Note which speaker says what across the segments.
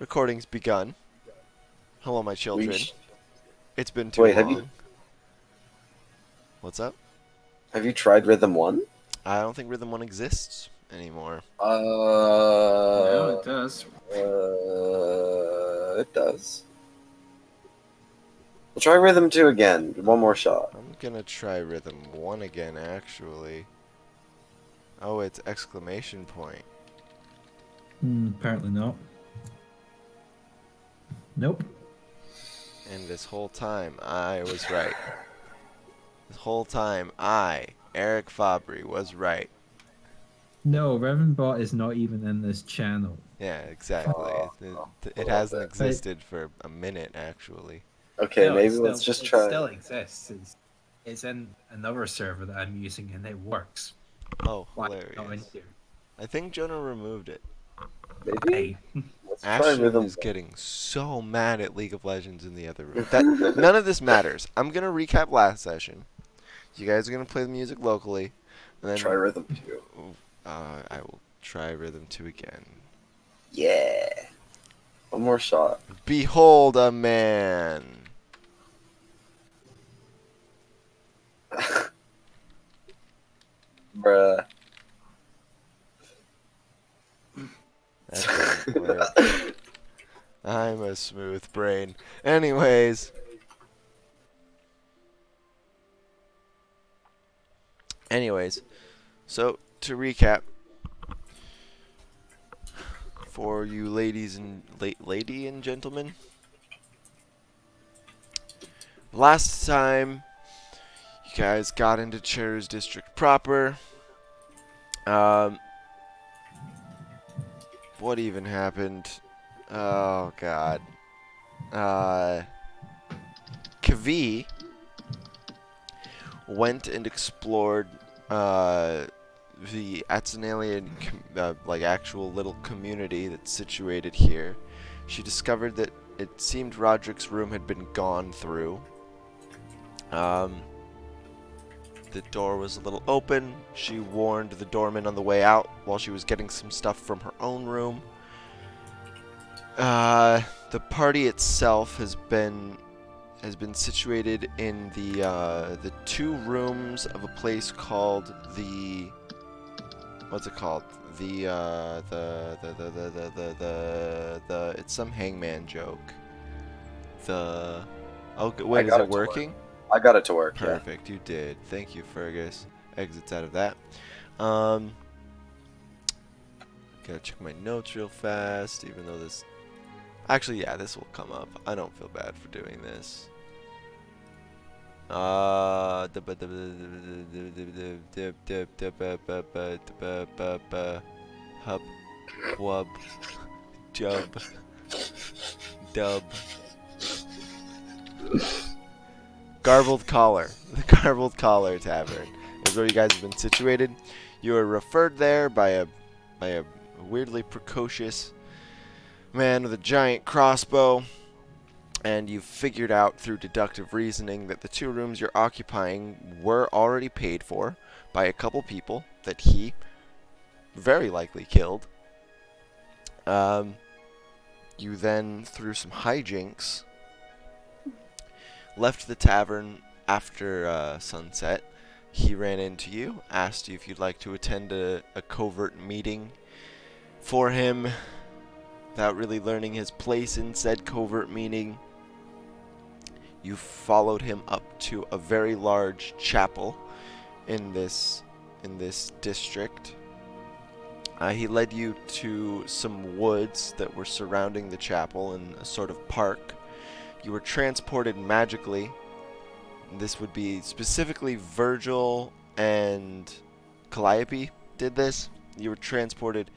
Speaker 1: Recording's begun. Hello, my
Speaker 2: We
Speaker 1: children.
Speaker 2: sh-
Speaker 1: It's been too
Speaker 2: Wait, have you
Speaker 1: long. What's up?
Speaker 2: have you tried Rhythm One?
Speaker 1: I don't think Rhythm 1 exists anymore.
Speaker 3: No,
Speaker 2: Uh,
Speaker 3: it does.
Speaker 2: it does. We'll try Rhythm Two again. One more shot.
Speaker 1: I'm gonna try Rhythm 1 again, actually. Oh, it's exclamation point.
Speaker 3: Apparently not. Nope.
Speaker 1: And this whole time, I was right. This whole time, I, Eric Fabry, was right.
Speaker 3: No, Reverend Bot is not even in this channel.
Speaker 1: Yeah, exactly.
Speaker 2: Uh,
Speaker 1: It
Speaker 2: a little
Speaker 1: hasn't
Speaker 2: bit.
Speaker 1: existed for a minute, actually.
Speaker 2: Okay,
Speaker 3: No,
Speaker 2: maybe let's just
Speaker 3: it
Speaker 2: try.
Speaker 3: still exists. It's in another server that I'm using and it works.
Speaker 1: Oh,
Speaker 3: Why it's not in
Speaker 1: hilarious.
Speaker 3: here?
Speaker 1: I think Jonah removed it.
Speaker 2: Maybe
Speaker 3: Hey,
Speaker 2: let's try
Speaker 1: Ashton
Speaker 2: Rhythm
Speaker 1: is getting so mad at League of Legends in the other room. That none of this matters. I'm gonna recap last session. You guys are gonna play the music locally, and
Speaker 2: Try
Speaker 1: then
Speaker 2: Rhythm Two.
Speaker 1: I will try Rhythm 2 again.
Speaker 2: Yeah. One more shot.
Speaker 1: Behold a man.
Speaker 2: Bruh.
Speaker 1: That didn't work. I'm a smooth brain. Anyways. So to recap, for you ladies and lady and gentlemen, last time you guys got into Cher's district proper. What even happened? Oh god. Kavi went and explored the Atzenalian like actual little community that's situated here. She discovered that it seemed Roderick's room had been gone through. The door was a little open. She warned the doorman on the way out while she was getting some stuff from her own room. The party itself has been situated in the two rooms of a place called the what's it called? The it's some hangman joke. The oh
Speaker 2: I
Speaker 1: wait, is
Speaker 2: got
Speaker 1: it
Speaker 2: it to work.
Speaker 1: working?
Speaker 2: I got it to work. Yeah.
Speaker 1: Perfect, you did. Thank you, Fergus. Exits out of that. Um, gotta check my notes real fast, even though this. Actually, yeah, this will come up. I don't feel bad for doing this. Hub, wub, jub, dub. Garbled Collar. The Garbled Collar Tavern is where you guys have been situated. You were referred there by a weirdly precocious man with a giant crossbow, and you figured out through deductive reasoning that the two rooms you're occupying were already paid for by a couple people that he very likely killed. You then, through some hijinks, left the tavern after sunset. He ran into you, asked you if you'd like to attend a covert meeting for him without really learning his place in said covert meeting. You followed him up to a very large chapel in this district. He led you to some woods that were surrounding the chapel in a sort of park. You were transported magically. This would be specifically Virgil and Calliope did this. You were transported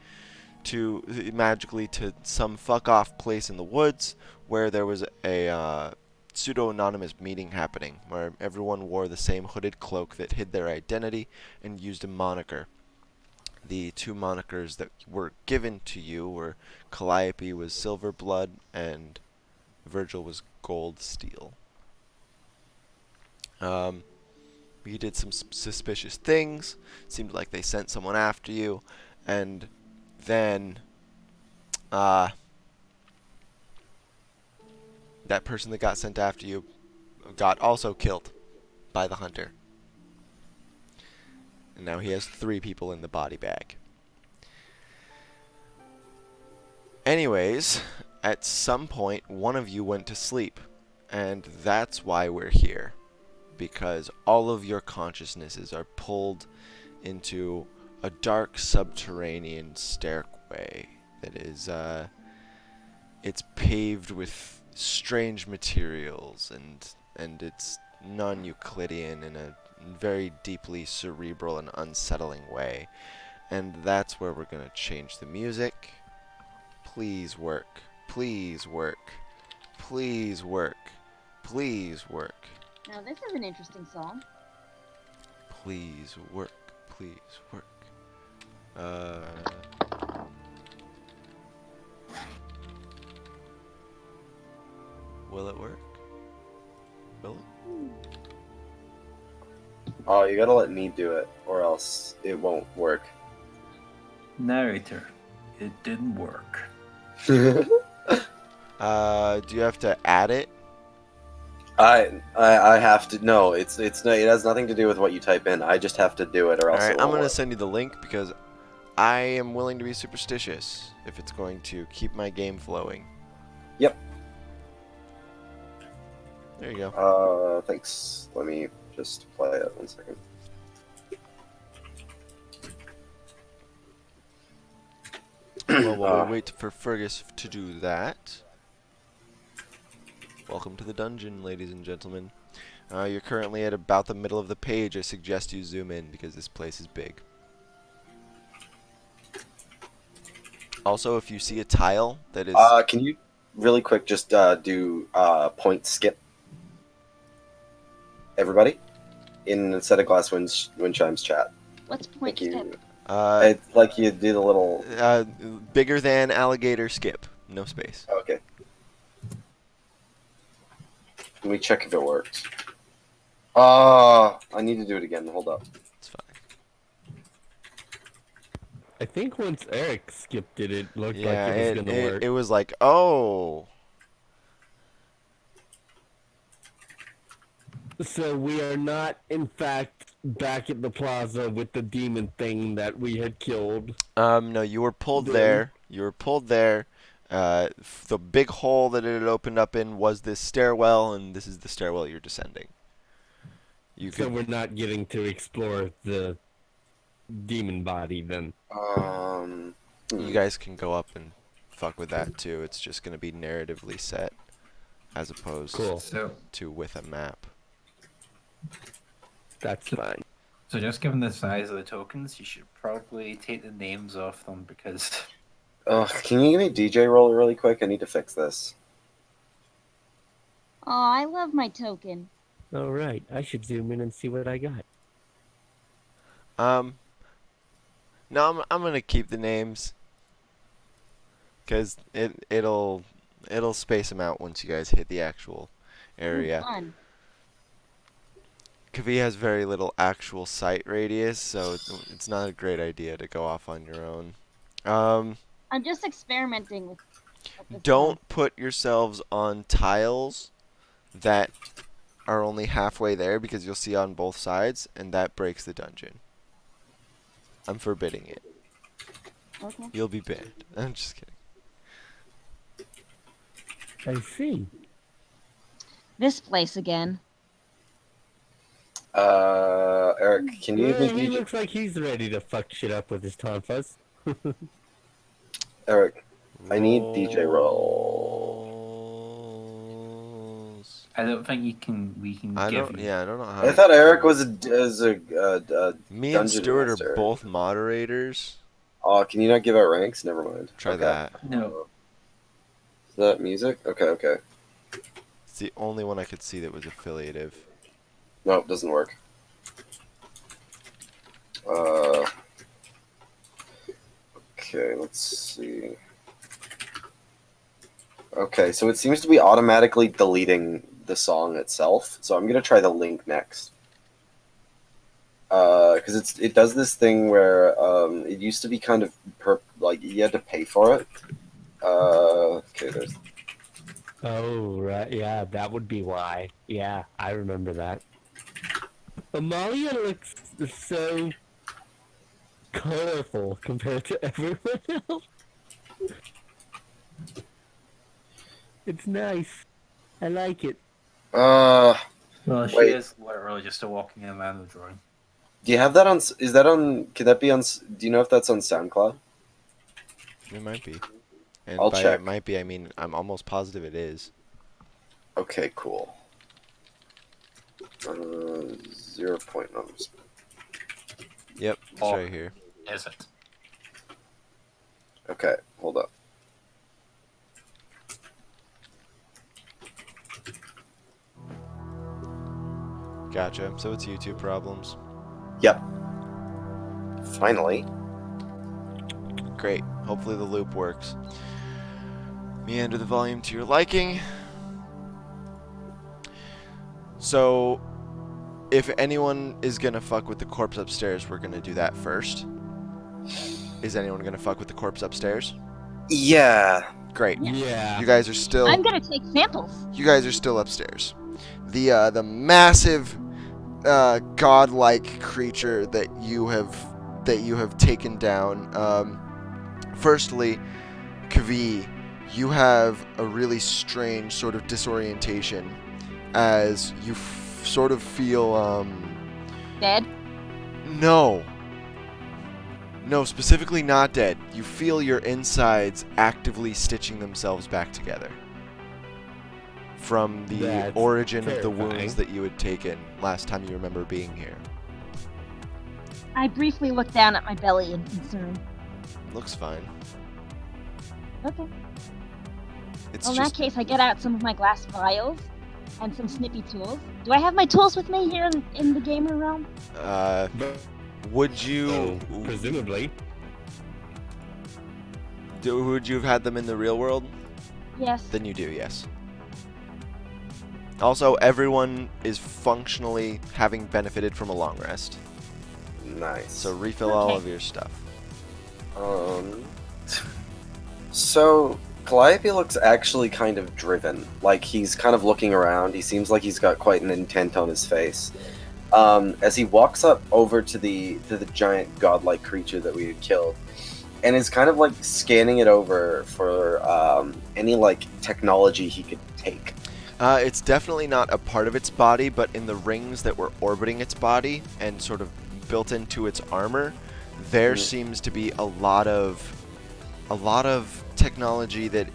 Speaker 1: to magically to some fuck off place in the woods where there was a pseudo-anonymous meeting happening where everyone wore the same hooded cloak that hid their identity and used a moniker. The two monikers that were given to you were Calliope was Silver Blood and Virgil was Gold Steel. You did some suspicious things. Seemed like they sent someone after you, and then that person that got sent after you got also killed by the hunter. And now he has 3 people in the body bag. Anyways, at some point, one of you went to sleep. And that's why we're here. Because all of your consciousnesses are pulled into a dark subterranean stairway that is, it's paved with strange materials and it's non-Euclidean in a very deeply cerebral and unsettling way. And that's where we're going to change the music. Please work. Please work. Please work. Please work.
Speaker 4: Now this is an interesting song.
Speaker 1: Please work. Please work. Will it work? Will it?
Speaker 2: Oh, you gotta let me do it, or else it won't work.
Speaker 3: Narrator, it didn't work.
Speaker 1: Do you have to add it?
Speaker 2: I have to. No, it's not. It has nothing to do with what you type in. I just have to do it, or else
Speaker 1: Alright,
Speaker 2: it
Speaker 1: I'm
Speaker 2: won't
Speaker 1: gonna
Speaker 2: work.
Speaker 1: send you the link because I am willing to be superstitious if it's going to keep my game flowing.
Speaker 2: Yep.
Speaker 1: There you go.
Speaker 2: Thanks. Let me just play it 1 second.
Speaker 1: Well, while we wait for Fergus to do that, welcome to the dungeon, ladies and gentlemen. You're currently at about the middle of the page. I suggest you zoom in because this place is big. Also, if you see a tile that is...
Speaker 2: Can you really quick just do point skip? Everybody, instead of glass Windchimes chat.
Speaker 4: What's point
Speaker 2: Thank you.
Speaker 4: step?
Speaker 2: It's like you do the little.
Speaker 1: Bigger than alligator skip. No space.
Speaker 2: Okay. Let me check if it works. I need to do it again. Hold up.
Speaker 1: It's fine.
Speaker 5: I think once Eric skipped it, it looked
Speaker 1: Yeah,
Speaker 5: like it was gonna work.
Speaker 1: it was like, oh.
Speaker 5: So we are not, in fact, back at the plaza with the demon thing that we had killed.
Speaker 1: No, you were pulled there. You were pulled there. The big hole that it had opened up in was this stairwell, and this is the stairwell you're descending.
Speaker 5: So we're not getting to explore the demon body then.
Speaker 1: You guys can go up and fuck with that too. It's just gonna be narratively set, as opposed to with a map.
Speaker 5: That's fine.
Speaker 3: So just given the size of the tokens, you should probably take the names off them because...
Speaker 2: Can you give me DJ roll really quick? I need to fix this.
Speaker 4: Oh, I love my token.
Speaker 5: All right, I should zoom in and see what I got.
Speaker 1: No, I'm gonna keep the names, cause it'll space them out once you guys hit the actual area.
Speaker 4: Ooh, fun.
Speaker 1: Kavi has very little actual sight radius, so it's not a great idea to go off on your own.
Speaker 4: I'm just experimenting with this
Speaker 1: Don't put yourselves on tiles that are only halfway there because you'll see on both sides, and that breaks the dungeon. I'm forbidding it.
Speaker 4: Okay.
Speaker 1: You'll be banned. I'm just kidding.
Speaker 5: I see.
Speaker 4: This place again.
Speaker 2: Eric, can you give me
Speaker 5: He
Speaker 2: DJ?
Speaker 5: looks like he's ready to fuck shit up with his tonfas.
Speaker 2: Eric, I need DJ
Speaker 1: rolls.
Speaker 3: I don't think we can
Speaker 1: I
Speaker 3: give
Speaker 1: don't.
Speaker 3: you...
Speaker 1: Yeah, I don't know how.
Speaker 2: I thought Eric was a
Speaker 1: Me and
Speaker 2: dungeon
Speaker 1: Stuart
Speaker 2: master.
Speaker 1: are both moderators.
Speaker 2: Oh, can you not give out ranks? Never mind.
Speaker 1: Try
Speaker 2: Okay.
Speaker 1: that.
Speaker 3: No.
Speaker 2: Is that music? Okay.
Speaker 1: It's the only one I could see that was affiliative.
Speaker 2: No, it doesn't work. Okay, let's see. Okay, so it seems to be automatically deleting the song itself. So I'm gonna try the link next. Because it does this thing where it used to be kind of like you had to pay for it. Okay, there's.
Speaker 5: Oh, right. Yeah, that would be why. Yeah, I remember that. Amalia looks so colorful compared to everyone else. It's nice. I like it.
Speaker 3: Well, she
Speaker 2: Wait.
Speaker 3: is literally just a walking in man of drawing.
Speaker 2: Do you have that on? Is that on? Could that be on? Do you know if that's on SoundCloud?
Speaker 1: It might be. And
Speaker 2: I'll
Speaker 1: by
Speaker 2: check.
Speaker 1: it might be, I mean I'm almost positive it is.
Speaker 2: Okay, cool. 0 point numbers.
Speaker 1: Yep, it's
Speaker 3: Oh.
Speaker 1: right here.
Speaker 3: Is it?
Speaker 2: Okay, hold up.
Speaker 1: Gotcha. So it's YouTube problems.
Speaker 2: Yep. Finally.
Speaker 1: Great. Hopefully the loop works. Meander the volume to your liking. So, if anyone is gonna fuck with the corpse upstairs, we're gonna do that first. Is anyone gonna fuck with the corpse upstairs?
Speaker 2: Yeah.
Speaker 1: Great.
Speaker 5: Yeah.
Speaker 1: You guys are still.
Speaker 4: I'm gonna take samples.
Speaker 1: You guys are still upstairs. The massive, godlike creature that you have taken down. Firstly, Kavi, you have a really strange sort of disorientation as you sort of feel
Speaker 4: Dead.
Speaker 1: no, specifically not dead. You feel your insides actively stitching themselves back together from the
Speaker 5: That's
Speaker 1: origin of the
Speaker 5: terrifying.
Speaker 1: wounds that you had taken last time you remember being here.
Speaker 4: I briefly look down at my belly in concern.
Speaker 1: Looks fine.
Speaker 4: Okay.
Speaker 1: It's
Speaker 4: Well, in that
Speaker 1: just
Speaker 4: case, I get out some of my glass vials and some snippy tools. Do I have my tools with me here in the gamer realm?
Speaker 5: But,
Speaker 1: would you
Speaker 5: presumably.
Speaker 1: would you have had them in the real world?
Speaker 4: Yes.
Speaker 1: Then you do, yes. Also, everyone is functionally having benefited from a long rest.
Speaker 2: Nice.
Speaker 1: So refill all
Speaker 4: Okay.
Speaker 1: of your stuff.
Speaker 2: So Calliope looks actually kind of driven. Like he's kind of looking around. He seems like he's got quite an intent on his face. As he walks up over to the giant godlike creature that we had killed, and is kind of like scanning it over for any like technology he could take.
Speaker 1: It's definitely not a part of its body, but in the rings that were orbiting its body and sort of built into its armor, there seems to be a lot of technology that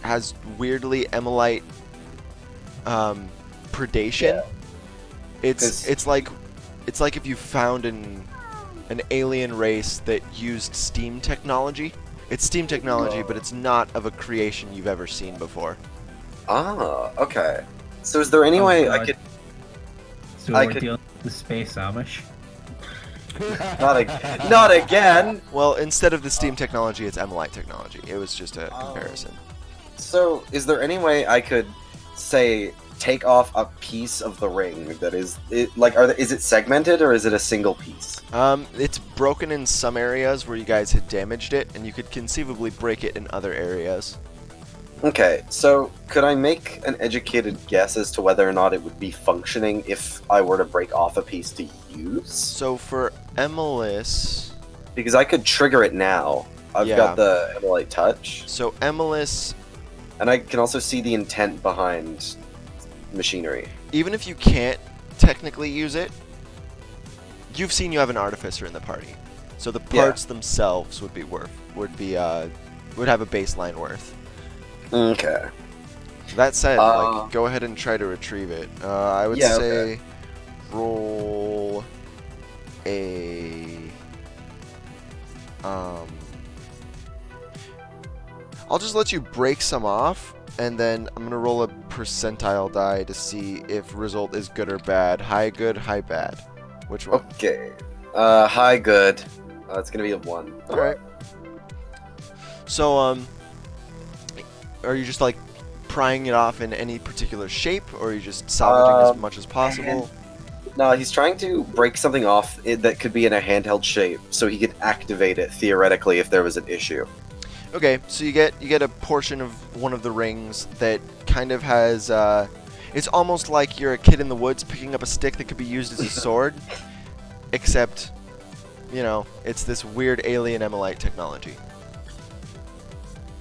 Speaker 1: has weirdly Emolite predation.
Speaker 2: Yeah.
Speaker 1: It's like if you found an alien race that used steam technology. It's steam technology, but it's not of a creation you've ever seen before.
Speaker 2: Ah, okay. So is there any way I
Speaker 3: God.
Speaker 2: could?
Speaker 3: So
Speaker 2: I
Speaker 3: we're
Speaker 2: could-
Speaker 3: dealing with the space Amish.
Speaker 2: Not again.
Speaker 1: Well, instead of the steam technology, it's Emolite technology. It was just a comparison.
Speaker 2: So is there any way I could say take off a piece of the ring that is it, like is it segmented or is it a single piece?
Speaker 1: It's broken in some areas where you guys had damaged it, and you could conceivably break it in other areas.
Speaker 2: Okay, so could I make an educated guess as to whether or not it would be functioning if I were to break off a piece to use?
Speaker 1: So for Emelis,
Speaker 2: Because I could trigger it now. I've
Speaker 1: Yeah.
Speaker 2: got the Emolite touch,
Speaker 1: so Emelis,
Speaker 2: and I can also see the intent behind machinery.
Speaker 1: even if you can't technically use it, you've seen you have an artificer in the party, so the
Speaker 2: Yeah.
Speaker 1: parts themselves would have a baseline worth.
Speaker 2: Okay.
Speaker 1: That said,
Speaker 2: Uh,
Speaker 1: like, go ahead and try to retrieve it. I would
Speaker 2: Yeah,
Speaker 1: say
Speaker 2: okay.
Speaker 1: roll a. I'll just let you break some off, and then I'm gonna roll a percentile die to see if result is good or bad. High good, high bad. Which one?
Speaker 2: Okay. High good. It's gonna be a 1.
Speaker 1: All right. So are you just like prying it off in any particular shape, or are you just salvaging as much as possible?
Speaker 2: No, he's trying to break something off that could be in a handheld shape, so he could activate it theoretically if there was an issue.
Speaker 1: Okay, so you get a portion of one of the rings that kind of has. It's almost like you're a kid in the woods picking up a stick that could be used as a sword, except, it's this weird alien Emolite technology.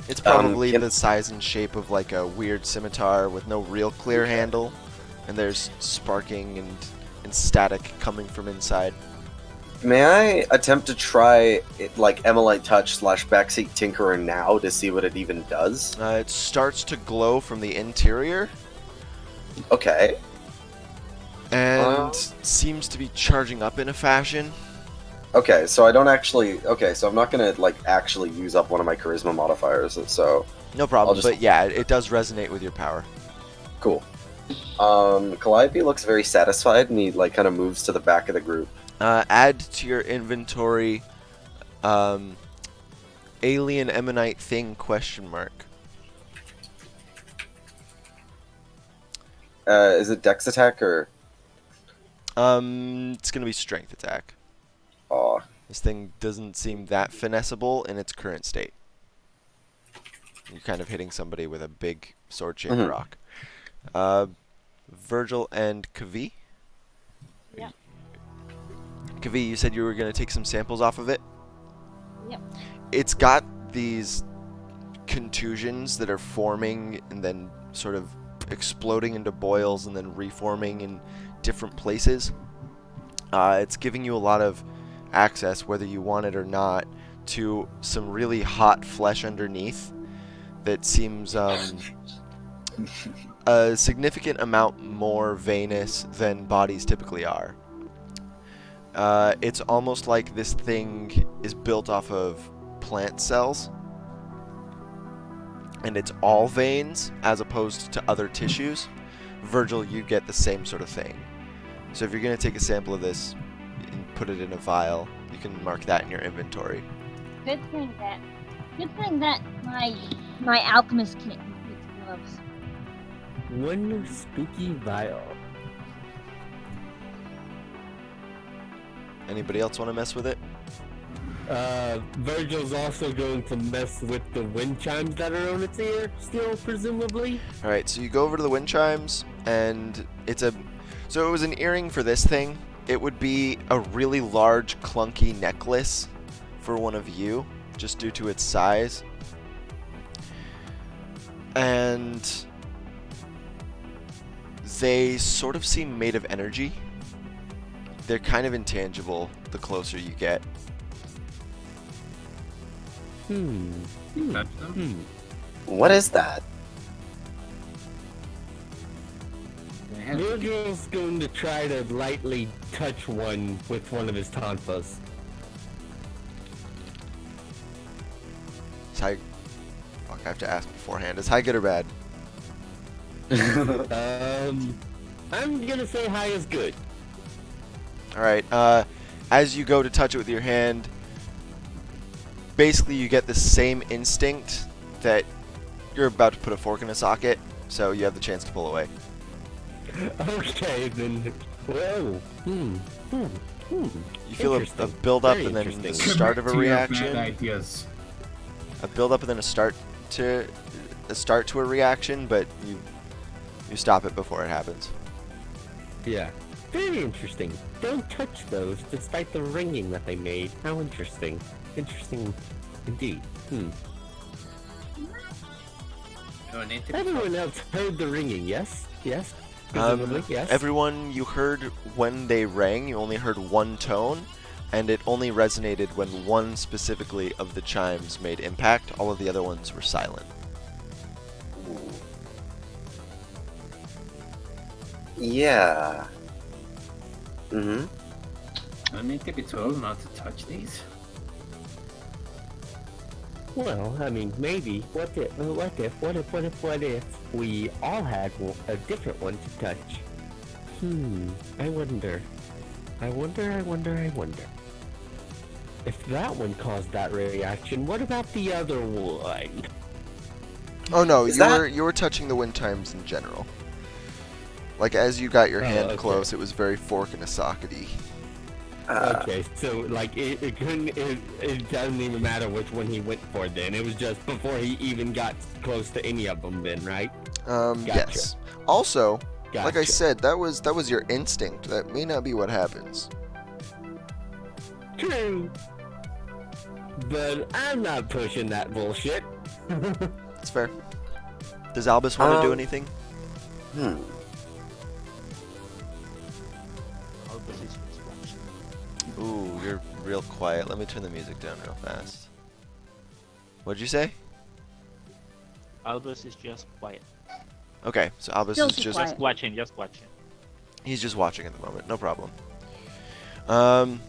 Speaker 1: It's probably the size and shape of like a weird scimitar with no real clear handle, and there's sparking and static coming from inside.
Speaker 2: May I attempt to try it, like Emolite Touch / Backseat Tinkerer now to see what it even does?
Speaker 1: It starts to glow from the interior
Speaker 2: Okay.
Speaker 1: and seems to be charging up in a fashion.
Speaker 2: Okay, so I don't actually. Okay, so I'm not gonna like actually use up one of my charisma modifiers. So
Speaker 1: No problem,
Speaker 2: just-
Speaker 1: but yeah, it does resonate with your power.
Speaker 2: cool. Calliope looks very satisfied, and he like kind of moves to the back of the group.
Speaker 1: Add to your inventory alien Emanite thing ?
Speaker 2: Is it Dex attack or?
Speaker 1: It's gonna be strength attack.
Speaker 2: Aw.
Speaker 1: This thing doesn't seem that finessable in its current state. You're kind of hitting somebody with a big sword-shaped
Speaker 2: Mhm.
Speaker 1: rock. Virgil and Kavi?
Speaker 4: Yeah.
Speaker 1: Kavi, you said you were going to take some samples off of it?
Speaker 4: Yep.
Speaker 1: It's got these contusions that are forming and then sort of exploding into boils and then reforming in different places. It's giving you a lot of access, whether you want it or not, to some really hot flesh underneath that seems a significant amount more veinous than bodies typically are. It's almost like this thing is built off of plant cells, and it's all veins as opposed to other tissues. Virgil, you get the same sort of thing. So if you're going to take a sample of this and put it in a vial, you can mark that in your inventory.
Speaker 4: Good thing that my alchemist kit includes gloves.
Speaker 5: One spooky vial.
Speaker 1: Anybody else want to mess with it?
Speaker 5: Virgil's also going to mess with the wind chimes that are on its ear, still, presumably.
Speaker 1: Alright, so you go over to the wind chimes, and so it was an earring for this thing. It would be a really large, clunky necklace for one of you, just due to its size. And they sort of seem made of energy. They're kind of intangible the closer you get.
Speaker 3: Touch them?
Speaker 2: What is that?
Speaker 3: They have-
Speaker 5: Virgil's going to try to lightly touch one with one of his tonfas.
Speaker 1: Is high... Fuck, I have to ask beforehand. Is high good or bad?
Speaker 5: I'm gonna say high is good.
Speaker 1: Alright, as you go to touch it with your hand, basically you get the same instinct that you're about to put a fork in a socket, so you have the chance to pull away.
Speaker 5: Okay, then. Whoa.
Speaker 1: You feel a
Speaker 5: Interesting.
Speaker 1: build-up
Speaker 5: Very
Speaker 1: and then the
Speaker 5: interesting.
Speaker 1: start of a
Speaker 3: Commit to your bad
Speaker 1: reaction.
Speaker 3: ideas.
Speaker 1: A build-up and then a start to a reaction, but you stop it before it happens.
Speaker 5: Yeah. Very interesting. Don't touch those, despite the ringing that they made. How interesting. Interesting indeed.
Speaker 3: Oh, I need to be
Speaker 5: Everyone else heard the ringing, yes? Yes? Presumably, yes?
Speaker 1: Everyone you heard when they rang, you only heard one tone, and it only resonated when one specifically of the chimes made impact. All of the other ones were silent.
Speaker 2: Yeah.
Speaker 3: I need to be told not to touch these.
Speaker 5: Well, I mean, maybe. What if we all had a different one to touch? I wonder. If that one caused that reaction, what about the other one?
Speaker 1: Oh no,
Speaker 2: Is
Speaker 1: you were touching the wind chimes in general. Like as you got your hand
Speaker 5: okay.
Speaker 1: close, it was very fork in a sockety.
Speaker 5: Okay, so like it couldn't. It doesn't even matter which one he went for. Then it was just before he even got close to any of them. Then, right? Gotcha.
Speaker 1: Yes. Also, like I
Speaker 5: Gotcha.
Speaker 1: said, that was your instinct. That may not be what happens.
Speaker 5: True. But I'm not pushing that bullshit.
Speaker 1: It's fair. Does Albus want to do anything?
Speaker 2: Hmm.
Speaker 6: Albus is just watching.
Speaker 1: Ooh, you're real quiet. Let me turn the music down real fast. What'd you say?
Speaker 6: Albus is just quiet.
Speaker 1: Okay, so Albus
Speaker 4: Still
Speaker 1: is
Speaker 4: too
Speaker 1: just
Speaker 4: quiet.
Speaker 6: Just watching, just watching.
Speaker 1: he's just watching at the moment. No problem.
Speaker 5: Alright.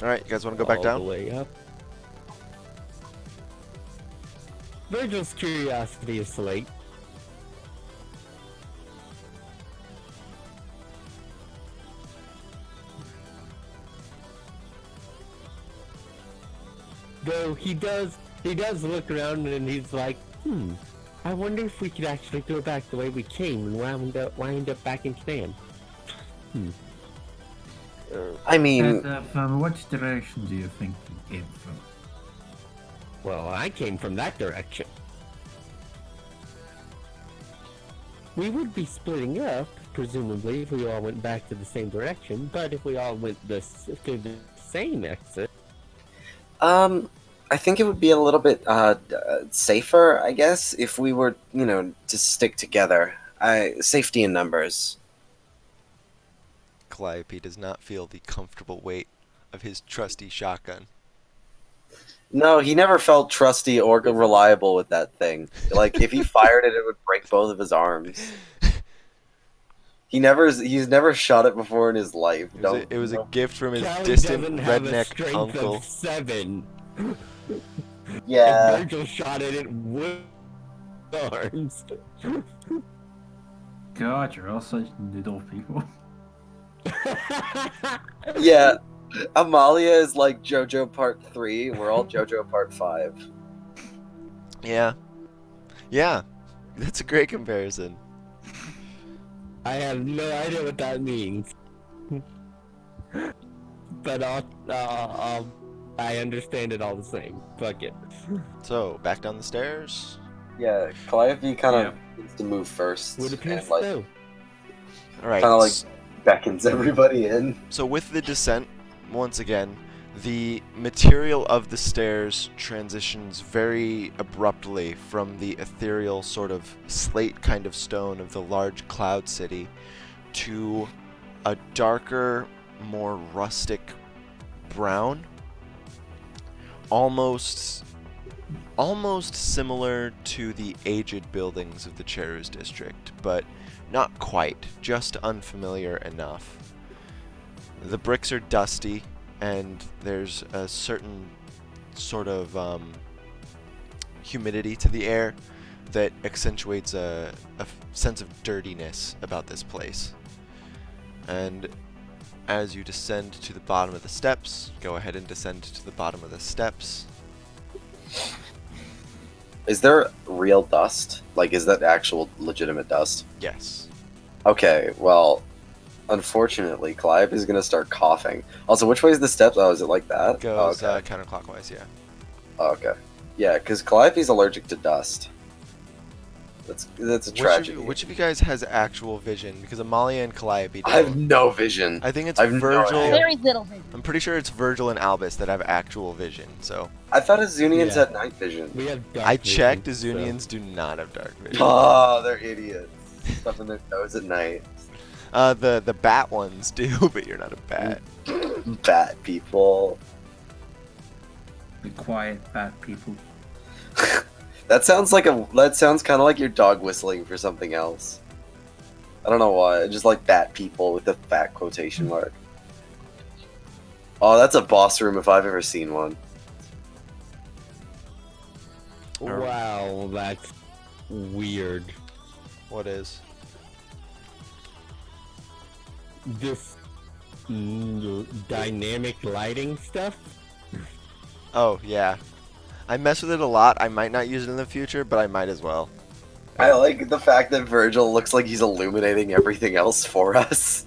Speaker 1: All right, you guys want to go back
Speaker 5: All
Speaker 1: down?
Speaker 5: the way up. Virgil's curiosity is slate. Though he does look around and he's like, I wonder if we could actually go back the way we came and wind up back in Japan.
Speaker 2: I mean,
Speaker 3: From which direction do you think he came from?
Speaker 5: Well, I came from that direction. We would be splitting up, presumably, if we all went back to the same direction, but if we all went to the same exit...
Speaker 2: I think it would be a little bit safer, I guess, if we were, to stick together. Safety in numbers.
Speaker 1: Calliope does not feel the comfortable weight of his trusty shotgun.
Speaker 2: No, he never felt trusty or reliable with that thing. Like, if he fired it, it would break both of his arms. He's never shot it before in his life.
Speaker 1: It was a gift from his
Speaker 5: Callie
Speaker 1: distant
Speaker 5: doesn't have a
Speaker 1: redneck
Speaker 5: strength
Speaker 1: uncle.
Speaker 5: of 7.
Speaker 2: Yeah.
Speaker 5: And Virgil shot at it with arms.
Speaker 3: God, you're all such noodle people.
Speaker 2: Yeah. Amalia is like JoJo Part 3, and we're all JoJo Part 5.
Speaker 1: Yeah. Yeah. That's a great comparison.
Speaker 5: I have no idea what that means. But I understand it all the same. Fuck it.
Speaker 1: So, back down the stairs.
Speaker 2: Yeah, Calliope kind of needs to move first.
Speaker 5: Would appear
Speaker 2: and, like,
Speaker 5: so.
Speaker 1: All right.
Speaker 2: kind of like beckons everybody in.
Speaker 1: So with the descent, once again, the material of the stairs transitions very abruptly from the ethereal sort of slate kind of stone of the large cloud city to a darker, more rustic brown, almost similar to the aged buildings of the Cherus district, but not quite, just unfamiliar enough. The bricks are dusty, and there's a certain sort of humidity to the air that accentuates a sense of dirtiness about this place. And as you descend to the bottom of the steps, go ahead and descend to the bottom of the steps.
Speaker 2: Is there real dust? Like, is that actual legitimate dust?
Speaker 1: Yes.
Speaker 2: Okay, well, unfortunately, Calliope is going to start coughing. Also, which way is the steps? Oh, is it like that?
Speaker 1: Goes
Speaker 2: oh, okay.
Speaker 1: counterclockwise, yeah.
Speaker 2: Oh, okay. Yeah, because Calliope's allergic to dust. That's a tragedy.
Speaker 1: Which of you guys has actual vision? Because Amalia and Calliope don't.
Speaker 2: I have no vision.
Speaker 1: I think it's
Speaker 2: I've no
Speaker 1: Virgil.
Speaker 2: idea.
Speaker 4: Very little vision.
Speaker 1: I'm pretty sure it's Virgil and Albus that have actual vision. So
Speaker 2: I thought Azunians
Speaker 5: Yeah.
Speaker 2: had night vision.
Speaker 5: We have dark
Speaker 1: I
Speaker 5: vision,
Speaker 1: checked.
Speaker 5: so-
Speaker 1: Azunians do not have dark vision.
Speaker 2: Oh, they're idiots. Stuff in their nose at night.
Speaker 1: The bat ones do, but you're not a bat.
Speaker 2: Bat people.
Speaker 3: The quiet fat people.
Speaker 2: That sounds kind of like your dog whistling for something else. I don't know why. I just like bat people with the fat quotation mark. Oh, that's a boss room if I've ever seen one.
Speaker 5: Wow, that's weird.
Speaker 1: What is?
Speaker 5: This dynamic lighting stuff?
Speaker 1: Oh yeah, I mess with it a lot. I might not use it in the future, but I might as well.
Speaker 2: I like the fact that Virgil looks like he's illuminating everything else for us.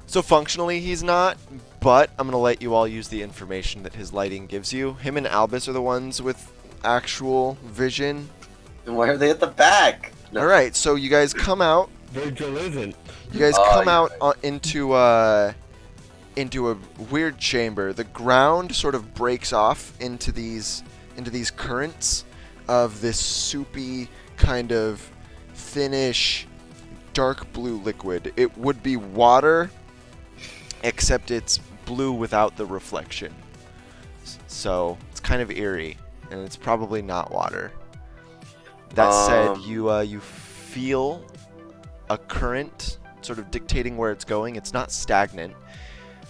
Speaker 1: So functionally he's not, but I'm going to let you all use the information that his lighting gives you. Him and Albus are the ones with actual vision.
Speaker 2: And why are they at the back? No.
Speaker 1: Alright, so you guys come out.
Speaker 5: Virgil isn't.
Speaker 1: You guys
Speaker 2: Oh,
Speaker 1: come
Speaker 2: you're
Speaker 1: out
Speaker 2: right.
Speaker 1: into a weird chamber. The ground sort of breaks off into these currents of this soupy kind of thinnish dark blue liquid. It would be water, except it's blue without the reflection. So it's kind of eerie, and it's probably not water. That said, you feel a current sort of dictating where it's going. It's not stagnant,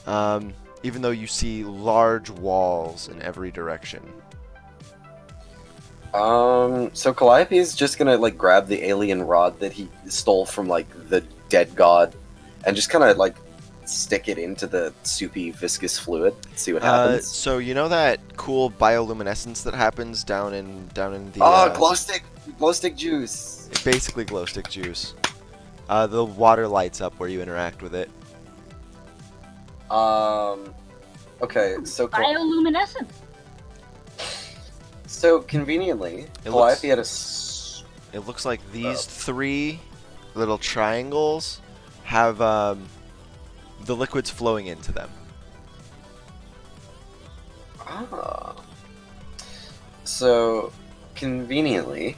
Speaker 1: even though you see large walls in every direction.
Speaker 2: So Calliope is just gonna like grab the alien rod that he stole from like the dead god, and just kind of like stick it into the soupy viscous fluid. See what happens.
Speaker 1: So you know that cool bioluminescence that happens down in the
Speaker 2: Glow stick juice.
Speaker 1: basically glow stick juice. The water lights up where you interact with it.
Speaker 2: Okay, so
Speaker 4: Bioluminescence.
Speaker 2: so conveniently,
Speaker 1: It
Speaker 2: Calliope had
Speaker 1: It looks like these three little triangles have the liquids flowing into them.
Speaker 2: So conveniently,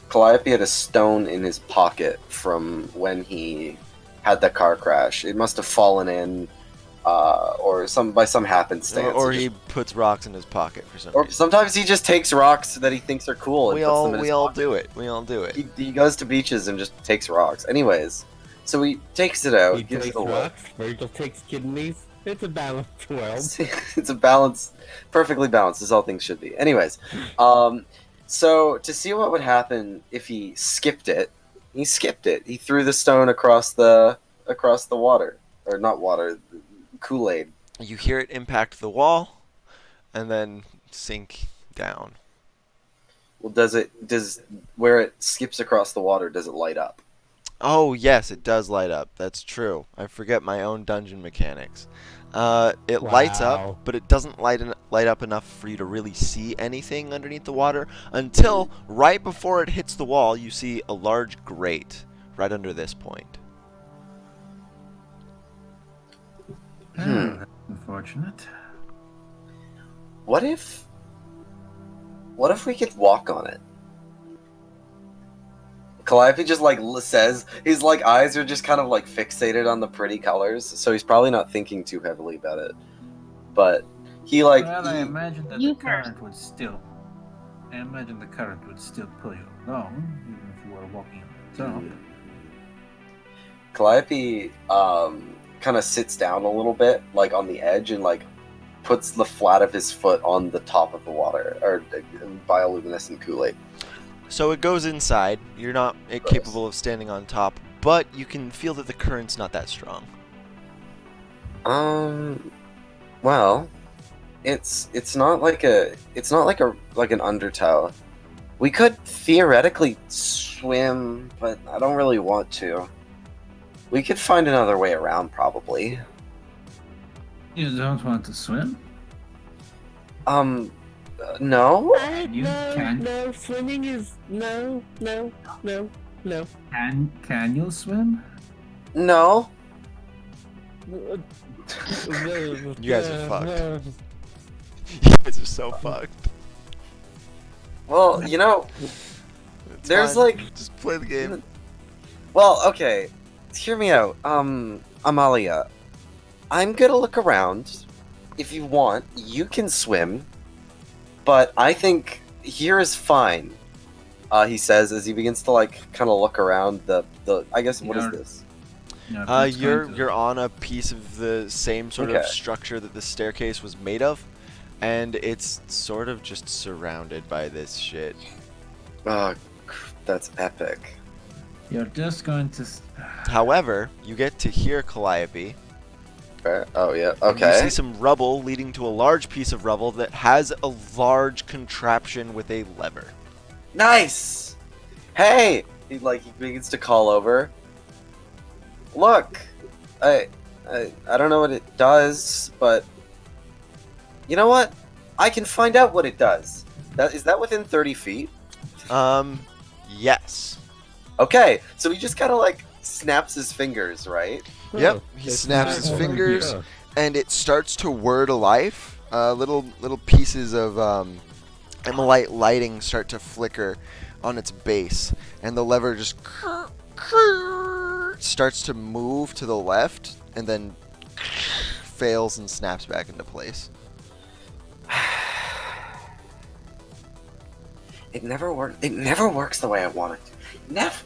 Speaker 2: Calliope had a stone in his pocket from when he had the car crash. It must have fallen in, or by some happenstance.
Speaker 1: Or
Speaker 2: It
Speaker 1: he
Speaker 2: just-
Speaker 1: puts rocks in his pocket for some
Speaker 2: or
Speaker 1: reason.
Speaker 2: sometimes he just takes rocks that he thinks are cool and
Speaker 1: We
Speaker 2: puts
Speaker 1: all
Speaker 2: them in his
Speaker 1: all
Speaker 2: pocket.
Speaker 1: do it. We all do it.
Speaker 2: He goes to beaches and just takes rocks. Anyways, so he takes it out,
Speaker 5: He
Speaker 2: gives
Speaker 5: takes
Speaker 2: it away.
Speaker 5: rocks. Virgil takes kidneys. It's a balanced world.
Speaker 2: It's a balance, perfectly balanced, as all things should be. Anyways, so to see what would happen if he skipped it, he skipped it. He threw the stone across the water, or not water, Kool-Aid.
Speaker 1: You hear it impact the wall, and then sink down.
Speaker 2: Well, does where it skips across the water, does it light up?
Speaker 1: Oh yes, it does light up. That's true. I forget my own dungeon mechanics. It lights
Speaker 5: Wow.
Speaker 1: up, but it doesn't light up enough for you to really see anything underneath the water until right before it hits the wall. You see a large grate right under this point.
Speaker 3: That's unfortunate.
Speaker 2: What if we could walk on it? Calliope just like says his like eyes are just kind of like fixated on the pretty colors, so he's probably not thinking too heavily about it. But he like
Speaker 3: Well, I
Speaker 2: he-
Speaker 3: imagine that
Speaker 4: You
Speaker 3: the current would still. I imagine the current would still pull you along, even if you were walking on the top.
Speaker 2: Calliope kind of sits down a little bit, like on the edge, and like puts the flat of his foot on the top of the water or bioluminescent Kool-Aid.
Speaker 1: So it goes inside. You're not capable of standing on top, but you can feel that the current's not that strong.
Speaker 2: Well, it's not like an undertow. We could theoretically swim, but I don't really want to. We could find another way around, probably.
Speaker 3: You don't want to swim?
Speaker 2: No.
Speaker 5: No, swimming is no.
Speaker 3: Can you swim?
Speaker 2: No.
Speaker 1: You guys are fucked. You guys are so fucked.
Speaker 2: Well, you know,
Speaker 1: It's
Speaker 2: there's
Speaker 1: fine.
Speaker 2: like,
Speaker 1: just play the game.
Speaker 2: well, okay. Hear me out. Amalia, I'm gonna look around. If you want, you can swim. But I think here is fine. He says as he begins to like kind of look around the I guess what is
Speaker 3: You're-
Speaker 2: this?
Speaker 3: No, that's going to-
Speaker 1: You're on a piece of the same sort of
Speaker 2: Okay.
Speaker 1: structure that the staircase was made of, and it's sort of just surrounded by this shit.
Speaker 2: Oh, that's epic.
Speaker 3: You're just going to.
Speaker 1: However, you get to hear Calliope
Speaker 2: Fair. Oh yeah.
Speaker 1: And you
Speaker 2: Okay.
Speaker 1: see some rubble leading to a large piece of rubble that has a large contraption with a lever.
Speaker 2: Nice. Hey, he begins to call over. Look, I don't know what it does, but you know what? I can find out what it does. Is that within 30 feet?
Speaker 1: Yes.
Speaker 2: Okay, so he just kind of like snaps his fingers, right?
Speaker 1: Yep, he snaps his fingers, and it starts to whir to life. Little pieces of emolite lighting start to flicker on its base, and the lever just starts to move to the left, and then fails and snaps back into place.
Speaker 2: It never works. It never works the way I want it to. Never.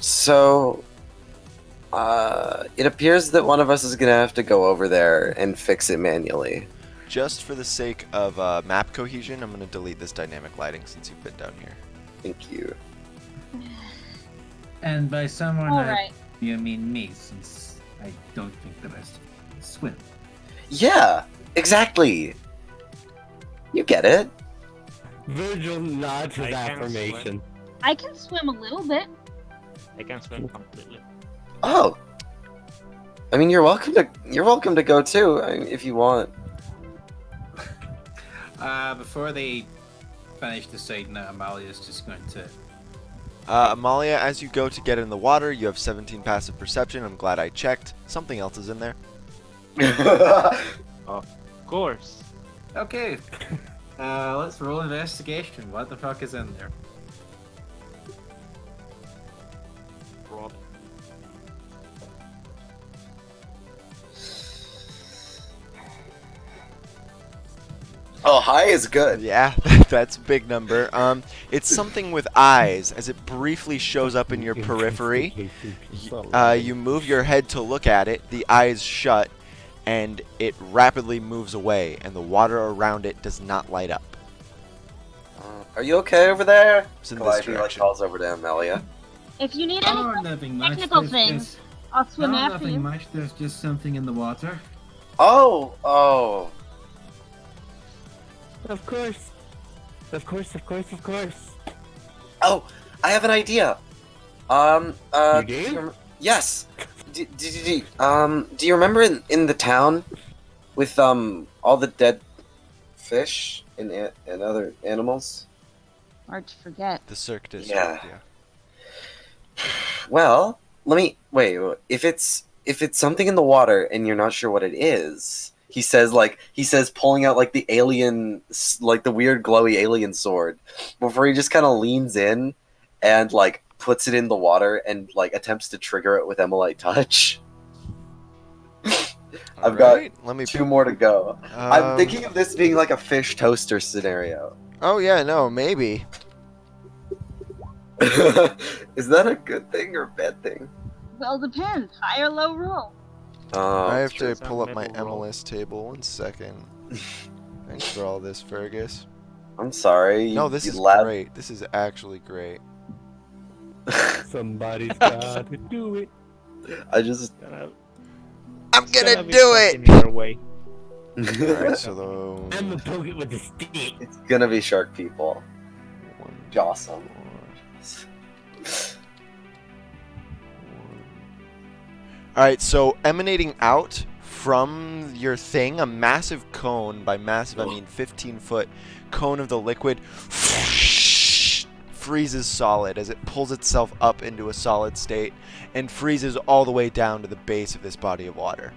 Speaker 2: So, it appears that one of us is gonna have to go over there and fix it manually.
Speaker 1: Just for the sake of map cohesion, I'm going to delete this dynamic lighting since you've been down here.
Speaker 2: Thank you.
Speaker 3: And by someone,
Speaker 4: All right.
Speaker 3: you mean me, since I don't think the rest of you can swim.
Speaker 2: Yeah, exactly. You get it.
Speaker 5: Virgil nods his
Speaker 6: I can
Speaker 5: affirmation.
Speaker 4: I can swim a little bit.
Speaker 6: I can swim completely.
Speaker 2: Oh. I mean, you're welcome to go too, if you want.
Speaker 3: Before they finish deciding that, Amalia's just going to.
Speaker 1: Amalia, as you go to get in the water, you have 17 passive perception. I'm glad I checked. Something else is in there.
Speaker 6: Of course.
Speaker 3: Okay. Let's roll investigation. What the fuck is in there?
Speaker 6: Rob.
Speaker 2: Oh, high is good.
Speaker 1: Yeah, that's a big number. It's something with eyes. As it briefly shows up in your periphery, you move your head to look at it, the eyes shut, and it rapidly moves away, and the water around it does not light up.
Speaker 2: Are you okay over there?
Speaker 1: It's in this
Speaker 2: Calliope
Speaker 1: direction.
Speaker 2: calls over to Amelia.
Speaker 4: If you need
Speaker 3: Oh,
Speaker 4: any
Speaker 3: nothing much.
Speaker 4: technical
Speaker 3: There's
Speaker 4: things,
Speaker 3: just-
Speaker 4: I'll swim
Speaker 3: no,
Speaker 4: after
Speaker 3: nothing
Speaker 4: you.
Speaker 3: much. There's just something in the water.
Speaker 2: Oh.
Speaker 5: Of course.
Speaker 2: Oh, I have an idea.
Speaker 5: You do?
Speaker 2: Yes. Do you remember in the town with all the dead fish and other animals?
Speaker 4: Hard to forget.
Speaker 1: The Cirque District,
Speaker 2: Yeah.
Speaker 1: yeah.
Speaker 2: Well, let me wait. If it's something in the water and you're not sure what it is, he says pulling out like the alien, like the weird glowy alien sword, before he just kind of leans in and like puts it in the water and like attempts to trigger it with Emolite Touch. I've got
Speaker 1: Let me.
Speaker 2: 2 more to go. I'm
Speaker 1: Um,
Speaker 2: thinking of this being like a fish toaster scenario.
Speaker 1: Oh yeah, no, maybe.
Speaker 2: Is that a good thing or a bad thing?
Speaker 4: Well, depends. High or low roll.
Speaker 1: I have
Speaker 6: true.
Speaker 1: to pull up my
Speaker 6: Middle roll.
Speaker 1: MLS table. 1 second. Thanks for all this, Fergus.
Speaker 2: I'm sorry.
Speaker 1: No, this
Speaker 2: you
Speaker 1: is
Speaker 2: laugh-
Speaker 1: great. This is actually great.
Speaker 5: Somebody's got to do it.
Speaker 2: I just.
Speaker 1: I'm
Speaker 6: It's
Speaker 1: gonna
Speaker 6: be
Speaker 1: do it!
Speaker 6: something Your way.
Speaker 1: Alright, so the
Speaker 5: I'm gonna poke it with a stick.
Speaker 2: It's gonna be shark people. Awesome.
Speaker 1: Alright, so emanating out from your thing, a massive cone, by massive I mean 15-foot cone of the liquid, freezes solid as it pulls itself up into a solid state and freezes all the way down to the base of this body of water.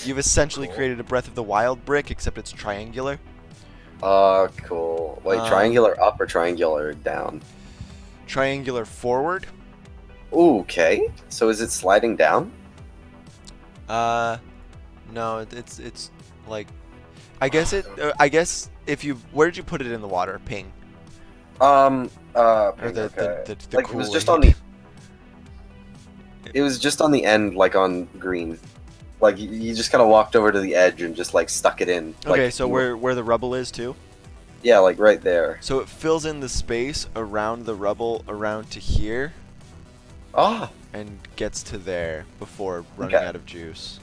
Speaker 1: You've essentially
Speaker 2: Cool.
Speaker 1: created a Breath of the Wild brick, except it's triangular.
Speaker 2: Cool. Wait, triangular up or triangular down?
Speaker 1: Triangular forward.
Speaker 2: Ooh, okay. So is it sliding down?
Speaker 1: No, it's like, I guess if you, where did you put it in the water? Ping.
Speaker 2: Or
Speaker 1: Or
Speaker 2: okay.
Speaker 1: the
Speaker 2: Like, it was just
Speaker 1: Kool-Aid.
Speaker 2: It was just on the end, like on green. Like you just kind of walked over to the edge and just like stuck it in.
Speaker 1: Okay,
Speaker 2: Like,
Speaker 1: so where the rubble is too?
Speaker 2: Yeah, like right there.
Speaker 1: So it fills in the space around the rubble around to here
Speaker 2: Ah,
Speaker 1: and gets to there before running
Speaker 2: Okay.
Speaker 1: out of juice.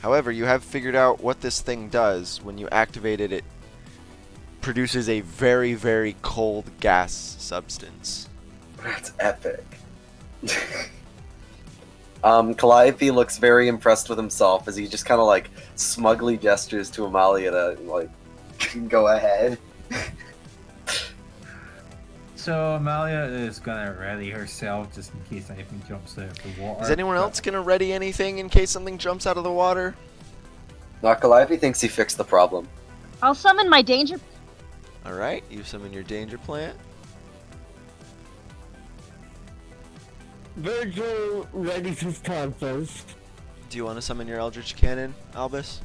Speaker 1: However, you have figured out what this thing does. When you activate it, it produces a very, very cold gas substance.
Speaker 2: that's epic. Calliope looks very impressed with himself as he just kind of like smugly gestures to Amalia to like go ahead.
Speaker 3: So Amalia is gonna ready herself just in case anything jumps out of the water.
Speaker 1: Is anyone else going to ready anything in case something jumps out of the water?
Speaker 2: Now, Calliope thinks he fixed the problem.
Speaker 4: I'll summon my danger.
Speaker 1: Alright, you summon your danger plant.
Speaker 5: Virgil readies his tonsils.
Speaker 1: Do you want to summon your Eldritch Cannon, Albus?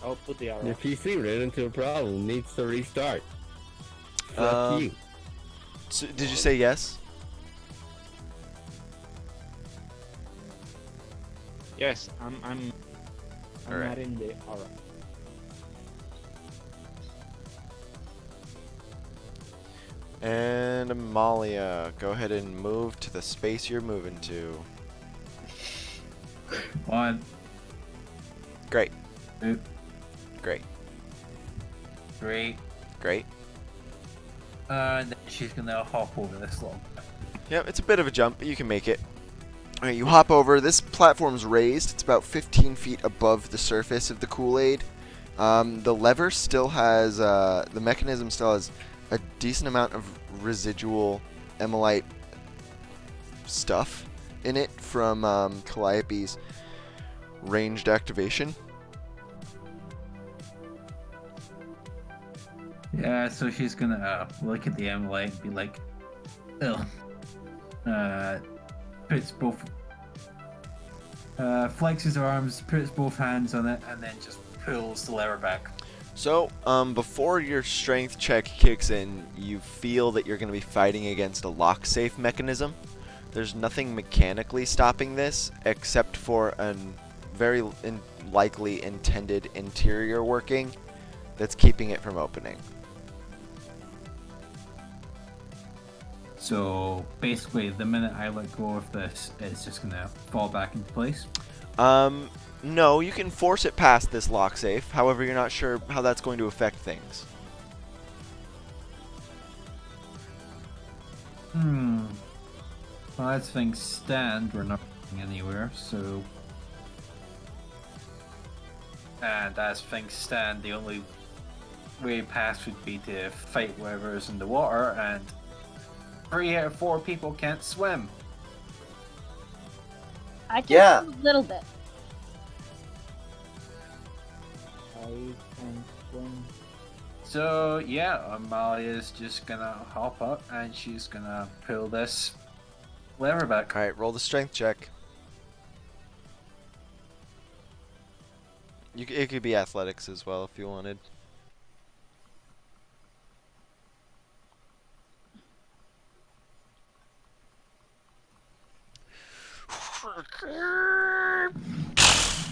Speaker 6: I'll put the arrow.
Speaker 5: Your PC ran into a problem. Needs to restart. Fuck
Speaker 1: Um,
Speaker 5: you.
Speaker 1: So, did you say yes?
Speaker 6: Yes, I'm
Speaker 1: Alright.
Speaker 6: adding the arrow.
Speaker 1: And Amalia, go ahead and move to the space you're moving to.
Speaker 3: 1,
Speaker 1: Great,
Speaker 3: 2,
Speaker 1: great,
Speaker 3: 3,
Speaker 1: great.
Speaker 3: and then she's gonna hop over this log.
Speaker 1: Yep, it's a bit of a jump, but you can make it. Alright, you hop over. This platform's raised. It's about 15 feet above the surface of the Kool-Aid. The lever still has, the mechanism still has a decent amount of residual emolite stuff in it from Calliope's ranged activation.
Speaker 3: Yeah, so she's gonna look at the emulate and be like, "Ugh." Puts both, flexes her arms, puts both hands on it, and then just pulls the lever back.
Speaker 1: So, before your strength check kicks in, you feel that you're going to be fighting against a lock safe mechanism. There's nothing mechanically stopping this except for a very likely intended interior working that's keeping it from opening.
Speaker 3: So basically, the minute I let go of this, it's just gonna fall back into place.
Speaker 1: No, you can force it past this lock safe. However, you're not sure how that's going to affect things.
Speaker 3: Well, as things stand, we're not going anywhere, so... And as things stand, the only way past would be to fight whatever's in the water, and 3 out of 4 people can't swim.
Speaker 4: I can
Speaker 2: Yeah.
Speaker 4: swim a little bit.
Speaker 6: I can swim.
Speaker 3: So, yeah, Amalia's just gonna hop up, and she's gonna pull this lever back.
Speaker 1: Alright, roll the strength check. It could be athletics as well if you wanted.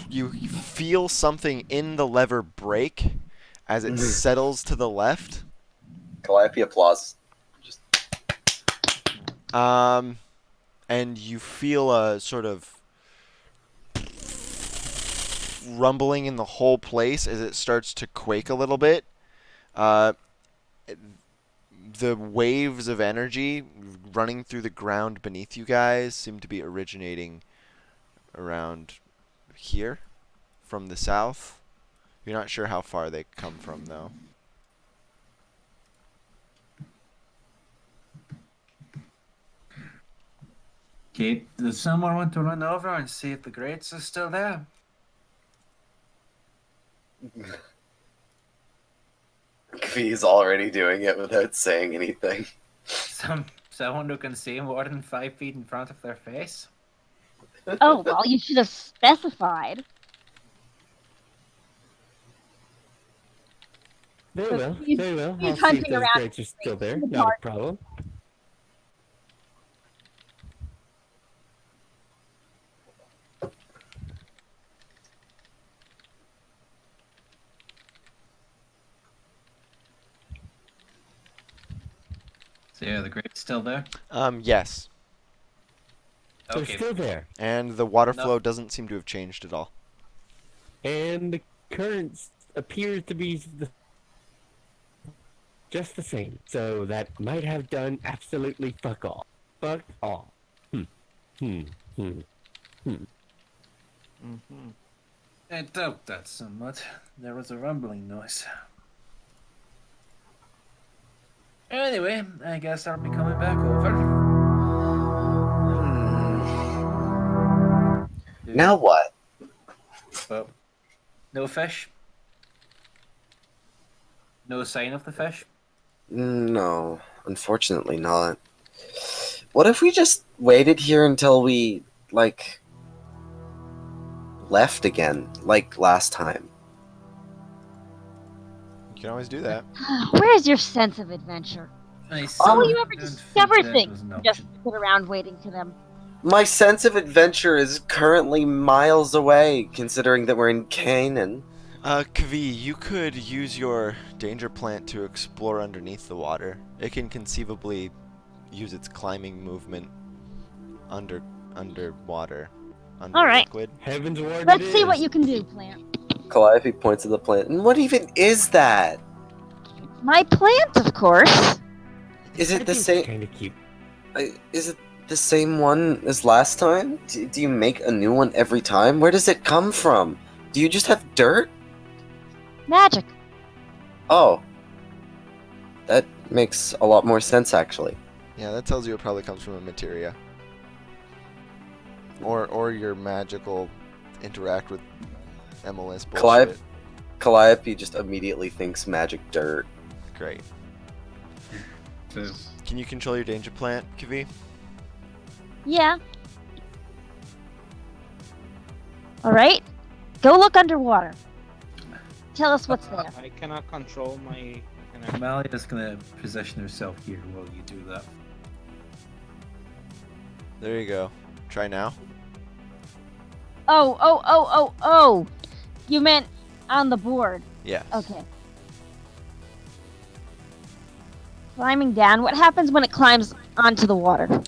Speaker 1: You feel something in the lever break as it settles to the left.
Speaker 2: Calliope applause. Just
Speaker 1: And you feel a sort of rumbling in the whole place as it starts to quake a little bit. The waves of energy running through the ground beneath you guys seem to be originating around here from the south. You're not sure how far they come from, though.
Speaker 3: Okay, does someone want to run over and see if the grates are still there?
Speaker 2: He's already doing it without saying anything.
Speaker 3: Someone who can see more than 5 feet in front of their face?
Speaker 4: Oh, well, you should have specified.
Speaker 5: They
Speaker 4: So
Speaker 5: will.
Speaker 4: he's-
Speaker 5: They will.
Speaker 4: he's
Speaker 5: I'll see if
Speaker 4: hunting
Speaker 5: those
Speaker 4: around
Speaker 5: crates are still there.
Speaker 4: in the
Speaker 5: Not
Speaker 4: park.
Speaker 5: a problem.
Speaker 3: So yeah, the grate's still there.
Speaker 1: Yes.
Speaker 5: So
Speaker 3: Okay.
Speaker 5: still there.
Speaker 1: And the water
Speaker 3: No.
Speaker 1: flow doesn't seem to have changed at all.
Speaker 5: And the current appears to be just the same. So that might have done absolutely fuck all. Fuck all. Hmm. Hmm. Hmm. Hmm.
Speaker 6: Mm-hmm.
Speaker 3: I doubt that somewhat. There was a rumbling noise. Anyway, I guess I'll be coming back over.
Speaker 2: Now what?
Speaker 3: Well, no fish. No sign of the fish.
Speaker 2: No, unfortunately not. What if we just waited here until we, like, left again, like last time?
Speaker 1: You can always do that.
Speaker 4: Where's your sense of adventure?
Speaker 3: I
Speaker 4: How
Speaker 3: still
Speaker 4: will you ever
Speaker 3: don't
Speaker 4: discover
Speaker 3: think that
Speaker 4: things?
Speaker 3: was an
Speaker 4: And just
Speaker 3: option.
Speaker 4: sit around waiting for them.
Speaker 2: My sense of adventure is currently miles away, considering that we're in Canaan.
Speaker 1: Kvi, you could use your danger plant to explore underneath the water. It can conceivably use its climbing movement underwater, under
Speaker 4: All right.
Speaker 1: liquid.
Speaker 5: Heaven's word
Speaker 4: Let's
Speaker 5: it
Speaker 4: see what
Speaker 5: is.
Speaker 4: you can do, plant.
Speaker 2: Calliope points at the plant. And what even is that?
Speaker 4: My plant, of course.
Speaker 2: Is
Speaker 5: I
Speaker 2: it the
Speaker 5: think
Speaker 2: same?
Speaker 5: it's kind of cute.
Speaker 2: Is it the same one as last time? Do you make a new one every time? Where does it come from? Do you just have dirt?
Speaker 4: Magic.
Speaker 2: Oh, that makes a lot more sense, actually.
Speaker 1: Yeah, that tells you it probably comes from a materia. Or your magical interact with MLS bullshit.
Speaker 2: Calliope just immediately thinks magic dirt.
Speaker 1: Great.
Speaker 3: So,
Speaker 1: Can you control your danger plant, Kvi?
Speaker 4: Yeah. All right. Go look underwater. Tell us what's there.
Speaker 6: I cannot control my.
Speaker 3: Amalia's gonna position herself here while you do that.
Speaker 1: There you go. Try now.
Speaker 4: Oh. You meant on the board.
Speaker 1: Yes.
Speaker 4: Okay. Climbing down. What happens when it climbs onto the water?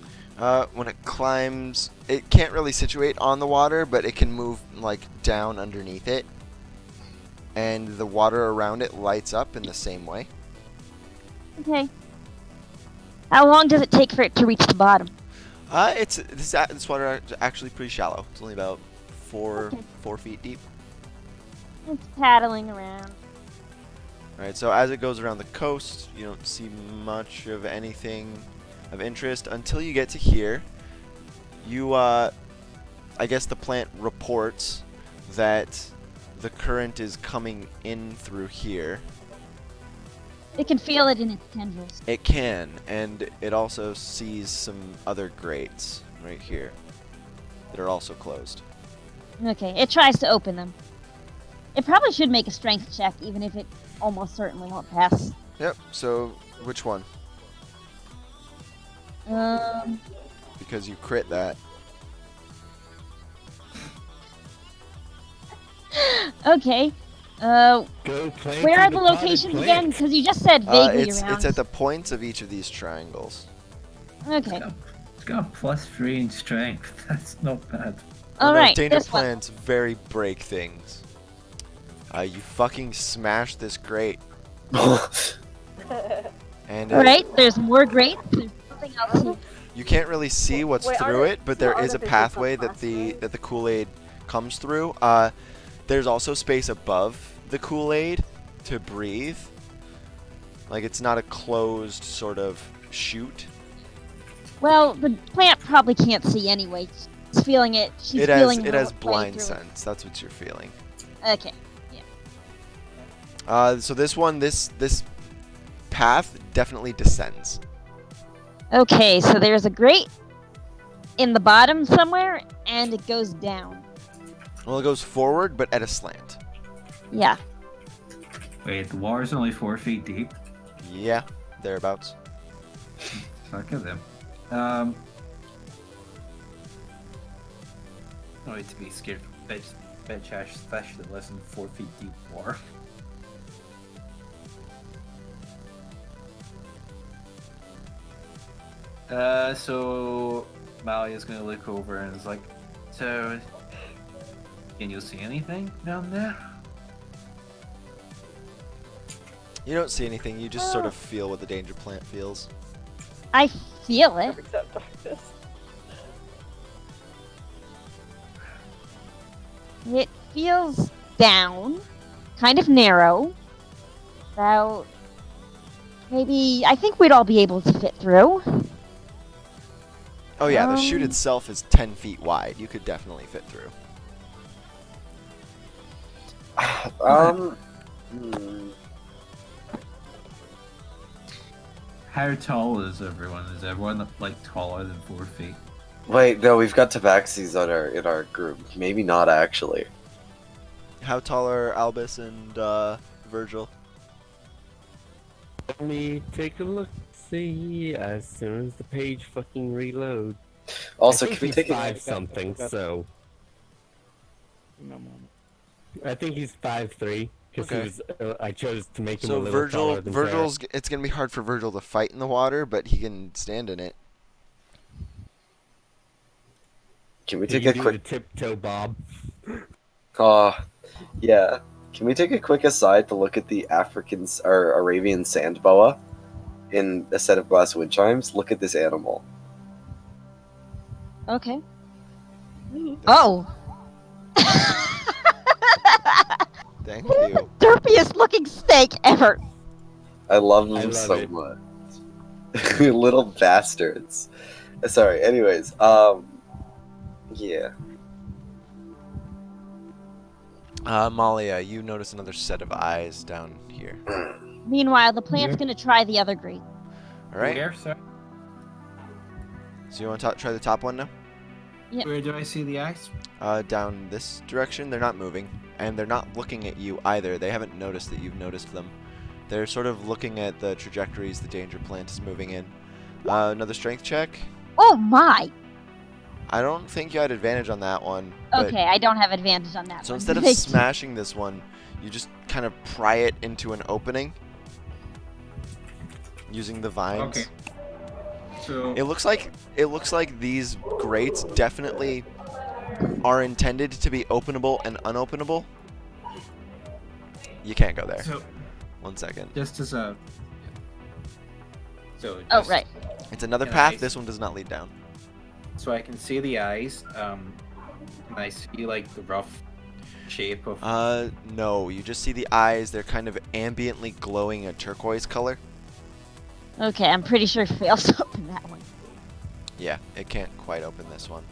Speaker 1: When it climbs, it can't really situate on the water, but it can move like down underneath it, and the water around it lights up in the same way.
Speaker 4: Okay. How long does it take for it to reach the bottom?
Speaker 1: This water is actually pretty shallow. It's only about four feet deep.
Speaker 4: It's paddling around.
Speaker 1: All right. So as it goes around the coast, you don't see much of anything of interest until you get to here. You, I guess the plant reports that the current is coming in through here.
Speaker 4: It can feel it in its tendrils.
Speaker 1: It can, and it also sees some other grates right here that are also closed.
Speaker 4: Okay, it tries to open them. It probably should make a strength check, even if it almost certainly won't pass.
Speaker 1: Yep, so which one? Because you crit that.
Speaker 4: Okay.
Speaker 5: Go plant
Speaker 4: Where
Speaker 5: in
Speaker 4: are the
Speaker 5: potted
Speaker 4: locations again?
Speaker 5: plants.
Speaker 4: Because you just said vaguely
Speaker 1: It's
Speaker 4: around.
Speaker 1: at the points of each of these triangles.
Speaker 4: Okay.
Speaker 3: It's got +3 in strength. That's not bad.
Speaker 4: All
Speaker 1: no,
Speaker 4: right.
Speaker 1: Danger
Speaker 4: This one.
Speaker 1: plants very break things. You fucking smash this grate. And
Speaker 4: All right. There's more grates. There's something else here.
Speaker 1: you can't really see what's
Speaker 7: Wait, are
Speaker 1: through
Speaker 7: there-
Speaker 1: it, but
Speaker 7: so
Speaker 1: there
Speaker 7: are
Speaker 1: is a
Speaker 7: there
Speaker 1: pathway
Speaker 7: physical
Speaker 1: that the
Speaker 7: pathways?
Speaker 1: Kool-Aid comes through. There's also space above the Kool-Aid to breathe. Like it's not a closed sort of chute.
Speaker 4: Well, the plant probably can't see anyway. She's feeling it. She's feeling
Speaker 1: It
Speaker 4: her
Speaker 1: has
Speaker 4: way
Speaker 1: blind
Speaker 4: through it.
Speaker 1: sense. That's what you're feeling.
Speaker 4: Okay.
Speaker 1: So this one, this path definitely descends.
Speaker 4: Okay. So there's a grate in the bottom somewhere, and it goes down.
Speaker 1: Well, it goes forward, but at a slant.
Speaker 4: Yeah.
Speaker 3: Wait, the water's only 4 feet deep.
Speaker 1: Yeah, thereabouts.
Speaker 3: Look at them. No need to be scared of bitch ass fish that lives in 4 feet deep water. So Malia's gonna look over and is like, so, can you see anything down there?
Speaker 1: You don't see anything. You just sort of feel what the danger plant feels.
Speaker 4: I feel it.
Speaker 7: Except darkness.
Speaker 4: It feels down, kind of narrow. About maybe I think we'd all be able to fit through.
Speaker 1: Oh yeah, the chute itself is 10 feet wide. You could definitely fit through.
Speaker 3: How tall is everyone? Is everyone like taller than 4 feet?
Speaker 2: Wait, no, we've got Tabaxis in our group. Maybe not actually.
Speaker 1: How tall are Albus and Virgil?
Speaker 5: Let me take a look. See, as soon as the page fucking reload.
Speaker 2: Also,
Speaker 5: I think
Speaker 2: can we
Speaker 5: he's
Speaker 2: take a
Speaker 5: 5-something? So
Speaker 6: No moment.
Speaker 5: I think he's 5'3", because
Speaker 1: Okay.
Speaker 5: he was. I chose to make him a
Speaker 1: So
Speaker 5: little taller than
Speaker 1: Virgil's. It's gonna be hard for Virgil to fight in the water, but he can stand in it.
Speaker 2: Can we
Speaker 5: Did
Speaker 2: take
Speaker 5: you
Speaker 2: a
Speaker 5: do
Speaker 2: quick?
Speaker 5: the tiptoe bob?
Speaker 2: Yeah. Can we take a quick aside to look at the African or Arabian sand boa in a set of glass wind chimes? Look at this animal.
Speaker 4: Okay. Oh.
Speaker 1: Thank you.
Speaker 4: Derpiest looking snake ever.
Speaker 2: I love them
Speaker 5: I love
Speaker 2: so
Speaker 5: it.
Speaker 2: much. Little bastards. Sorry. Anyways, yeah.
Speaker 1: Malia, you notice another set of eyes down here.
Speaker 4: Meanwhile, the plant's
Speaker 3: Yeah.
Speaker 4: gonna try the other grate.
Speaker 1: All right.
Speaker 3: Where, sir?
Speaker 1: So you want to try the top one now?
Speaker 3: Where do I see the eyes?
Speaker 1: Down this direction. They're not moving, and they're not looking at you either. They haven't noticed that you've noticed them. They're sort of looking at the trajectories the danger plant is moving in. Another strength check.
Speaker 4: Oh my.
Speaker 1: I don't think you had advantage on that one. But
Speaker 4: Okay, I don't have advantage on that
Speaker 1: So
Speaker 4: one.
Speaker 1: instead of
Speaker 4: Thank you.
Speaker 1: smashing this one, you just kind of pry it into an opening using the vines.
Speaker 3: Okay. So
Speaker 1: It looks like these grates definitely are intended to be openable and unopenable. You can't go there.
Speaker 3: So
Speaker 1: 1 second.
Speaker 3: just as a. So
Speaker 4: Oh
Speaker 3: just-
Speaker 4: right.
Speaker 1: It's another
Speaker 3: Yeah,
Speaker 1: path.
Speaker 3: nice.
Speaker 1: This one does not lead down.
Speaker 3: So I can see the eyes. And I see like the rough shape of.
Speaker 1: No. You just see the eyes. They're kind of ambiently glowing a turquoise color.
Speaker 4: Okay, I'm pretty sure fails to open that one.
Speaker 1: Yeah, it can't quite open this one.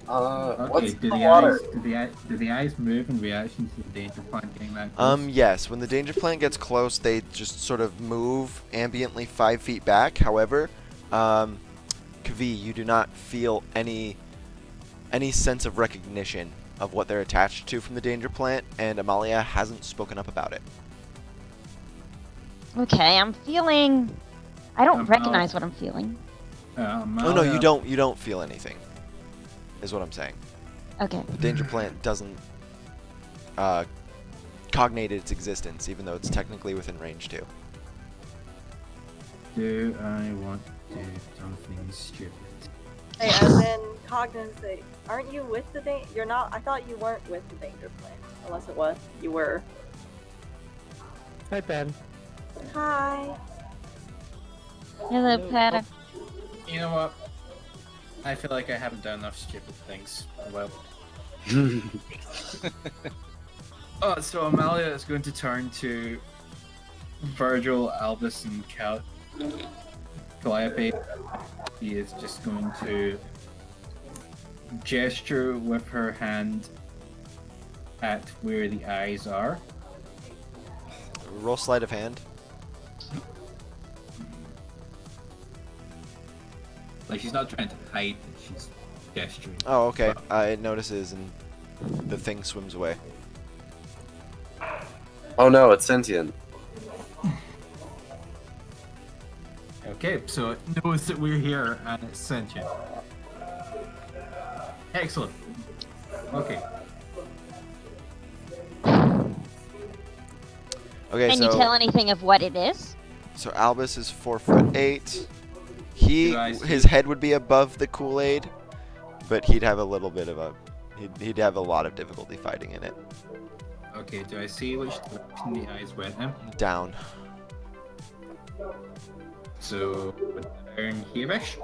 Speaker 3: Okay.
Speaker 2: What's
Speaker 3: Do
Speaker 2: the
Speaker 3: the
Speaker 2: water?
Speaker 3: eyes? Do the eyes move in reaction to the danger plant getting that close?
Speaker 1: Yes. When the danger plant gets close, they just sort of move ambiently 5 feet back. However, Kavi, you do not feel any sense of recognition of what they're attached to from the danger plant, and Amalia hasn't spoken up about it.
Speaker 4: Okay, I'm feeling. I don't
Speaker 3: Um,
Speaker 4: recognize what I'm feeling.
Speaker 1: Oh no, you don't. You don't feel anything. Is what I'm saying.
Speaker 4: Okay.
Speaker 1: The danger plant doesn't cognate its existence, even though it's technically within range too.
Speaker 3: Do I want to do something stupid?
Speaker 7: Hey, as in cognizant, aren't you with the danger? You're not. I thought you weren't with the danger plant. Unless it was. You were.
Speaker 5: Hi, Ben.
Speaker 7: Hi.
Speaker 4: Hello, Pat.
Speaker 3: You know what? I feel like I haven't done enough stupid things. Well. So Amalia is going to turn to Virgil, Albus, and Calliope. He is just going to gesture with her hand at where the eyes are.
Speaker 1: Roll sleight of hand.
Speaker 3: Like she's not trying to hide it, she's gesturing.
Speaker 1: Oh, okay. It notices, and the thing swims away.
Speaker 2: Oh no, it's sentient.
Speaker 3: Okay, so it knows that we're here and it's sentient. Excellent. Okay.
Speaker 1: Okay,
Speaker 4: Can
Speaker 1: so
Speaker 4: you tell anything of what it is?
Speaker 1: so Albus is 4'8". He
Speaker 3: Do I see-
Speaker 1: his head would be above the Kool-Aid, but he'd have a little bit of a he'd have a lot of difficulty fighting in it.
Speaker 3: Okay, do I see which direction the eyes went him?
Speaker 1: Down.
Speaker 3: So down here-ish?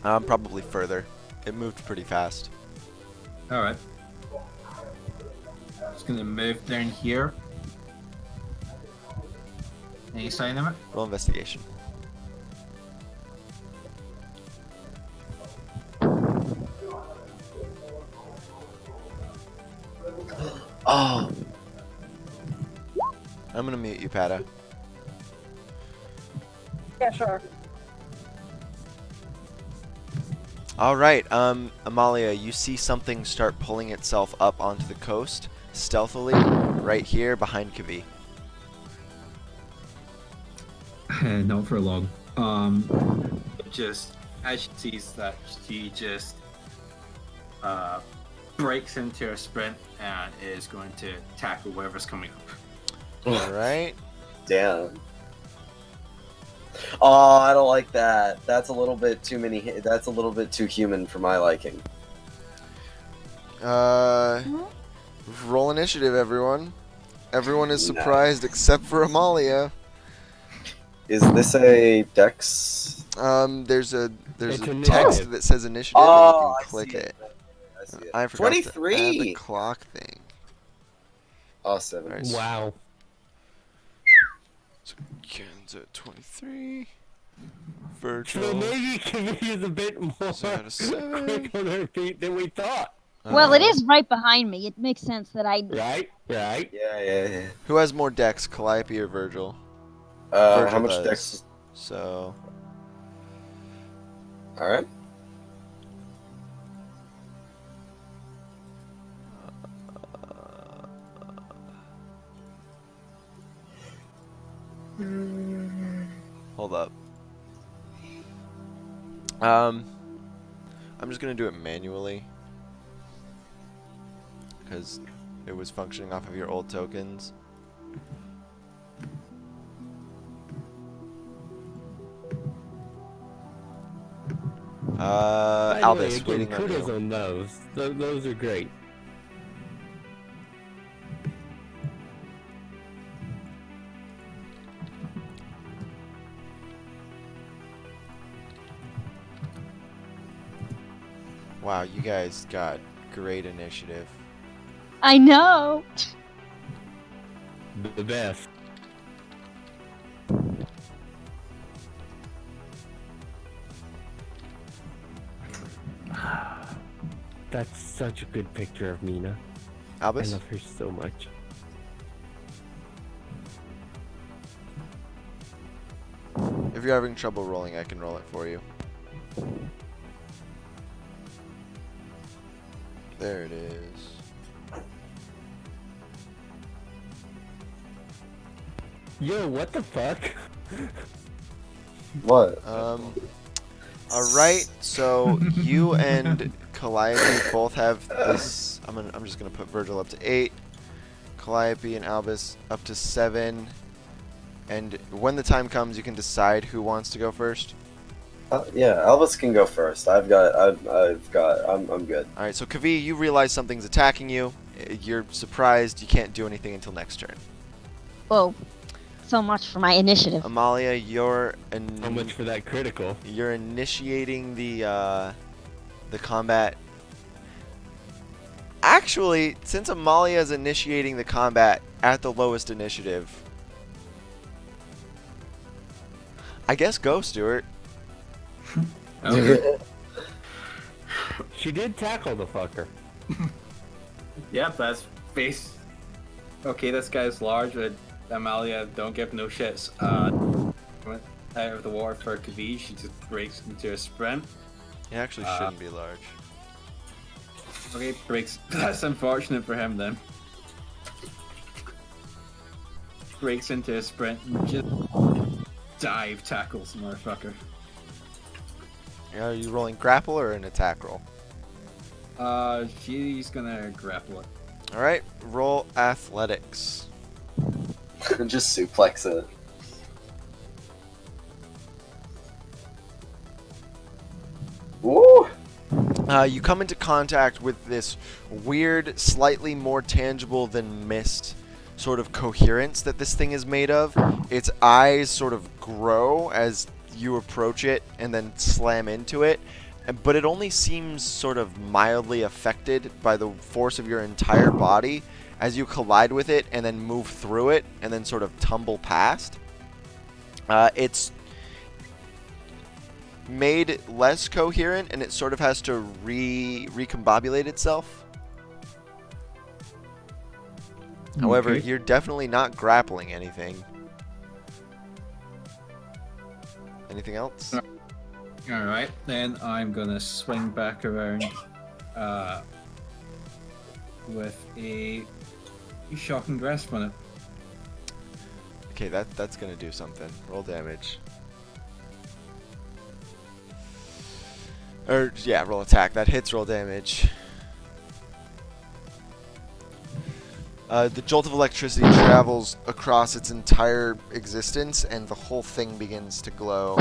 Speaker 1: Probably further. It moved pretty fast.
Speaker 3: Alright. Just gonna move down here. Any sign of it?
Speaker 1: Roll investigation.
Speaker 2: Oh,
Speaker 1: I'm gonna mute you, Pata.
Speaker 7: Yeah, sure.
Speaker 1: All right, Amalia, you see something start pulling itself up onto the coast, stealthily, right here behind Kavi.
Speaker 3: Not for long. Just as she sees that, she just breaks into a sprint and is going to tackle whatever's coming up.
Speaker 1: All right.
Speaker 2: damn. Oh, I don't like that. That's a little bit too many. That's a little bit too human for my liking.
Speaker 1: Roll initiative, everyone. Everyone is
Speaker 2: Nice.
Speaker 1: surprised except for Amalia.
Speaker 2: Is this a Dex?
Speaker 1: There's a
Speaker 5: It's
Speaker 1: text
Speaker 5: initiative.
Speaker 1: that says initiative,
Speaker 2: Oh,
Speaker 1: and you can click
Speaker 2: I see
Speaker 1: it.
Speaker 2: I see it.
Speaker 1: I forgot to add the
Speaker 2: 23.
Speaker 1: clock thing.
Speaker 2: Oh, 7.
Speaker 1: Alright.
Speaker 5: Wow.
Speaker 1: So Ken's at 23.
Speaker 5: So
Speaker 1: Virgil.
Speaker 5: maybe Camille is a bit more
Speaker 1: So out of 7.
Speaker 5: quick on her feet than we thought.
Speaker 4: Well, it is right behind me. It makes sense that I.
Speaker 5: Right? Right?
Speaker 2: Yeah.
Speaker 1: Who has more decks, Calliope or Virgil?
Speaker 2: How
Speaker 1: Virgil
Speaker 2: much
Speaker 1: does.
Speaker 2: Dex?
Speaker 1: So
Speaker 2: All right.
Speaker 1: hold up. I'm just gonna do it manually because it was functioning off of your old tokens.
Speaker 5: By the way,
Speaker 1: Albus,
Speaker 5: again,
Speaker 1: waiting on
Speaker 5: kudos
Speaker 1: you.
Speaker 5: on those. Those are great.
Speaker 1: Wow, you guys got great initiative.
Speaker 4: I know.
Speaker 5: The best. That's such a good picture of Mina. I
Speaker 1: Albus?
Speaker 5: love her so much.
Speaker 1: If you're having trouble rolling, I can roll it for you. There it is.
Speaker 5: Yo, what the fuck?
Speaker 2: What?
Speaker 1: Alright, so you and Calliope both have this. I'm just gonna put Virgil up to 8, Calliope and Albus up to 7, and when the time comes, you can decide who wants to go first.
Speaker 2: Yeah, Elvis can go first. I'm good.
Speaker 1: Alright, so Kavi, you realize something's attacking you. You're surprised. You can't do anything until next turn.
Speaker 4: Whoa. So much for my initiative.
Speaker 1: Amalia, you're
Speaker 5: How much for that critical?
Speaker 1: you're initiating the combat. Actually, since Amalia is initiating the combat at the lowest initiative, I guess go, Stuart.
Speaker 3: Okay.
Speaker 5: She did tackle the fucker.
Speaker 3: Yep, that's face. Okay, this guy's large, but Amalia don't give no shits. Went out of the water for Kavi, she just breaks into a sprint.
Speaker 1: It actually shouldn't be large.
Speaker 3: Okay, breaks. That's unfortunate for him then. Breaks into a sprint and just dive tackles the motherfucker.
Speaker 1: Are you rolling grapple or an attack roll?
Speaker 3: She's gonna grapple it.
Speaker 1: All right, roll athletics.
Speaker 2: Just suplex it.
Speaker 1: You come into contact with this weird, slightly more tangible than mist sort of coherence that this thing is made of. Its eyes sort of grow as you approach it and then slam into it, but it only seems sort of mildly affected by the force of your entire body as you collide with it and then move through it and then sort of tumble past. It's made less coherent and it sort of has to recombobulate itself. However,
Speaker 3: Okay.
Speaker 1: you're definitely not grappling anything. Anything else?
Speaker 3: Alright, then I'm gonna swing back around with a shocking grasp on it.
Speaker 1: Okay, that's gonna do something. Roll damage. Or, yeah, roll attack. That hits, roll damage. The jolt of electricity travels across its entire existence, and the whole thing begins to glow.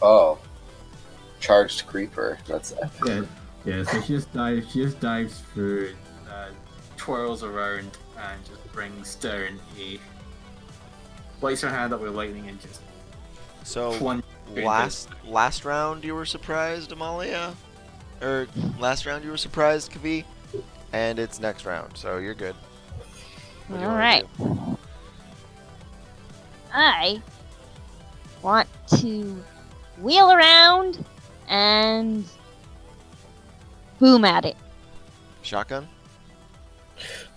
Speaker 2: Oh. Charged creeper. That's epic.
Speaker 3: Yeah, so she just dives through, twirls around, and just brings down lights her hand up with lightning and just
Speaker 1: So,
Speaker 3: plunge.
Speaker 1: last round you were surprised, Amalia? Or, last round you were surprised, Kavi? And it's next round, so you're good. What do you wanna
Speaker 4: Alright.
Speaker 1: do?
Speaker 4: I want to wheel around and boom at it.
Speaker 1: Shotgun?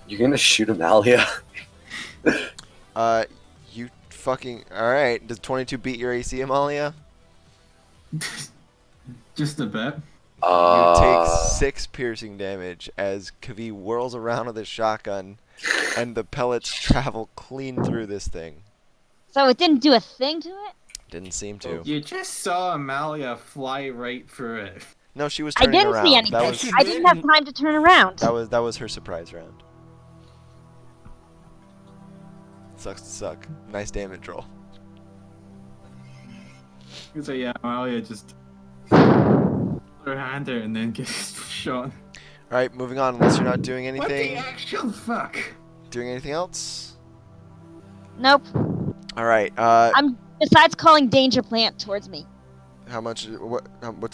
Speaker 2: You're gonna shoot Amalia?
Speaker 1: You fucking... Alright, does 22 beat your AC, Amalia?
Speaker 3: Just a bit.
Speaker 1: You take 6 piercing damage as Kavi whirls around with his shotgun, and the pellets travel clean through this thing.
Speaker 4: So it didn't do a thing to it?
Speaker 1: Didn't seem to.
Speaker 3: You just saw Amalia fly right through it.
Speaker 1: No, she was
Speaker 4: I
Speaker 1: turning
Speaker 4: didn't
Speaker 1: around.
Speaker 4: see anything.
Speaker 1: That was
Speaker 4: I didn't have time to turn around.
Speaker 1: that was her surprise round. Sucks to suck. Nice damage roll.
Speaker 3: So yeah, Amalia just her hand out and then gets shot.
Speaker 1: Alright, moving on, unless you're not doing
Speaker 3: What the
Speaker 1: anything.
Speaker 3: actual fuck?
Speaker 1: Doing anything else?
Speaker 4: Nope.
Speaker 1: Alright,
Speaker 4: I'm besides calling danger plant towards me.
Speaker 1: what's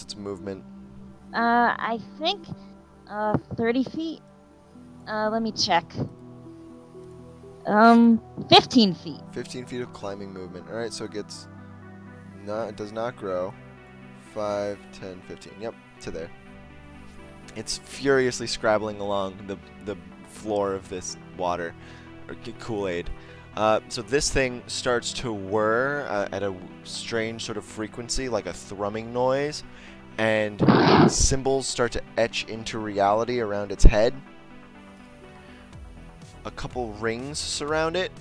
Speaker 1: its movement?
Speaker 4: I think 30 feet. Let me check. 15 feet.
Speaker 1: 15 feet of climbing movement. Alright, so it gets... No, it does not grow. 5, 10, 15. Yep, to there. It's furiously scrabbling along the floor of this water, or Kool-Aid. So this thing starts to whir at a strange sort of frequency, like a thrumming noise, and symbols start to etch into reality around its head. A couple rings surround it,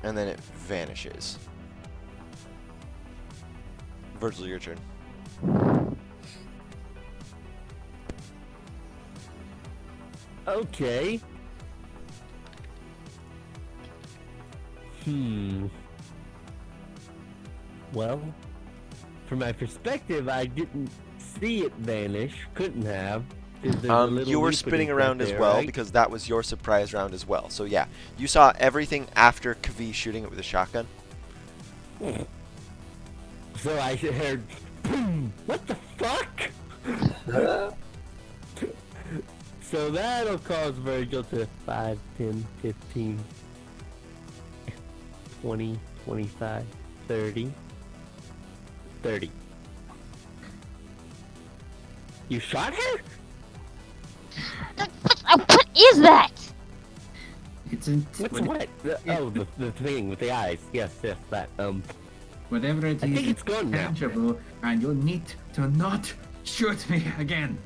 Speaker 1: and then it vanishes. Virgil, your turn.
Speaker 5: Okay. Well, from my perspective, I didn't see it vanish. Couldn't have. 'Cause there's a little
Speaker 1: You were
Speaker 5: loop
Speaker 1: spinning
Speaker 5: in
Speaker 1: around
Speaker 5: there,
Speaker 1: as well
Speaker 5: right?
Speaker 1: because that was your surprise round as well. So yeah, you saw everything after Kavi shooting it with a shotgun.
Speaker 5: So I heard, boom, what the fuck? So that'll cause Virgil to 5, 10, 15, 20, 25, 30. 30. You shot her?
Speaker 4: What is that?
Speaker 3: It's in
Speaker 5: What's what? The thing with the eyes. Yes, that.
Speaker 3: whatever it
Speaker 5: I
Speaker 3: is,
Speaker 5: think it's gone now.
Speaker 3: tangible, and you'll need to not shoot me again.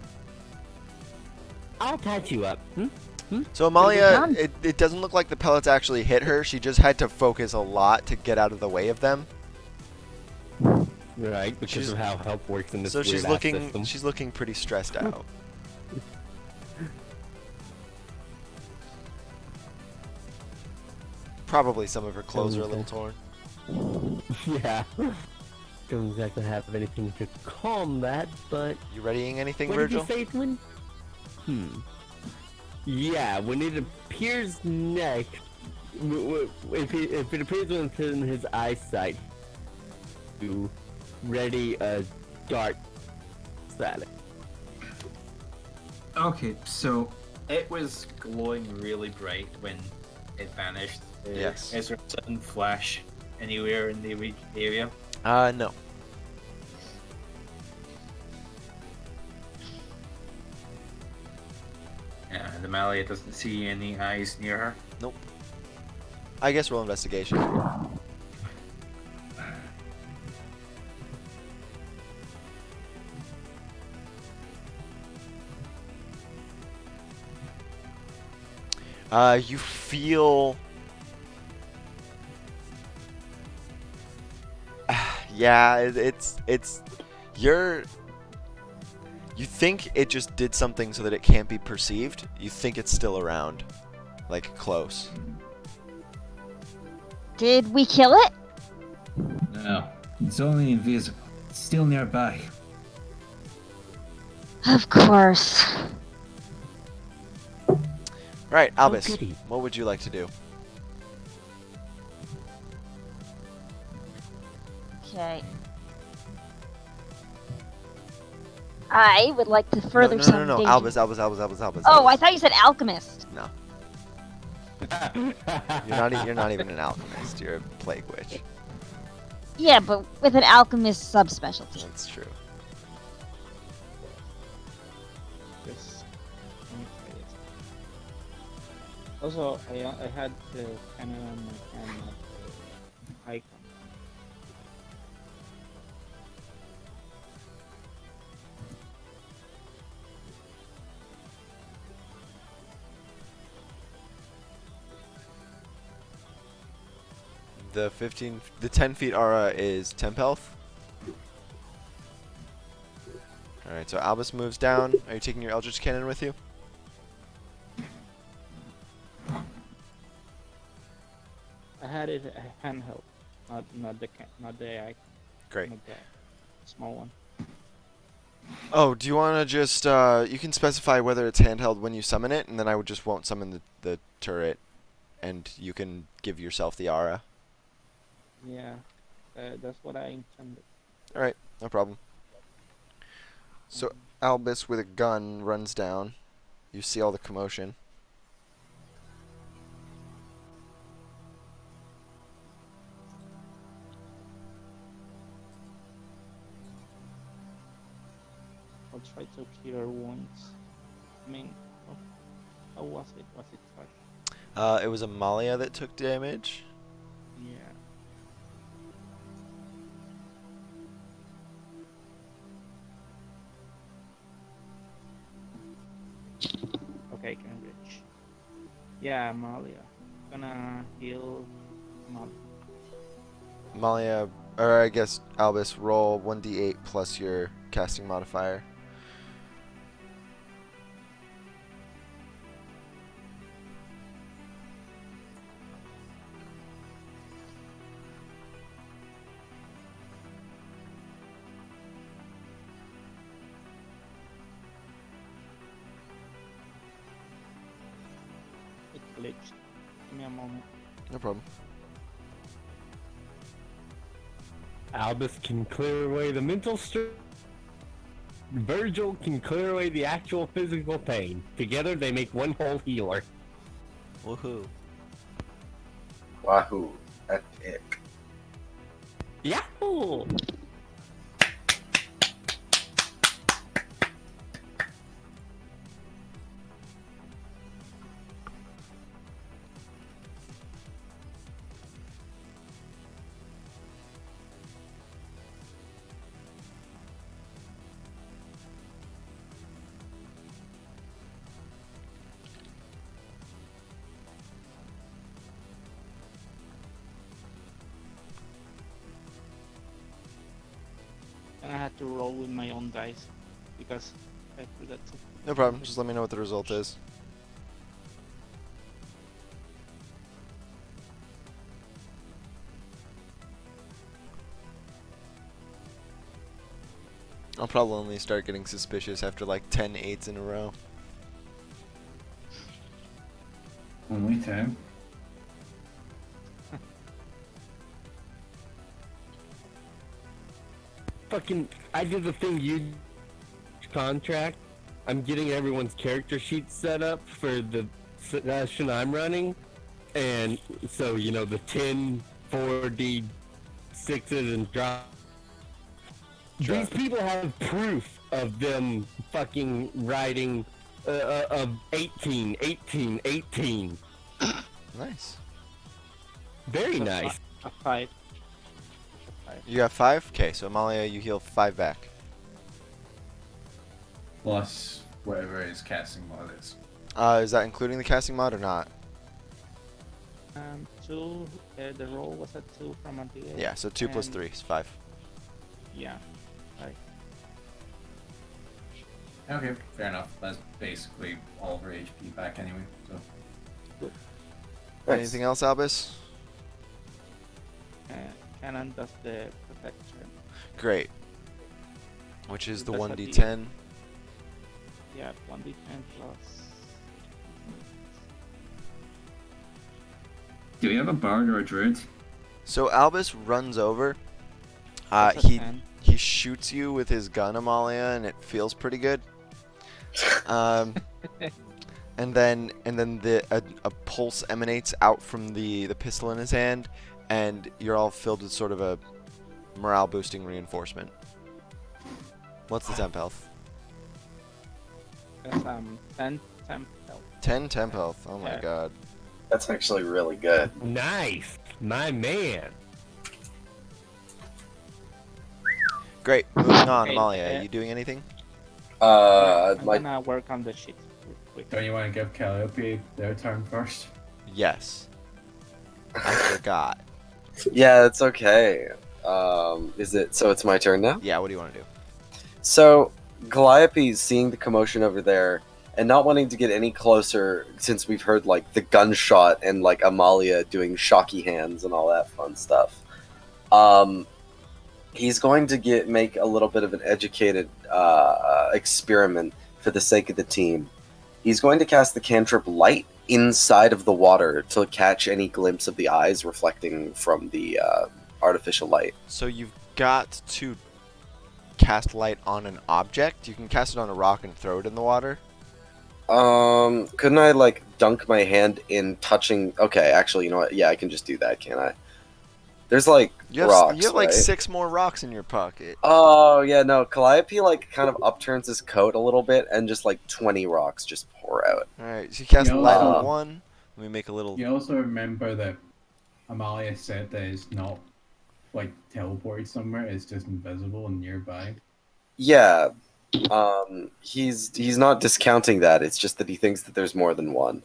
Speaker 5: I'll patch you up.
Speaker 1: So Amalia,
Speaker 4: done.
Speaker 1: it doesn't look like the pellets actually hit her. She just had to focus a lot to get out of the way of them.
Speaker 5: Right, because
Speaker 1: She's-
Speaker 5: of how help works in this
Speaker 1: So she's
Speaker 5: weird-ass system.
Speaker 1: looking pretty stressed out. Probably some of her clothes are a
Speaker 5: Okay.
Speaker 1: little torn.
Speaker 5: Yeah. Don't exactly have anything to calm that, but
Speaker 1: You readying anything,
Speaker 5: what
Speaker 1: Virgil?
Speaker 5: did you say, when? Yeah, when it appears next, if it appears within his eyesight, to ready a dart at it.
Speaker 3: Okay, so it was glowing really bright when it vanished.
Speaker 1: Yes.
Speaker 3: Is there a sudden flash anywhere in the area?
Speaker 1: No.
Speaker 3: And Amalia doesn't see any eyes near her.
Speaker 1: Nope. I guess roll investigation. You feel... yeah, it's... You think it just did something so that it can't be perceived. You think it's still around. Like, close.
Speaker 4: Did we kill it?
Speaker 8: No, it's only invisible. It's still nearby.
Speaker 4: Of course.
Speaker 1: Right, Albus,
Speaker 5: goody.
Speaker 1: what would you like to do?
Speaker 4: Okay. I would like to further
Speaker 1: no,
Speaker 4: some
Speaker 1: no,
Speaker 4: danger.
Speaker 1: Albus.
Speaker 4: Oh, I thought you said alchemist.
Speaker 1: No, you're not even an alchemist. You're a plague witch.
Speaker 4: Yeah, but with an alchemist subspecialty.
Speaker 1: That's true.
Speaker 6: Just let me try this. Also, I had the camera on my hand, not the icon.
Speaker 1: The 10 feet aura is temp health. Alright, so Albus moves down. Are you taking your Eldritch Cannon with you?
Speaker 6: I had it handheld, not the icon,
Speaker 1: Great.
Speaker 6: not the small one.
Speaker 1: Oh, do you want to just, you can specify whether it's handheld when you summon it, and then I just won't summon the turret, and you can give yourself the aura.
Speaker 6: Yeah, that's what I intended.
Speaker 1: Alright, no problem. So, Albus with a gun runs down. You see all the commotion.
Speaker 6: I'll try to cure wounds. I mean, how was it? Was it touch?
Speaker 1: It was Amalia that took damage.
Speaker 6: Yeah. Okay, can reach. Yeah, Amalia. Gonna heal Amalia.
Speaker 1: Amalia, or I guess Albus, roll 1d8 plus your casting modifier.
Speaker 6: It glitched. Give me a moment.
Speaker 1: No problem.
Speaker 5: Albus can clear away the mental stress. Virgil can clear away the actual physical pain. Together they make one whole healer.
Speaker 1: Woohoo.
Speaker 2: Wahoo. Epic.
Speaker 5: Yahoo!
Speaker 6: And I had to roll with my own dice because I forgot to.
Speaker 1: No problem. Just let me know what the result is. I'll probably only start getting suspicious after like 10 8s in a row.
Speaker 8: Only 10.
Speaker 5: Fucking, I did the thing you contract. I'm getting everyone's character sheet set up for the session I'm running, and so you know the 10 4D 6s and drop.
Speaker 1: Sure.
Speaker 5: These people have proof of them fucking writing of 18, 18, 18.
Speaker 1: Nice.
Speaker 5: Very nice.
Speaker 6: A 5.
Speaker 1: You got 5? Okay, so Amalia, you heal 5 back.
Speaker 8: Plus whatever his casting mod is.
Speaker 1: Is that including the casting mod or not?
Speaker 6: 2. The roll was a 2 from a D8.
Speaker 1: Yeah, so 2 plus
Speaker 6: and-
Speaker 1: 3 is 5.
Speaker 6: Yeah. Right.
Speaker 8: Okay, fair enough. That's basically all of her HP back anyway. So
Speaker 2: Nice.
Speaker 1: Anything else, Albus?
Speaker 6: Cannon does the protection.
Speaker 1: Great. Which is the
Speaker 6: That's a
Speaker 1: 1d10.
Speaker 6: Yeah, 1d10 plus.
Speaker 8: do we have a bard or a druid?
Speaker 1: So Albus runs over.
Speaker 6: That's a
Speaker 1: He
Speaker 6: 10.
Speaker 1: he shoots you with his gun, Amalia, and it feels pretty good. And then a pulse emanates out from the pistol in his hand, and you're all filled with sort of a morale boosting reinforcement. What's the temp health?
Speaker 6: That's 10 temp health.
Speaker 1: 10 temp health. Oh my
Speaker 6: Yeah.
Speaker 1: god.
Speaker 2: That's actually really good.
Speaker 5: Nice, my man.
Speaker 1: Great. Moving on,
Speaker 6: Okay,
Speaker 1: Amalia. You doing anything?
Speaker 6: I'm
Speaker 2: Like
Speaker 6: gonna work on the sheet real quick.
Speaker 8: Don't you want to give Calliope their turn first?
Speaker 1: Yes. I forgot.
Speaker 2: yeah, it's okay. Is it? So it's my turn now.
Speaker 1: Yeah. What do you want to do?
Speaker 2: So Calliope, seeing the commotion over there and not wanting to get any closer, since we've heard like the gunshot and like Amalia doing shocky hands and all that fun stuff. He's going to make a little bit of an educated experiment for the sake of the team. He's going to cast the cantrip Light inside of the water to catch any glimpse of the eyes reflecting from the artificial light.
Speaker 1: So you've got to cast light on an object. You can cast it on a rock and throw it in the water.
Speaker 2: Couldn't I like dunk my hand in touching? Okay, actually, you know what? Yeah, I can just do that, can't I? There's like rocks.
Speaker 1: You have like
Speaker 2: right?
Speaker 1: 6 more rocks in your pocket.
Speaker 2: Oh yeah, no. Calliope like kind of upturns his coat a little bit, and just like 20 rocks just pour out.
Speaker 1: All right. So you cast
Speaker 8: Yeah,
Speaker 1: light
Speaker 2: uh,
Speaker 1: on one. Let me make a little.
Speaker 8: You also remember that Amalia said that it's not like teleported somewhere, it's just invisible and nearby.
Speaker 2: Yeah, he's not discounting that. It's just that he thinks that there's more than one.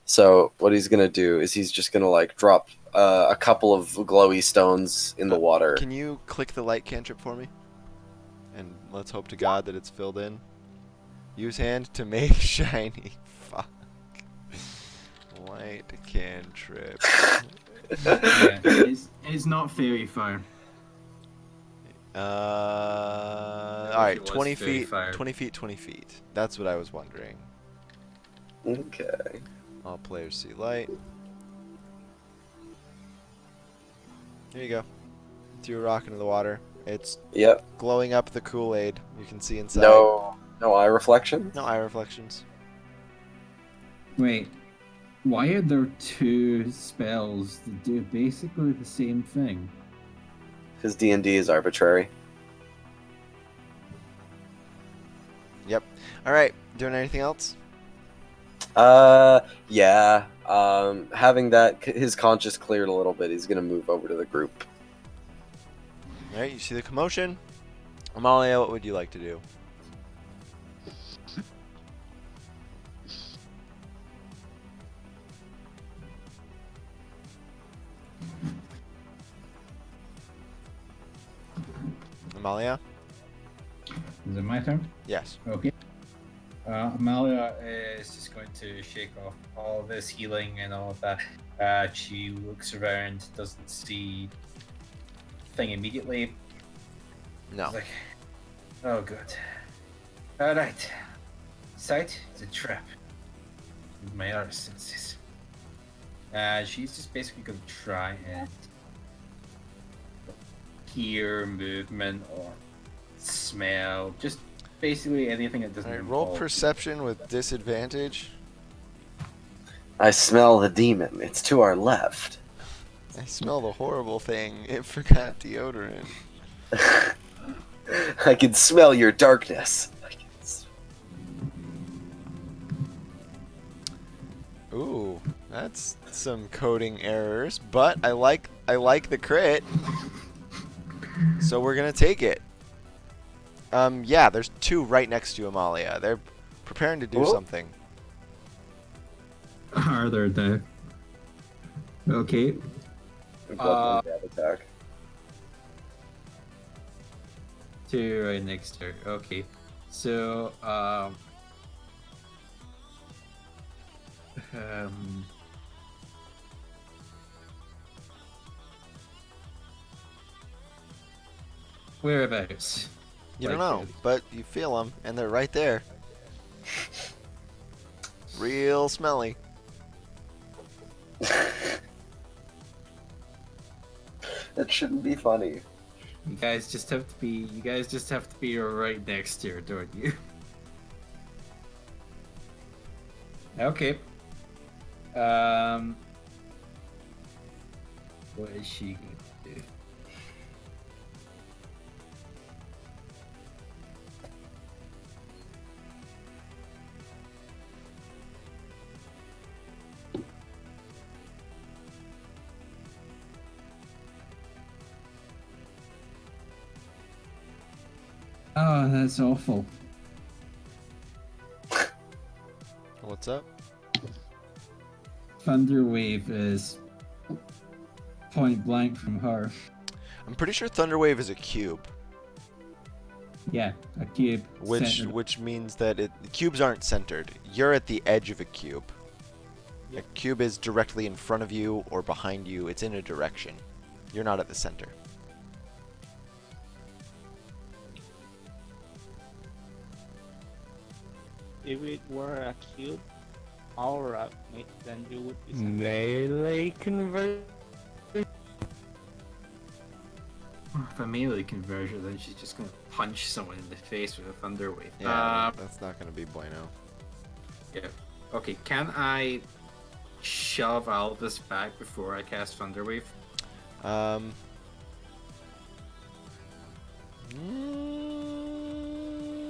Speaker 2: So what he's gonna do is he's just gonna like drop a couple of glowy stones in the water.
Speaker 1: Can you click the light cantrip for me? And let's hope to God that it's filled in. Use hand to make shiny. Fuck. Light cantrip.
Speaker 8: Yeah, it's not fairy fire.
Speaker 1: All right,
Speaker 3: it was
Speaker 1: 20
Speaker 3: very
Speaker 1: feet,
Speaker 3: fire.
Speaker 1: 20 feet, 20 feet. That's what I was wondering.
Speaker 2: Okay.
Speaker 1: All players see light. Here you go. Threw a rock into the water. It's
Speaker 2: Yep.
Speaker 1: glowing up the Kool-Aid. You can see inside.
Speaker 2: No eye reflection.
Speaker 1: No eye reflections.
Speaker 8: Wait, why are there two spells that do basically the same thing?
Speaker 2: Because D&D is arbitrary.
Speaker 1: Yep. All right. Doing anything else?
Speaker 2: Yeah. Having that his conscience cleared a little bit, he's gonna move over to the group.
Speaker 1: All right. You see the commotion. Amalia, what would you like to do? Amalia?
Speaker 8: Is it my turn?
Speaker 1: Yes.
Speaker 8: Okay. Amalia is just going to shake off all this healing and all of that. She looks around, doesn't see thing immediately.
Speaker 1: No.
Speaker 8: She's like, Oh, good. All right. Sight is a trap. With my other senses. She's just basically gonna try and hear movement or smell, just basically anything that doesn't
Speaker 1: Alright, roll
Speaker 8: involve.
Speaker 1: perception with disadvantage.
Speaker 2: I smell the demon. It's to our left.
Speaker 1: I smell the horrible thing. It forgot deodorant.
Speaker 2: I can smell your darkness.
Speaker 1: Ooh, that's some coding errors, but I like the crit. So we're gonna take it. Yeah, there's two right next to Amalia. They're preparing to do
Speaker 2: Whoa.
Speaker 1: something.
Speaker 3: Are there the? Okay.
Speaker 2: Bloodborne dab attack.
Speaker 3: Two right next to her. Okay. So whereabouts?
Speaker 1: You don't
Speaker 3: Like,
Speaker 1: know, but you feel them, and they're right there. Real smelly.
Speaker 2: That shouldn't be funny.
Speaker 3: You guys just have to be right next to her, don't you? Okay. What is she going to do? Oh, that's awful.
Speaker 1: What's up?
Speaker 3: Thunderwave is point blank from her.
Speaker 1: I'm pretty sure Thunderwave is a cube,
Speaker 3: Yeah, a cube. centered.
Speaker 1: which means that the cubes aren't centered. You're at the edge of a cube. A cube is directly in front of you or behind you. It's in a direction. You're not at the center.
Speaker 6: If it were a cube, aura, then you would be.
Speaker 5: Melee convert.
Speaker 3: If a melee conversion, then she's just gonna punch someone in the face with a thunder wave.
Speaker 1: Yeah, that's not gonna be bueno.
Speaker 3: Yeah. Okay, can I shove Albus back before I cast Thunderwave?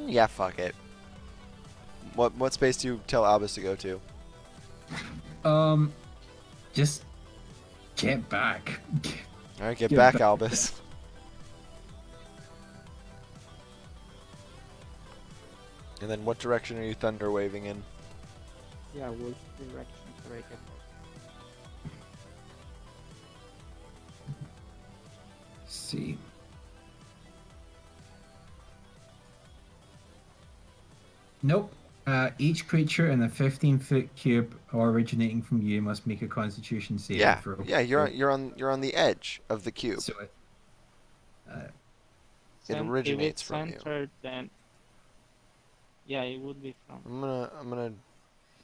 Speaker 1: Yeah, fuck it. What space do you tell Albus to go to?
Speaker 3: Just get back.
Speaker 1: All right, get
Speaker 3: Get
Speaker 1: back,
Speaker 3: back.
Speaker 1: Albus. And then what direction are you thunder waving in?
Speaker 6: Yeah, which direction should I get?
Speaker 3: See. Nope. Each creature in a 15-foot cube originating from you must make a Constitution saving
Speaker 1: Yeah,
Speaker 3: throw.
Speaker 1: yeah, you're on the edge of the cube.
Speaker 3: So
Speaker 1: It
Speaker 6: If
Speaker 1: originates
Speaker 6: it's
Speaker 1: from you.
Speaker 6: centered, then yeah, it would be from.
Speaker 1: I'm gonna.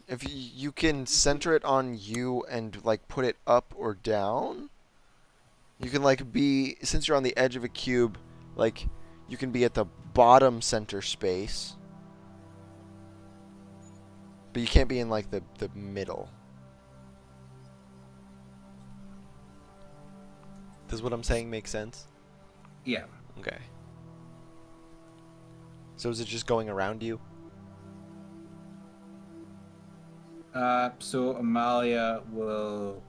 Speaker 1: If you can center it on you and like put it up or down, you can like be, since you're on the edge of a cube, like you can be at the bottom center space, but you can't be in like the middle. Does what I'm saying make sense?
Speaker 3: yeah.
Speaker 1: Okay. So is it just going around you?
Speaker 3: So Amalia will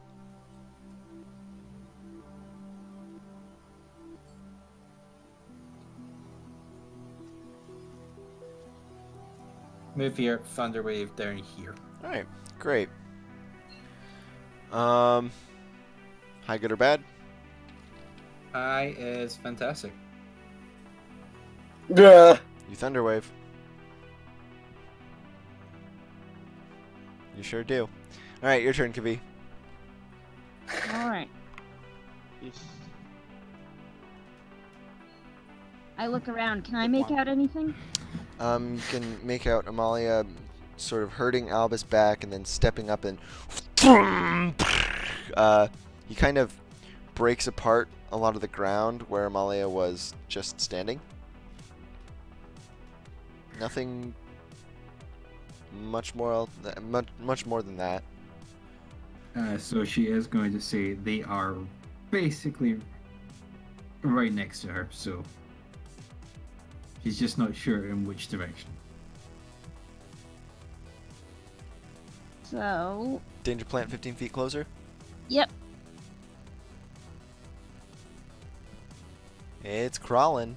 Speaker 3: move your Thunderwave down here.
Speaker 1: All right, great. High, good or bad?
Speaker 3: High is fantastic.
Speaker 2: Yeah.
Speaker 1: You thunderwave. You sure do. All right, your turn, Kavi.
Speaker 4: All right.
Speaker 6: This.
Speaker 4: I I look around. Can I make out anything?
Speaker 1: You can make out Amalia sort of hurting Albus back and then stepping up and he kind of breaks apart a lot of the ground where Amalia was just standing. Nothing much more than that.
Speaker 3: So she is going to say they are basically right next to her, so she's just not sure in which direction.
Speaker 4: So,
Speaker 1: Danger plant 15 feet closer.
Speaker 4: yep.
Speaker 1: It's crawling.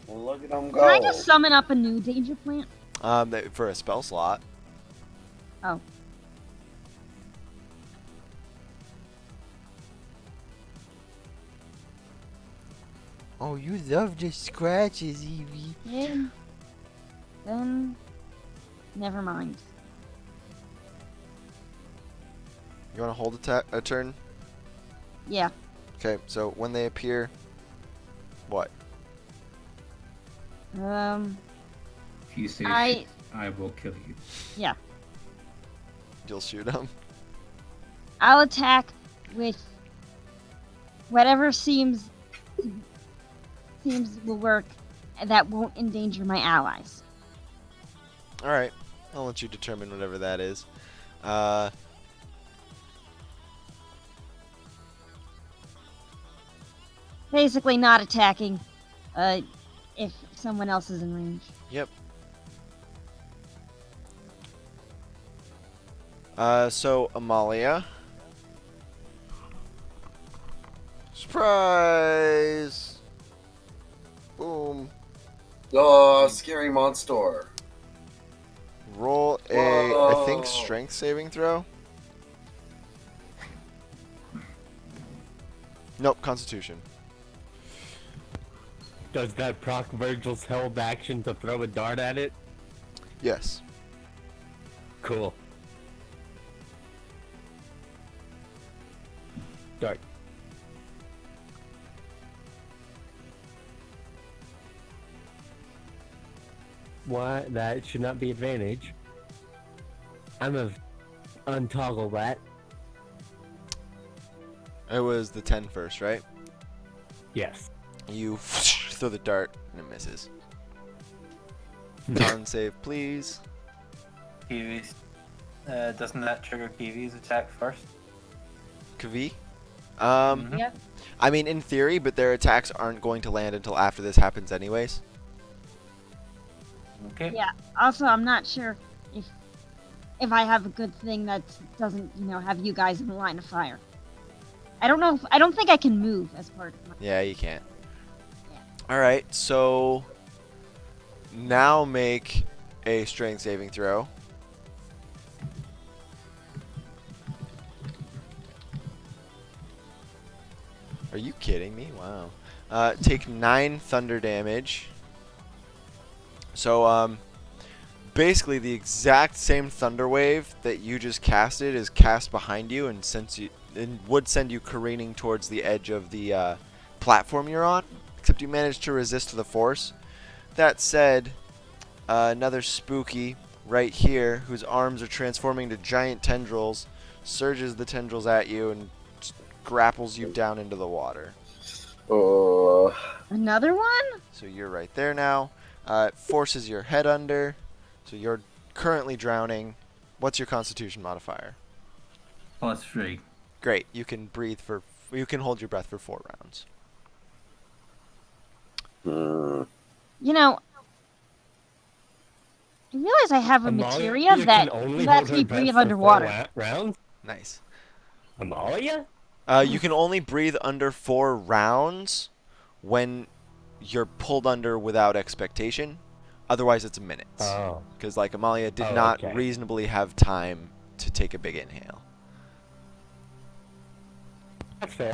Speaker 2: Look at him go.
Speaker 4: Can I just summon up a new danger plant?
Speaker 1: For a spell slot.
Speaker 4: Oh.
Speaker 1: Oh, you love the scratches, Evie.
Speaker 4: Yeah. Then, never mind.
Speaker 1: You want to hold a turn?
Speaker 4: Yeah.
Speaker 1: Okay, so when they appear, what?
Speaker 3: If you say
Speaker 4: I
Speaker 3: will kill you.
Speaker 4: yeah.
Speaker 1: You'll shoot them.
Speaker 4: I'll attack with whatever seems will work that won't endanger my allies.
Speaker 1: All right, I'll let you determine whatever that is.
Speaker 4: Basically, not attacking. If someone else is in range.
Speaker 1: Yep. So Amalia. Surprise! Boom.
Speaker 2: Oh, scary monster.
Speaker 1: Roll a, I think, strength saving throw. Nope, Constitution.
Speaker 5: Does that proc Virgil's held action to throw a dart at it?
Speaker 1: Yes.
Speaker 5: Cool. Dart. Why? That should not be advantage. I'm gonna untoggle that.
Speaker 1: It was the 10 first, right?
Speaker 5: Yes.
Speaker 1: You throw the dart and it misses. Con save, please.
Speaker 9: Kiwi's. Doesn't that trigger Kiwi's attack first?
Speaker 1: Kavi?
Speaker 4: Yep.
Speaker 1: I mean, in theory, but their attacks aren't going to land until after this happens anyways.
Speaker 9: Okay.
Speaker 4: Yeah. Also, I'm not sure if I have a good thing that doesn't, have you guys in the line of fire. I don't know. I don't think I can move as part of my.
Speaker 1: Yeah, you can't.
Speaker 4: Yeah.
Speaker 1: Alright, so now make a strength saving throw. Are you kidding me? Wow. Take 9 thunder damage. So, basically the exact same thunder wave that you just casted is cast behind you and would send you careening towards the edge of the platform you're on, except you managed to resist the force. That said, another spooky right here, whose arms are transforming to giant tendrils, surges the tendrils at you and grapples you down into the water.
Speaker 2: Oh.
Speaker 4: Another one?
Speaker 1: So you're right there now. It forces your head under, so you're currently drowning. What's your Constitution modifier?
Speaker 3: +3.
Speaker 1: Great. You can hold your breath for 4 rounds.
Speaker 4: I realize I have a materia that lets me breathe underwater.
Speaker 5: Rounds?
Speaker 1: Nice.
Speaker 5: Amalia?
Speaker 1: You can only breathe under 4 rounds when you're pulled under without expectation. Otherwise, it's minutes.
Speaker 5: Oh.
Speaker 1: Because, like, Amalia did not reasonably have time to take a big inhale.
Speaker 5: That's fair.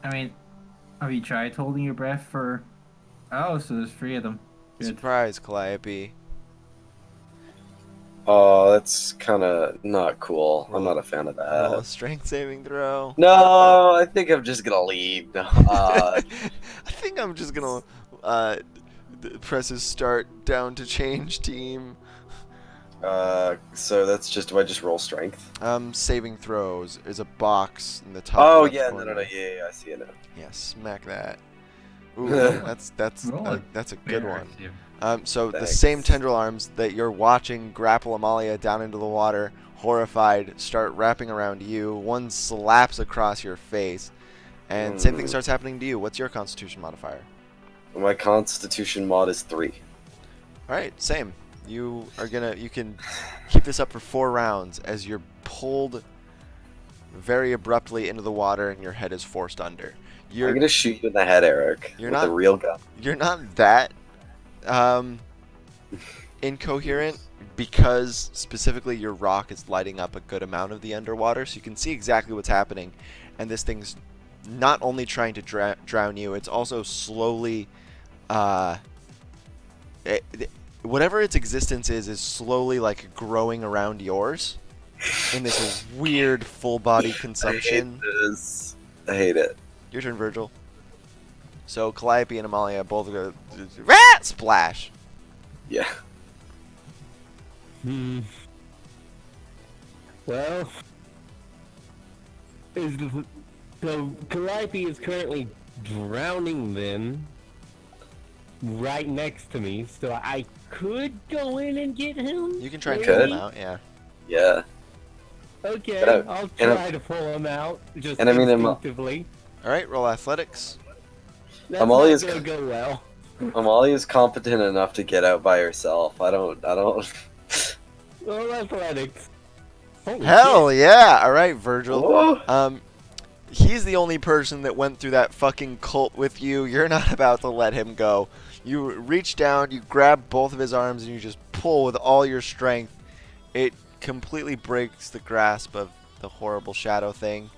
Speaker 3: I mean, have you tried holding your breath for... Oh, so there's 3 of them. Good.
Speaker 1: Surprise, Calliope.
Speaker 2: Oh, that's kind of not cool. I'm
Speaker 1: Roll-
Speaker 2: not a fan of
Speaker 1: Roll a
Speaker 2: that.
Speaker 1: strength saving throw.
Speaker 2: No, I think I'm just gonna leave.
Speaker 1: I think I'm just gonna press his start down to change team.
Speaker 2: So that's just, do I just roll strength?
Speaker 1: Saving throws is a box in the top
Speaker 2: Oh
Speaker 1: left
Speaker 2: yeah,
Speaker 1: corner.
Speaker 2: no, yeah, I see it now.
Speaker 1: Yeah, smack that. Ooh, that's
Speaker 9: Roll a
Speaker 1: that's a good
Speaker 9: bear
Speaker 1: one.
Speaker 9: save.
Speaker 1: So the
Speaker 2: Thanks.
Speaker 1: same tendril arms that you're watching grapple Amalia down into the water, horrified, start wrapping around you. One slaps across your face, and same thing starts happening to you. What's your Constitution modifier?
Speaker 2: My Constitution mod is 3.
Speaker 1: All right, same. You can keep this up for 4 rounds as you're pulled very abruptly into the water and your head is forced under.
Speaker 2: I'm gonna shoot you in the head, Eric.
Speaker 1: You're
Speaker 2: with
Speaker 1: not-
Speaker 2: a real gun.
Speaker 1: You're not that incoherent because specifically your rock is lighting up a good amount of the underwater, so you can see exactly what's happening. And this thing's not only trying to drown you, it's also slowly, whatever its existence is slowly like growing around yours in this weird full body consumption.
Speaker 2: I hate it.
Speaker 1: Your turn, Virgil. So Calliope and Amalia both go splash.
Speaker 2: Yeah.
Speaker 5: Well, so Calliope is currently drowning then, right next to me, so I could go in and get him?
Speaker 1: You can try and
Speaker 2: Could.
Speaker 1: pull him out, yeah.
Speaker 2: Yeah.
Speaker 5: Okay,
Speaker 2: And
Speaker 5: I'll
Speaker 2: and
Speaker 5: try to pull him out, just
Speaker 2: and I mean,
Speaker 5: instinctively.
Speaker 1: Alright, roll athletics.
Speaker 5: That's
Speaker 2: Amalia's
Speaker 5: not gonna go well.
Speaker 2: Amalia's competent enough to get out by herself. I don't.
Speaker 5: Roll athletics. Holy
Speaker 1: Hell
Speaker 5: shit.
Speaker 1: yeah! Alright, Virgil.
Speaker 2: Whoa.
Speaker 1: He's the only person that went through that fucking cult with you. You're not about to let him go. You reach down, you grab both of his arms, and you just pull with all your strength. It completely breaks the grasp of the horrible shadow thing.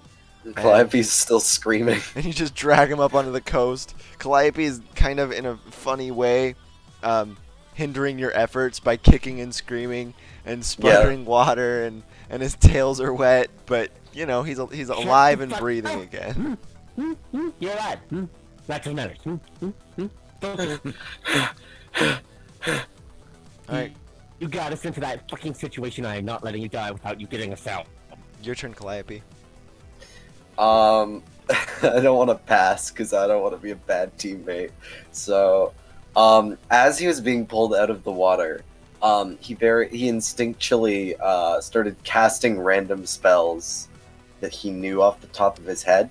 Speaker 2: Calliope's still screaming.
Speaker 1: And you just drag him up onto the coast. Calliope is kind of in a funny way hindering your efforts by kicking and screaming and sputtering water, and his tails are wet, but you know he's alive and breathing again.
Speaker 5: You're alive. That's what matters.
Speaker 1: Alright,
Speaker 5: You got us into that fucking situation. I am not letting you die without you getting us out.
Speaker 1: your turn, Calliope.
Speaker 2: I don't want to pass because I don't want to be a bad teammate. So, as he was being pulled out of the water, he instinctually started casting random spells that he knew off the top of his head.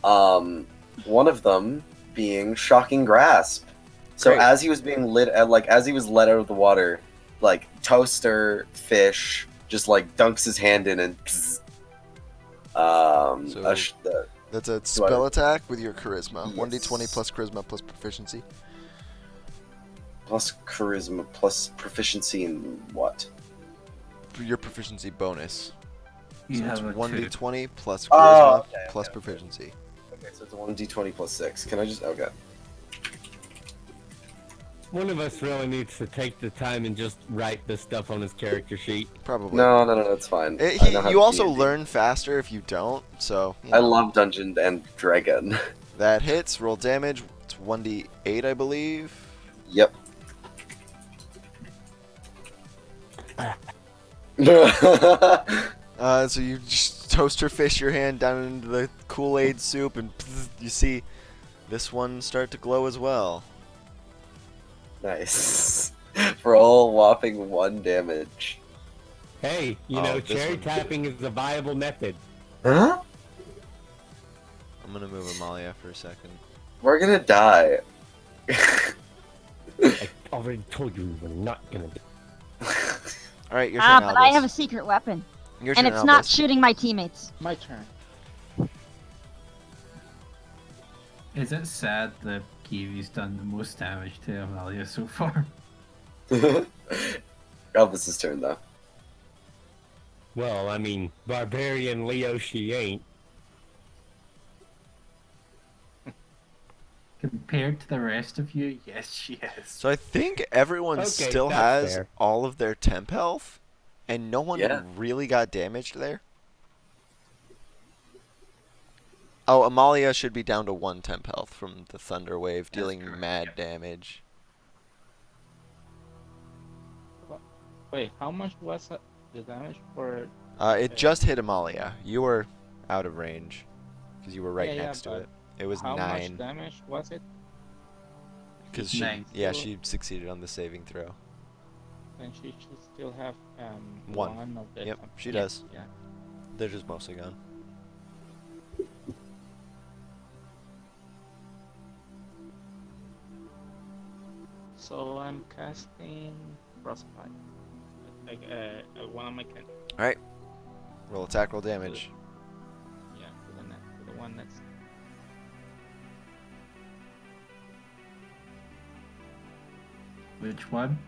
Speaker 2: One of them being Shocking Grasp. So
Speaker 1: Great.
Speaker 2: as he was being as he was let out of the water, like Toaster Fish just like dunks his hand in and.
Speaker 1: That's a spell attack with your charisma. 1d20 plus charisma plus proficiency.
Speaker 2: Plus charisma plus proficiency in what?
Speaker 1: Your proficiency bonus.
Speaker 9: You
Speaker 1: So it's
Speaker 9: have a
Speaker 1: 1d20 plus
Speaker 2: Oh,
Speaker 1: charisma
Speaker 2: okay,
Speaker 1: plus
Speaker 2: okay.
Speaker 1: proficiency.
Speaker 2: Okay, so it's a 1d20 plus 6. Can I just... Okay.
Speaker 5: One of us really needs to take the time and just write this stuff on his character sheet.
Speaker 1: Probably.
Speaker 2: No, it's fine. I know how
Speaker 1: You
Speaker 2: to
Speaker 1: also
Speaker 2: D&D.
Speaker 1: learn faster if you don't, so... you
Speaker 2: I
Speaker 1: know.
Speaker 2: love Dungeon and Dragon.
Speaker 1: That hits, roll damage. It's 1d8, I believe.
Speaker 2: Yep.
Speaker 1: So you just toaster fish your hand down into the Kool-Aid soup, and you see this one start to glow as well.
Speaker 2: Nice. For all whopping 1 damage.
Speaker 5: Hey, you
Speaker 1: Oh,
Speaker 5: know,
Speaker 1: this
Speaker 5: cherry
Speaker 1: one.
Speaker 5: tapping is a viable method.
Speaker 2: Huh?
Speaker 1: I'm gonna move Amalia for a second.
Speaker 2: We're gonna die.
Speaker 5: I already told you we were not gonna do.
Speaker 1: Alright, your turn,
Speaker 4: But I
Speaker 1: Albus.
Speaker 4: have a secret weapon,
Speaker 1: Your
Speaker 4: and
Speaker 1: turn,
Speaker 4: it's not
Speaker 1: Albus.
Speaker 4: shooting my teammates.
Speaker 6: My turn.
Speaker 9: Is it sad that Kiwi's done the most damage to Amalia so far?
Speaker 2: Elvis's turn, though.
Speaker 5: Well, I mean, barbarian Leo she ain't.
Speaker 9: Compared to the rest of you, yes, she is.
Speaker 1: So I think everyone
Speaker 5: Okay,
Speaker 1: still
Speaker 5: that's
Speaker 1: has
Speaker 5: fair.
Speaker 1: all of their temp health. And no one
Speaker 2: Yeah.
Speaker 1: really got damaged there? Oh, Amalia should be down to 1 temp health from the Thunder Wave,
Speaker 8: That's
Speaker 1: dealing
Speaker 8: correct,
Speaker 1: mad
Speaker 8: yeah.
Speaker 1: damage.
Speaker 6: Wait, how much was the damage for?
Speaker 1: It just hit Amalia. You were out of range, because you were right
Speaker 6: Yeah,
Speaker 1: next to
Speaker 6: but
Speaker 1: it. It was
Speaker 6: how much
Speaker 1: 9.
Speaker 6: damage was it?
Speaker 1: Because
Speaker 6: She
Speaker 1: she,
Speaker 8: Nine.
Speaker 1: yeah,
Speaker 6: still-
Speaker 1: she succeeded on the saving throw.
Speaker 6: Then she should still have
Speaker 1: One.
Speaker 6: one of the.
Speaker 1: Yep,
Speaker 6: temp-
Speaker 1: she
Speaker 6: yeah,
Speaker 1: does.
Speaker 6: Yeah.
Speaker 1: They're just mostly gone.
Speaker 6: So I'm casting frostbite. Like one of my can.
Speaker 1: Alright. Roll attack, roll damage.
Speaker 6: Yeah, to the one that's.
Speaker 9: Which one?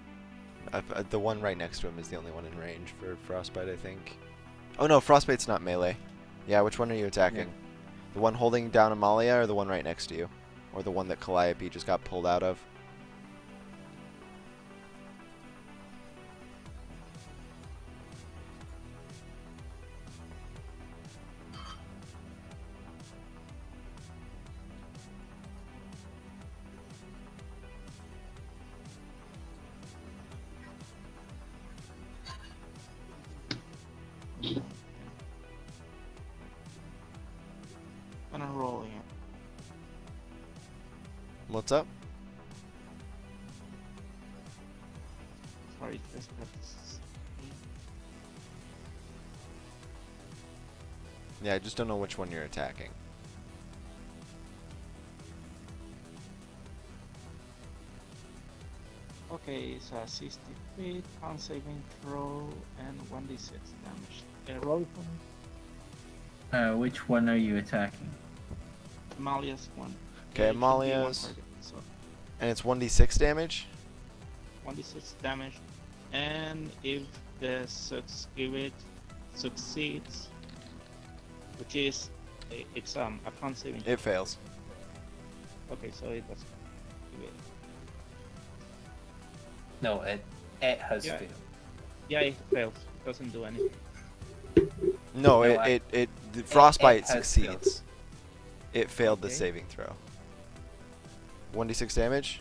Speaker 1: The one right next to him is the only one in range for Frostbite, I think. Oh no, Frostbite's not melee. Yeah, which one are you attacking? The one holding down Amalia or the one right next to you? Or the one that Calliope just got pulled out of?
Speaker 6: Gonna roll again.
Speaker 1: What's up?
Speaker 6: Sorry, just that's.
Speaker 1: Yeah, I just don't know which one you're attacking.
Speaker 6: Okay, so 60 feet, con saving throw, and 1d6 damage. Roll for me.
Speaker 9: Which one are you attacking?
Speaker 6: Amalia's one.
Speaker 1: Okay,
Speaker 6: It should be one
Speaker 1: Amalia's.
Speaker 6: target, so
Speaker 1: And it's 1d6 damage?
Speaker 6: 1d6 damage, and if if it succeeds, which is it's a con saving.
Speaker 1: It fails.
Speaker 6: Okay, so it doesn't.
Speaker 8: No, it has
Speaker 6: Yeah.
Speaker 8: failed.
Speaker 6: Yeah, it fails. It doesn't do anything.
Speaker 1: No,
Speaker 8: No,
Speaker 1: the Frostbite
Speaker 8: it has
Speaker 1: succeeds. It failed the
Speaker 6: Okay.
Speaker 1: saving throw. 1d6 damage?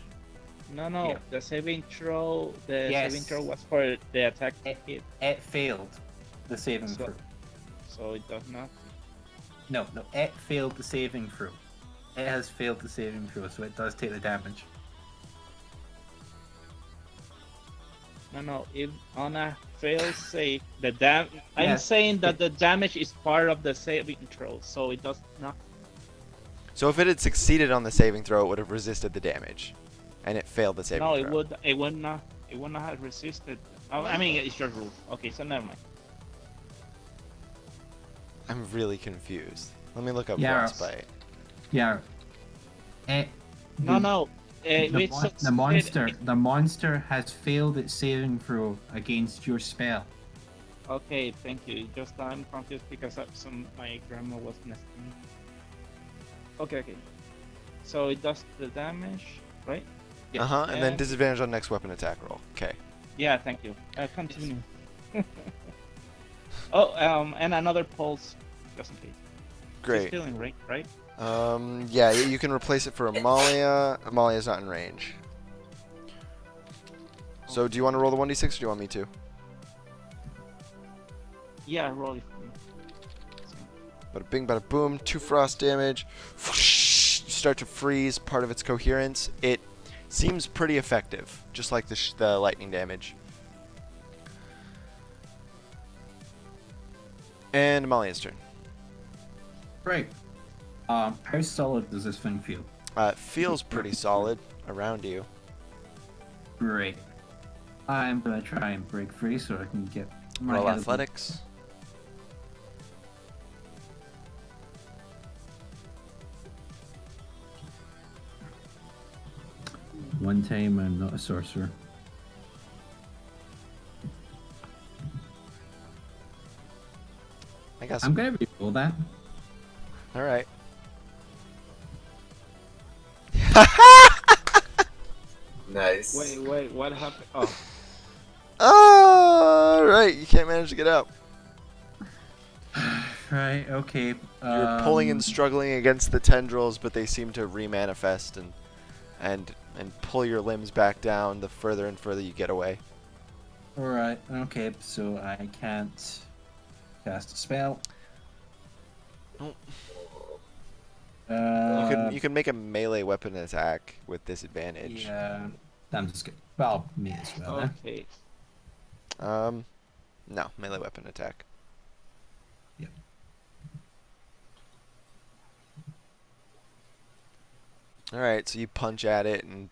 Speaker 6: No.
Speaker 8: Yeah.
Speaker 6: The saving throw. The
Speaker 8: Yes.
Speaker 6: saving throw was for the attack hit,
Speaker 8: It failed the saving
Speaker 6: So-
Speaker 8: throw.
Speaker 6: so it does not.
Speaker 8: No, it failed the saving throw. It has failed the saving throw, so it does take the damage.
Speaker 6: No. If on a fail save, I'm
Speaker 8: Yes.
Speaker 6: saying that the damage is part of the saving throw, so it does not.
Speaker 1: So if it had succeeded on the saving throw, it would have resisted the damage. And it failed the saving
Speaker 6: No,
Speaker 1: throw.
Speaker 6: it would not. It would not have resisted. Oh, I mean, it's your rule. Okay, so never mind.
Speaker 1: I'm really confused. Let me look up
Speaker 9: Yeah.
Speaker 1: Frostbite.
Speaker 9: Yeah. It,
Speaker 6: No.
Speaker 9: the,
Speaker 6: It
Speaker 9: mon-
Speaker 6: succeeded-
Speaker 9: the monster has failed its saving throw against your spell.
Speaker 6: Okay, thank you. Just I'm confused because my grandma was nesting. Okay. So it does the damage, right? Yeah.
Speaker 1: And then disadvantage on next weapon attack roll. Okay.
Speaker 6: Yeah, thank you. Continue. And another pulse, just in case. She's
Speaker 1: Great.
Speaker 6: still in range, right?
Speaker 1: Yeah, you can replace it for Amalia. Amalia's not in range. So do you want to roll the 1d6 or do you want me to?
Speaker 6: Yeah, roll it for me.
Speaker 1: Bada bing, bada boom. 2 frost damage. Start to freeze part of its coherence. It seems pretty effective, just like the lightning damage. And Amalia's turn.
Speaker 9: Right. How solid does this thing feel?
Speaker 1: It feels pretty solid around you.
Speaker 9: Great. I'm gonna try and break free so I can get my
Speaker 1: Roll
Speaker 9: head-
Speaker 1: athletics.
Speaker 9: One time I'm not a sorcerer.
Speaker 1: I got
Speaker 9: I'm
Speaker 1: some.
Speaker 9: gonna re-roll that.
Speaker 1: All right.
Speaker 2: Nice.
Speaker 6: Wait, what happened? Oh,
Speaker 1: Right, you can't manage to get out.
Speaker 9: Right. Okay.
Speaker 1: You're pulling and struggling against the tendrils, but they seem to remanifest and pull your limbs back down the further and further you get away.
Speaker 9: All right. Okay. So I can't cast a spell.
Speaker 1: Nope. You can make a melee weapon attack with disadvantage.
Speaker 9: Yeah. I'm just good. Well, me as well. Then.
Speaker 6: Okay.
Speaker 1: No, melee weapon attack.
Speaker 9: Yep.
Speaker 1: Alright, so you punch at it and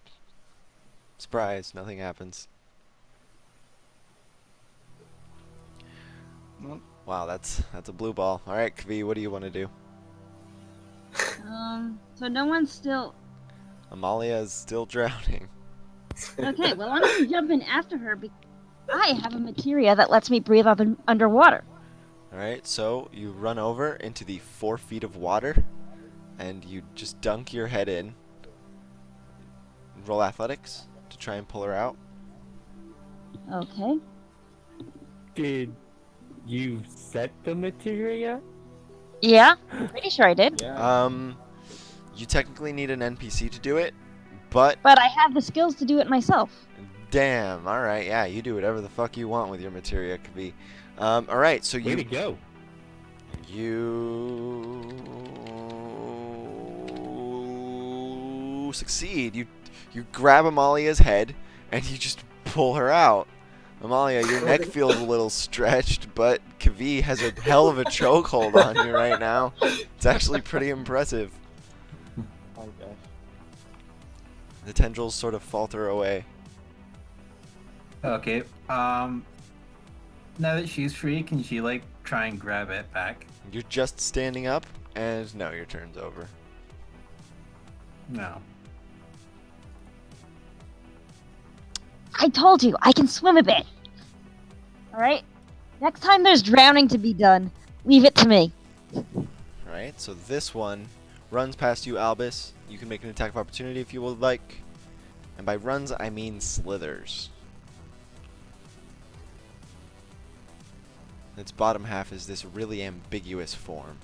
Speaker 1: surprise, nothing happens.
Speaker 6: Well,
Speaker 1: Wow, that's a blue ball. Alright, Kvi, what do you want to do?
Speaker 4: So no one's still.
Speaker 1: Amalia is still drowning.
Speaker 4: Okay, well, I'm gonna jump in after her because I have a materia that lets me breathe up underwater.
Speaker 1: Alright, so you run over into the 4 feet of water and you just dunk your head in. Roll athletics to try and pull her out.
Speaker 4: Okay.
Speaker 5: Did you set the materia?
Speaker 4: Yeah, pretty sure I did.
Speaker 6: yeah.
Speaker 1: You technically need an NPC to do it, but
Speaker 4: But I have the skills to do it myself.
Speaker 1: damn, alright, yeah, you do whatever the fuck you want with your materia, Kvi. Alright, so
Speaker 5: Way to go.
Speaker 1: You succeed. You grab Amalia's head and you just pull her out. Amalia, your neck feels a little stretched, but Kvi has a hell of a chokehold on you right now. It's actually pretty impressive.
Speaker 6: Oh gosh.
Speaker 1: The tendrils sort of falter away.
Speaker 9: Okay. Now that she's free, can she like try and grab it back?
Speaker 1: You're just standing up, and no, your turn's over.
Speaker 9: No.
Speaker 4: I told you, I can swim a bit. Alright? Next time there's drowning to be done, leave it to me.
Speaker 1: Alright, so this one runs past you, Albus. You can make an attack of opportunity if you would like. And by runs, I mean slithers. Its bottom half is this really ambiguous form.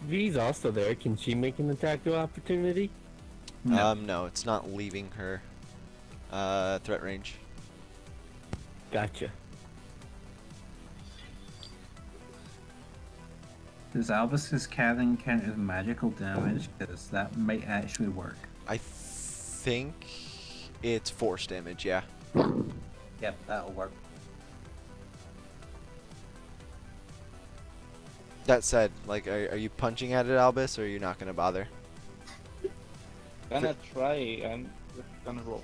Speaker 5: V's also there. Can she make an attack of opportunity?
Speaker 9: No.
Speaker 1: No, it's not leaving her threat range.
Speaker 5: Gotcha.
Speaker 9: Does Albus's cannon count as magical damage? Because that might actually work.
Speaker 1: I think it's force damage, yeah.
Speaker 9: Yep, that'll work.
Speaker 1: That said, like, are you punching at it, Albus, or are you not gonna bother?
Speaker 6: Gonna try and gonna roll.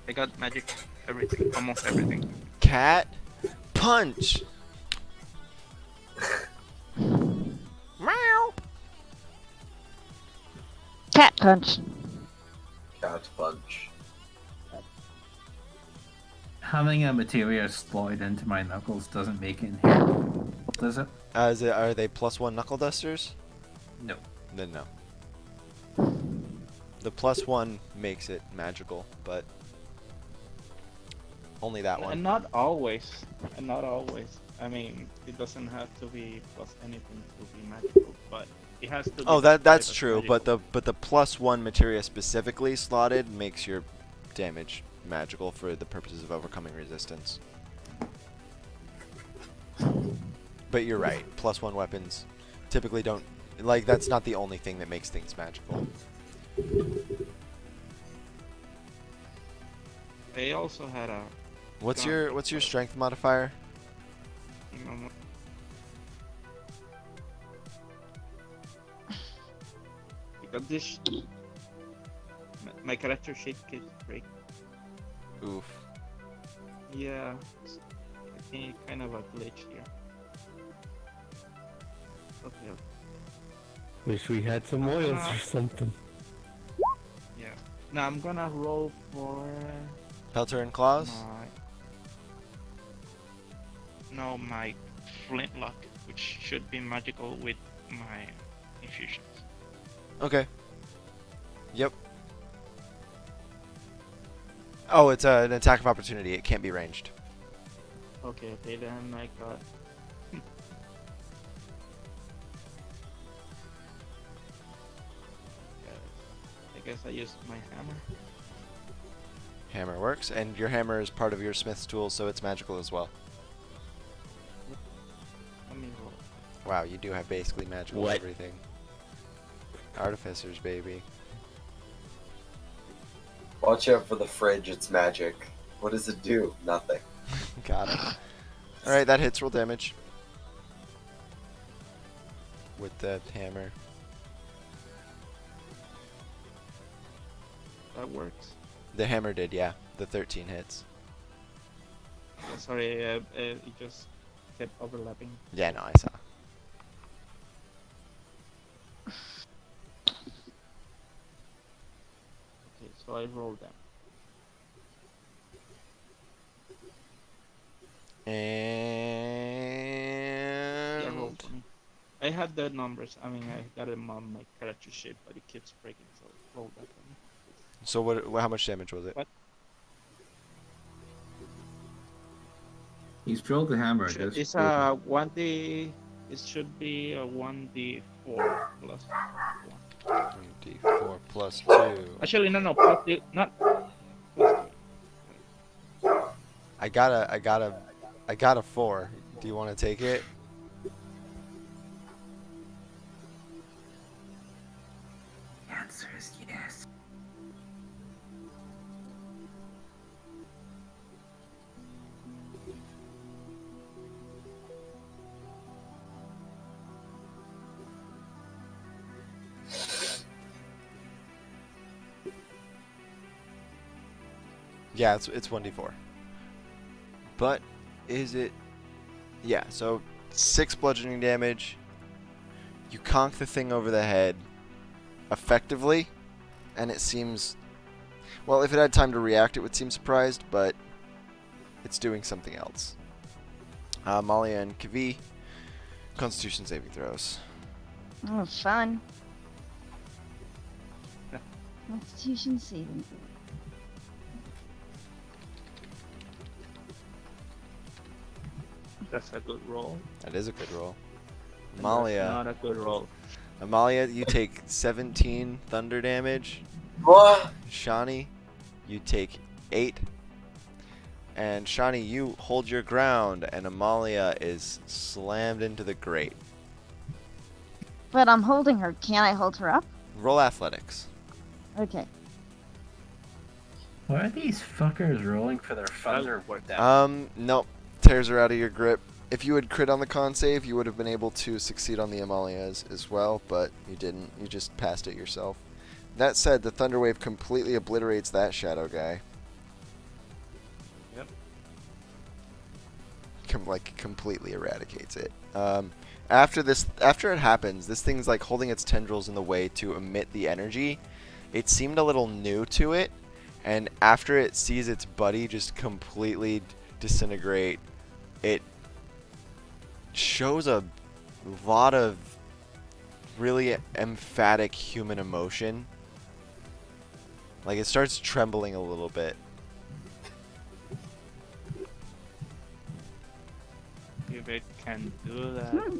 Speaker 6: I got magic, everything, almost everything.
Speaker 1: Cat, punch! Meow!
Speaker 4: Cat punch.
Speaker 2: Cat punch.
Speaker 9: Having a materia slotted into my knuckles doesn't make it inherent, does it?
Speaker 1: Are they +1 knuckle dusters?
Speaker 9: No.
Speaker 1: Then no. The +1 makes it magical, but only that one.
Speaker 6: And not always. And not always. I mean, it doesn't have to be plus anything to be magical, but it has to be.
Speaker 1: Oh,
Speaker 6: described
Speaker 1: that's
Speaker 6: as
Speaker 1: true,
Speaker 6: magical.
Speaker 1: but the +1 materia specifically slotted makes your damage magical for the purposes of overcoming resistance. But you're right, +1 weapons typically don't, like, that's not the only thing that makes things magical.
Speaker 6: They also had a.
Speaker 1: What's
Speaker 6: Gun.
Speaker 1: your strength modifier?
Speaker 6: You know, because this. My character sheet keeps break.
Speaker 1: Oof.
Speaker 6: Yeah. I think kind of a glitch here. Okay.
Speaker 5: Wish we had some oils or something.
Speaker 6: Yeah. Now I'm gonna roll for
Speaker 1: Pelter and claws?
Speaker 6: my flintlock, which should be magical with my infusions.
Speaker 1: Okay. Yep. Oh, it's an attack of opportunity. It can't be ranged.
Speaker 6: Okay, then I got. I guess I used my hammer.
Speaker 1: Hammer works, and your hammer is part of your smith's tool, so it's magical as well.
Speaker 6: Let me roll.
Speaker 1: Wow, you do have basically magical
Speaker 5: What?
Speaker 1: everything. Artificers, baby.
Speaker 2: Watch out for the fridge, it's magic. What does it do? Nothing.
Speaker 1: Got it. Alright, that hits. Roll damage. With the hammer.
Speaker 6: That works.
Speaker 1: The hammer did, yeah. The 13 hits.
Speaker 6: Sorry, it just kept overlapping.
Speaker 1: Yeah, no, I saw.
Speaker 6: Okay, so I rolled them. Yeah, roll
Speaker 1: And
Speaker 6: for me. I had the numbers. I mean, I got them on my character sheet, but it keeps breaking. So roll that for me.
Speaker 1: so how much damage was it?
Speaker 6: What?
Speaker 9: He's rolled the hammer.
Speaker 6: It's a 1d. It should be a 1d4 plus 1.
Speaker 1: D4 plus 2.
Speaker 6: Actually, no, plus the not plus 3.
Speaker 1: I got a 4. Do you want to take it?
Speaker 9: The answer is yes.
Speaker 1: Yeah, it's 1d4. But is it? Yeah, so 6 bludgeoning damage. You conk the thing over the head effectively, and it seems, well, if it had time to react, it would seem surprised, but it's doing something else. Malia and Kavi, Constitution saving throws.
Speaker 4: Oh, fun. Constitution saving.
Speaker 6: That's a good roll.
Speaker 1: That is a good roll.
Speaker 6: And
Speaker 1: Amalia,
Speaker 6: that's not a good roll.
Speaker 1: Amalia, you take 17 thunder damage.
Speaker 2: What?
Speaker 1: Shani, you take 8. And Shani, you hold your ground, and Amalia is slammed into the grate.
Speaker 4: But I'm holding her. Can I hold her up?
Speaker 1: Roll athletics.
Speaker 4: Okay.
Speaker 9: Why are these fuckers rolling for their thunder?
Speaker 1: Nope. Tears are out of your grip. If you had crit on the con save, you would have been able to succeed on the Amalia as well, but you didn't. You just passed it yourself. That said, the Thunder Wave completely obliterates that shadow guy.
Speaker 6: Yep.
Speaker 1: Completely eradicates it. After it happens, this thing's like holding its tendrils in the way to emit the energy. It seemed a little new to it, and after it sees its buddy just completely disintegrate, it shows a lot of really emphatic human emotion. Like, it starts trembling a little bit.
Speaker 6: If it can do that,
Speaker 4: Hmm.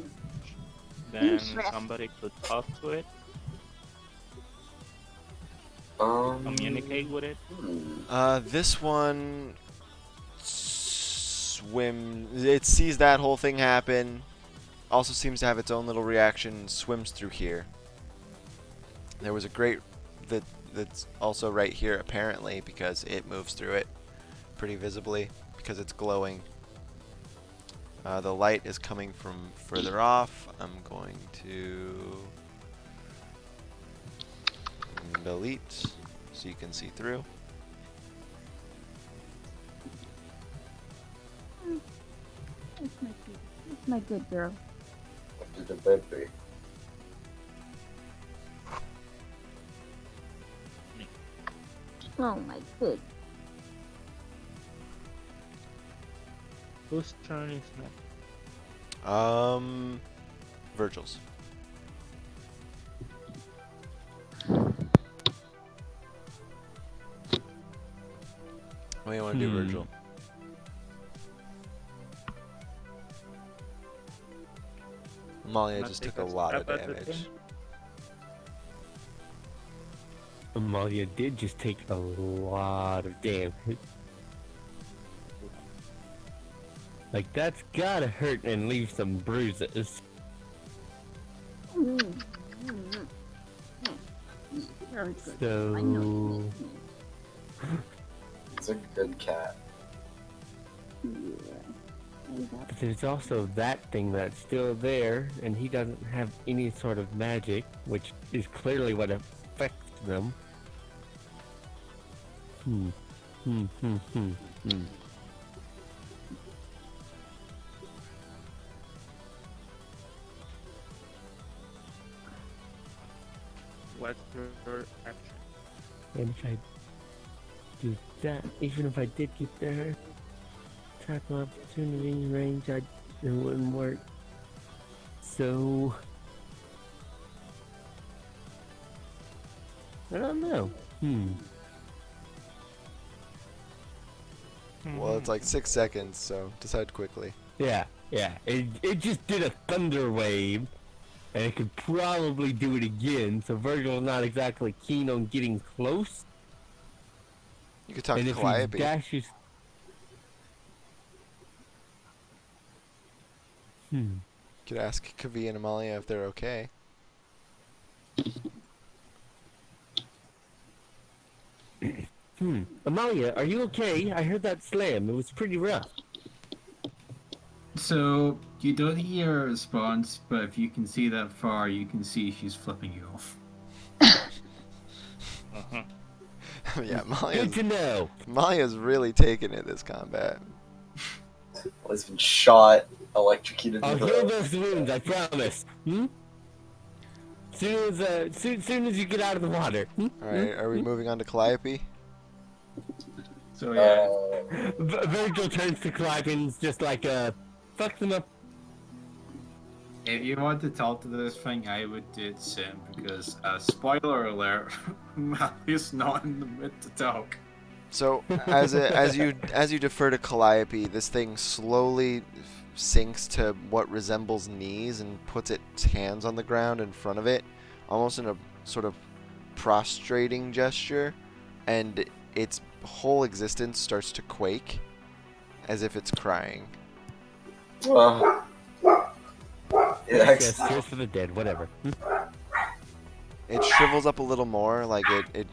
Speaker 6: then
Speaker 4: Interesting.
Speaker 6: somebody could talk to it, communicate with it.
Speaker 1: This one it sees that whole thing happen, also seems to have its own little reaction, swims through here. There was a grate that's also right here apparently, because it moves through it pretty visibly because it's glowing. The light is coming from further off. I'm going to delete so you can see through.
Speaker 4: That's my good girl.
Speaker 2: What did the baby?
Speaker 4: Oh my good.
Speaker 6: Whose turn is next?
Speaker 1: Virgil's. do you want to do, Virgil? Amalia
Speaker 6: Wanna
Speaker 1: just
Speaker 6: take
Speaker 1: took a
Speaker 6: a
Speaker 1: lot of
Speaker 6: stab at the
Speaker 1: damage.
Speaker 6: thing?
Speaker 5: Amalia did just take a lot of damage. Like, that's gotta hurt and leave some bruises.
Speaker 4: Very good.
Speaker 5: So...
Speaker 4: I know.
Speaker 2: It's a good cat.
Speaker 5: But there's also that thing that's still there, and he doesn't have any sort of magic, which is clearly what affects them. Hmm.
Speaker 6: What's your action?
Speaker 5: And if I do that, even if I did get there, tackle opportunity range, it wouldn't work. So I don't know.
Speaker 1: Well, it's like 6 seconds, so decide quickly.
Speaker 5: Yeah. It just did a thunder wave, and it could probably do it again. So Virgil's not exactly keen on getting close.
Speaker 1: You could talk
Speaker 5: And
Speaker 1: to
Speaker 5: if he
Speaker 1: Calliope.
Speaker 5: dashes,
Speaker 1: You could ask Kavi and Amalia if they're okay.
Speaker 5: Amalia, are you okay? I heard that slam. It was pretty rough.
Speaker 9: So you don't hear a response, but if you can see that far, you can see she's flipping you off.
Speaker 1: Yeah,
Speaker 5: Good to know.
Speaker 1: Amalia's really taking it this combat.
Speaker 2: Well, he's been shot, electrocuted.
Speaker 5: I'll
Speaker 2: to
Speaker 5: heal
Speaker 2: the-
Speaker 5: those wounds, I promise. Soon as you get out of the water.
Speaker 1: Alright, are we moving on to Calliope?
Speaker 9: So yeah,
Speaker 5: Virgil turns to Clive and is just like, fuck them up.
Speaker 9: if you want to talk to this thing, I would do it soon because, spoiler alert, Mally's not in the mood to talk.
Speaker 1: So as you defer to Calliope, this thing slowly sinks to what resembles knees and puts its hands on the ground in front of it, almost in a sort of prostrating gesture, and its whole existence starts to quake, as if it's crying.
Speaker 5: Yes, cheers for the dead, whatever.
Speaker 1: It shrivels up a little more, like it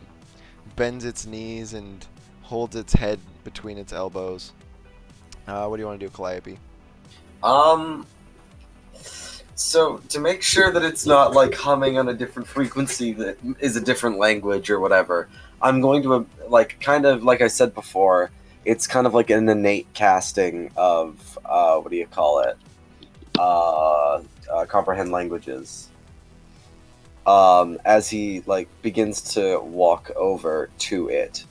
Speaker 1: bends its knees and holds its head between its elbows. What do you want to do, Calliope?
Speaker 2: So to make sure that it's not like humming on a different frequency that is a different language or whatever, I'm going to like kind of like I said before, it's kind of like an innate casting of what do you call it? Comprehend languages. As he like begins to walk over to it.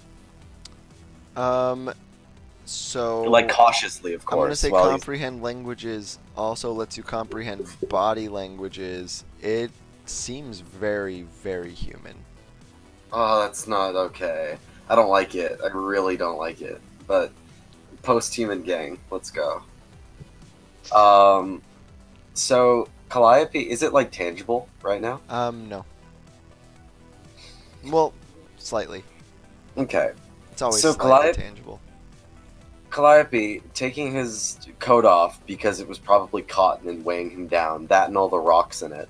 Speaker 1: So
Speaker 2: Like cautiously, of course.
Speaker 1: I'm gonna say
Speaker 2: while he's-
Speaker 1: comprehend languages also lets you comprehend body languages. It seems very, very human.
Speaker 2: Oh, that's not okay. I don't like it. I really don't like it. But post-human gang, let's go. So Calliope, is it like tangible right now?
Speaker 1: No. Well, slightly.
Speaker 2: Okay.
Speaker 1: It's always
Speaker 2: So
Speaker 1: slightly tangible.
Speaker 2: Calliope, taking his coat off because it was probably cotton and weighing him down, that and all the rocks in it,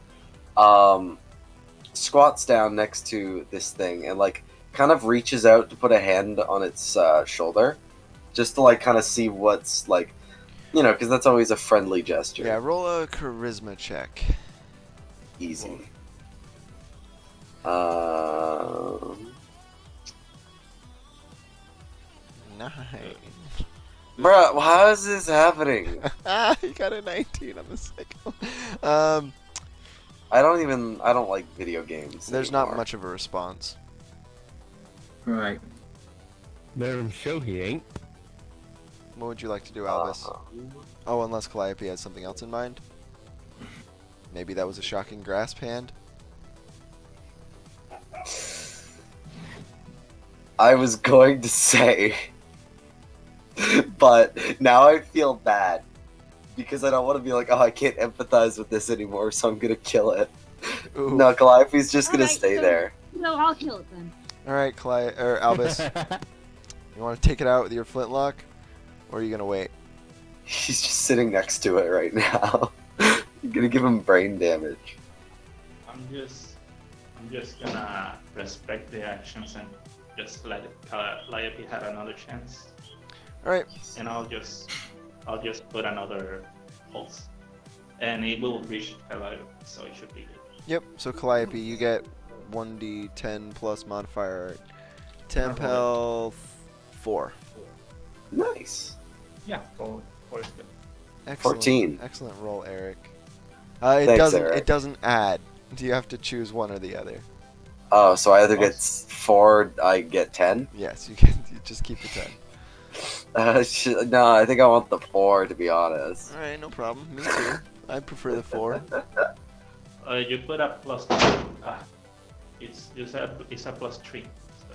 Speaker 2: squats down next to this thing and like kind of reaches out to put a hand on its shoulder, just to like kind of see what's like, you know, because that's always a friendly gesture.
Speaker 1: Yeah, roll a charisma check.
Speaker 2: Easy.
Speaker 1: Nine.
Speaker 2: Bruh, how is this happening?
Speaker 1: You got a 19 on the second.
Speaker 2: I don't like video games.
Speaker 1: There's
Speaker 2: anymore.
Speaker 1: not much of a response.
Speaker 9: Right.
Speaker 5: Let him show he ain't.
Speaker 1: What would you like to do, Albus? Oh, unless Calliope has something else in mind. Maybe that was a shocking grasp hand.
Speaker 2: I was going to say but now I feel bad because I don't want to be like, oh, I can't empathize with this anymore, so I'm gonna kill it.
Speaker 1: Ooh.
Speaker 2: No, Calliope's just gonna
Speaker 4: Alright,
Speaker 2: stay
Speaker 4: so-
Speaker 2: there.
Speaker 4: No, I'll kill it then.
Speaker 1: All right, Albus, you want to take it out with your flintlock, or are you gonna wait?
Speaker 2: He's just sitting next to it right now. You're gonna give him brain damage.
Speaker 6: I'm just gonna respect the actions and just let Calliope have another chance,
Speaker 1: All right.
Speaker 6: and I'll just put another pulse, and it will reach Calliope, so it should be good.
Speaker 1: Yep. So Calliope, you get 1d10 plus modifier. Temp health 4.
Speaker 2: Nice.
Speaker 6: Yeah, four is good.
Speaker 1: Excellent.
Speaker 2: 14.
Speaker 1: Excellent roll, Eric.
Speaker 2: Thanks, Eric.
Speaker 1: It doesn't add. Do you have to choose one or the other?
Speaker 2: Oh, so I either get 4, I get 10?
Speaker 1: Yes, you can. You just keep the 10.
Speaker 2: No, I think I want the 4, to be honest.
Speaker 1: All right, no problem. Me too. I prefer the 4.
Speaker 6: You put a plus. It's a +3, so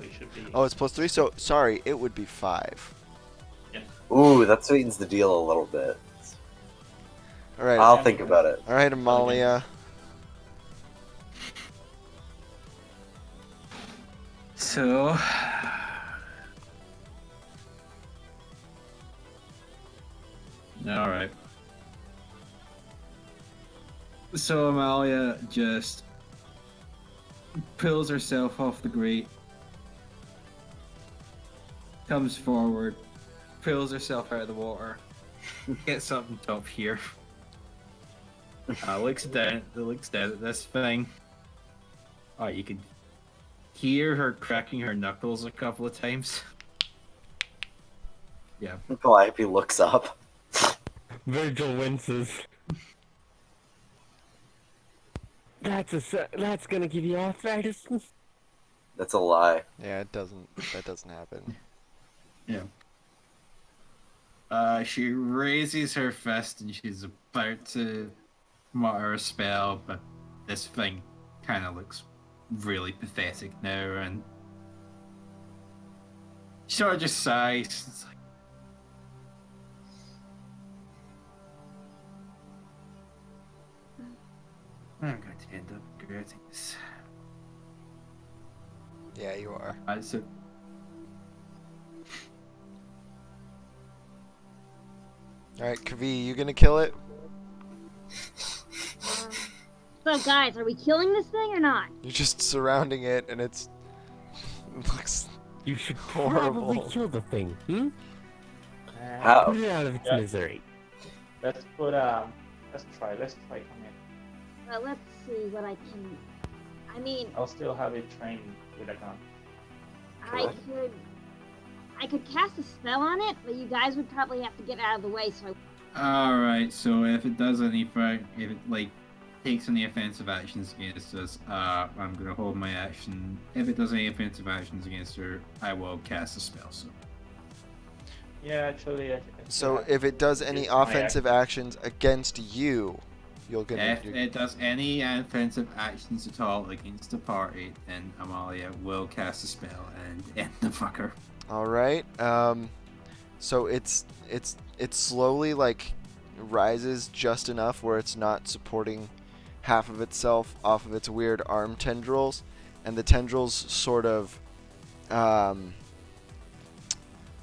Speaker 6: it should be.
Speaker 1: Oh, it's +3. So sorry, it would be 5.
Speaker 2: Ooh, that sweetens the deal a little bit.
Speaker 1: All right.
Speaker 2: I'll think about it.
Speaker 1: All right, Amalia.
Speaker 9: So. Alright. So Amalia just pulls herself off the grate, comes forward, pulls herself out of the water, gets up on top here, looks down at this thing. Oh, you could hear her cracking her knuckles a couple of times. Yeah.
Speaker 2: Calliope looks up.
Speaker 5: Virgil winces. That's gonna give you arthritis.
Speaker 2: That's a lie.
Speaker 1: Yeah, it doesn't. That doesn't happen.
Speaker 9: She raises her fist and she's about to mutter a spell, but this thing kind of looks really pathetic now, and she sort of just sighs. It's like, I'm going to end up regretting this.
Speaker 1: Yeah, you are.
Speaker 9: So
Speaker 1: All right, Kavi, you gonna kill it?
Speaker 4: So guys, are we killing this thing or not?
Speaker 1: You're just surrounding it, and it looks.
Speaker 5: You should
Speaker 1: Horrible.
Speaker 5: probably kill the thing.
Speaker 2: How?
Speaker 5: Put it out of its
Speaker 6: Yeah.
Speaker 5: misery.
Speaker 6: Let's try come in.
Speaker 4: Well, let's see what I can. I mean,
Speaker 6: I'll still have it trained with a gun.
Speaker 4: I could cast a spell on it, but you guys would probably have to get out of the way. So
Speaker 9: alright, so if it does any if it like takes any offensive actions against us, I'm gonna hold my action. If it does any offensive actions against her, I will cast a spell. So
Speaker 6: Yeah, actually.
Speaker 1: So if it does any
Speaker 6: It's my
Speaker 1: offensive actions against you, you'll get.
Speaker 9: if it does any offensive actions at all against the party, then Amalia will cast a spell and end the fucker.
Speaker 1: All right. So it's slowly like rises just enough where it's not supporting half of itself off of its weird arm tendrils, and the tendrils sort of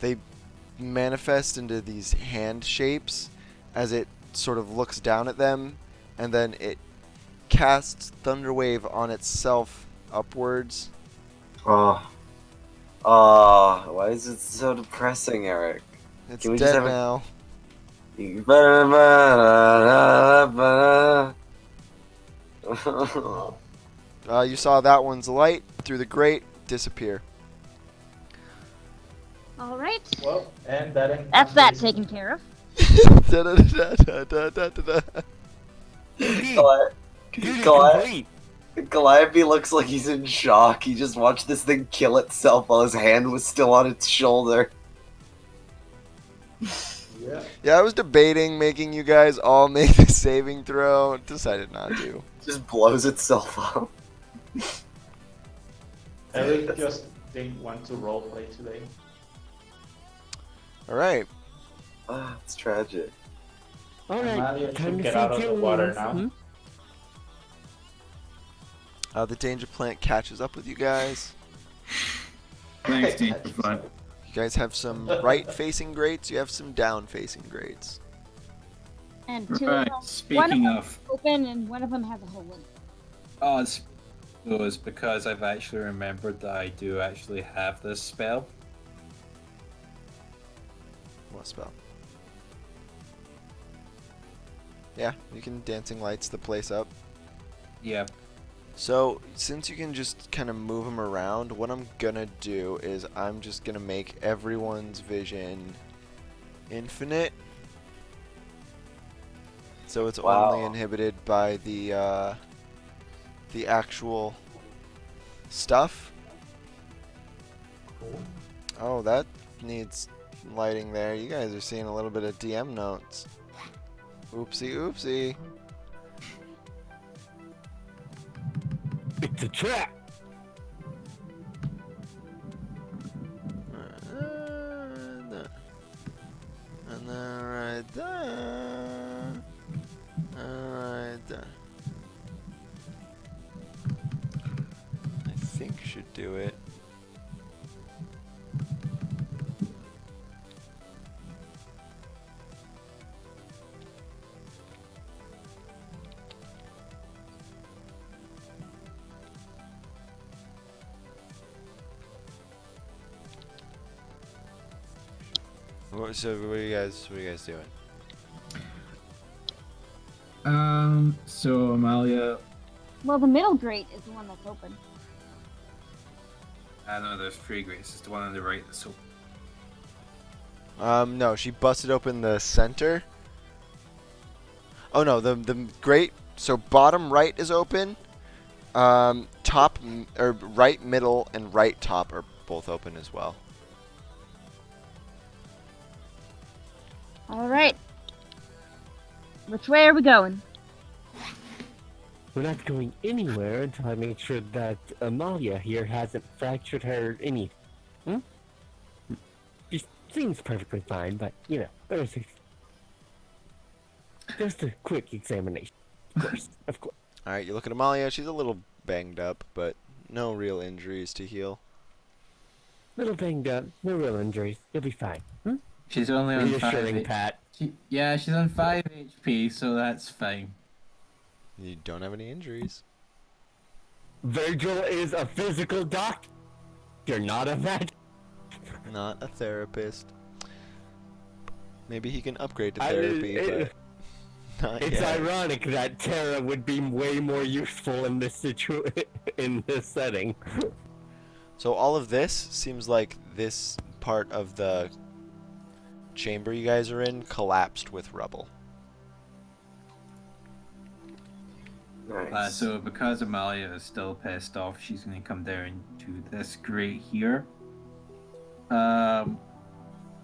Speaker 1: they manifest into these hand shapes as it sort of looks down at them, and then it casts Thunderwave on itself upwards.
Speaker 2: Oh. Oh, why is it so depressing, Eric?
Speaker 1: It's
Speaker 2: Can we just
Speaker 1: dead
Speaker 2: have a-
Speaker 1: now. You saw that one's light through the grate disappear.
Speaker 4: all right,
Speaker 6: Well, and that.
Speaker 4: that's that taken care of.
Speaker 1: Da-da-da-da-da-da-da-da.
Speaker 5: Duty
Speaker 2: Calliope
Speaker 5: complete.
Speaker 2: looks like he's in shock. He just watched this thing kill itself while his hand was still on its shoulder.
Speaker 6: Yeah.
Speaker 1: Yeah, I was debating making you guys all make the saving throw. Decided not to.
Speaker 2: Just blows itself up.
Speaker 6: Eric just didn't want to roleplay today.
Speaker 1: All right.
Speaker 2: Ah, it's tragic.
Speaker 5: All right,
Speaker 6: Amalia
Speaker 5: time
Speaker 6: should
Speaker 5: to
Speaker 6: get
Speaker 5: see
Speaker 6: out of the water
Speaker 5: Julian's.
Speaker 6: now.
Speaker 1: The danger plant catches up with you guys.
Speaker 9: Thanks, Danger
Speaker 2: Catches
Speaker 9: Plant.
Speaker 2: up.
Speaker 1: You guys have some right-facing grates. You have some down-facing grates.
Speaker 4: And two
Speaker 9: Right.
Speaker 4: of them,
Speaker 9: Speaking of,
Speaker 4: open, and one of them has a hole in it.
Speaker 3: Oh, it's because I've actually remembered that I do actually have this spell.
Speaker 1: What spell? Yeah, you can dancing lights the place up.
Speaker 3: Yeah.
Speaker 1: So, since you can just kind of move them around, what I'm gonna do is I'm just gonna make everyone's vision infinite. So it's only
Speaker 2: Wow.
Speaker 1: inhibited by the actual stuff. Oh, that needs lighting there. You guys are seeing a little bit of DM notes. Oopsie, oopsie.
Speaker 5: It's a trap.
Speaker 1: And then right there. Right there. I think should do it. So what are you guys doing?
Speaker 9: So Amalia,
Speaker 4: Well, the middle grate is the one that's open.
Speaker 3: I know there's 3 grates. It's the one on the right that's open.
Speaker 1: No, she busted open the center. Oh no, the grate. So bottom right is open. Top or right middle and right top are both open as well.
Speaker 4: All right. Which way are we going?
Speaker 5: We're not going anywhere until I make sure that Amalia here hasn't fractured her any. She seems perfectly fine, but you know, there's just a quick examination. Of course, of course.
Speaker 1: All right, you look at Amalia. She's a little banged up, but no real injuries to heal.
Speaker 5: Little banged up, no real injuries. You'll be fine.
Speaker 3: She's only on 5
Speaker 5: Reassuring, Pat.
Speaker 3: Yeah, she's on 5 HP, so that's fine.
Speaker 1: You don't have any injuries.
Speaker 5: Virgil is a physical doctor. You're not a vet.
Speaker 1: Not a therapist. Maybe he can upgrade to therapy, but not
Speaker 5: It's
Speaker 1: yet.
Speaker 5: ironic that Terra would be way more useful in this in this setting.
Speaker 1: So all of this seems like this part of the chamber you guys are in collapsed with rubble.
Speaker 2: Nice.
Speaker 3: So because Amalia is still pissed off, she's going to come down to this grate here. Does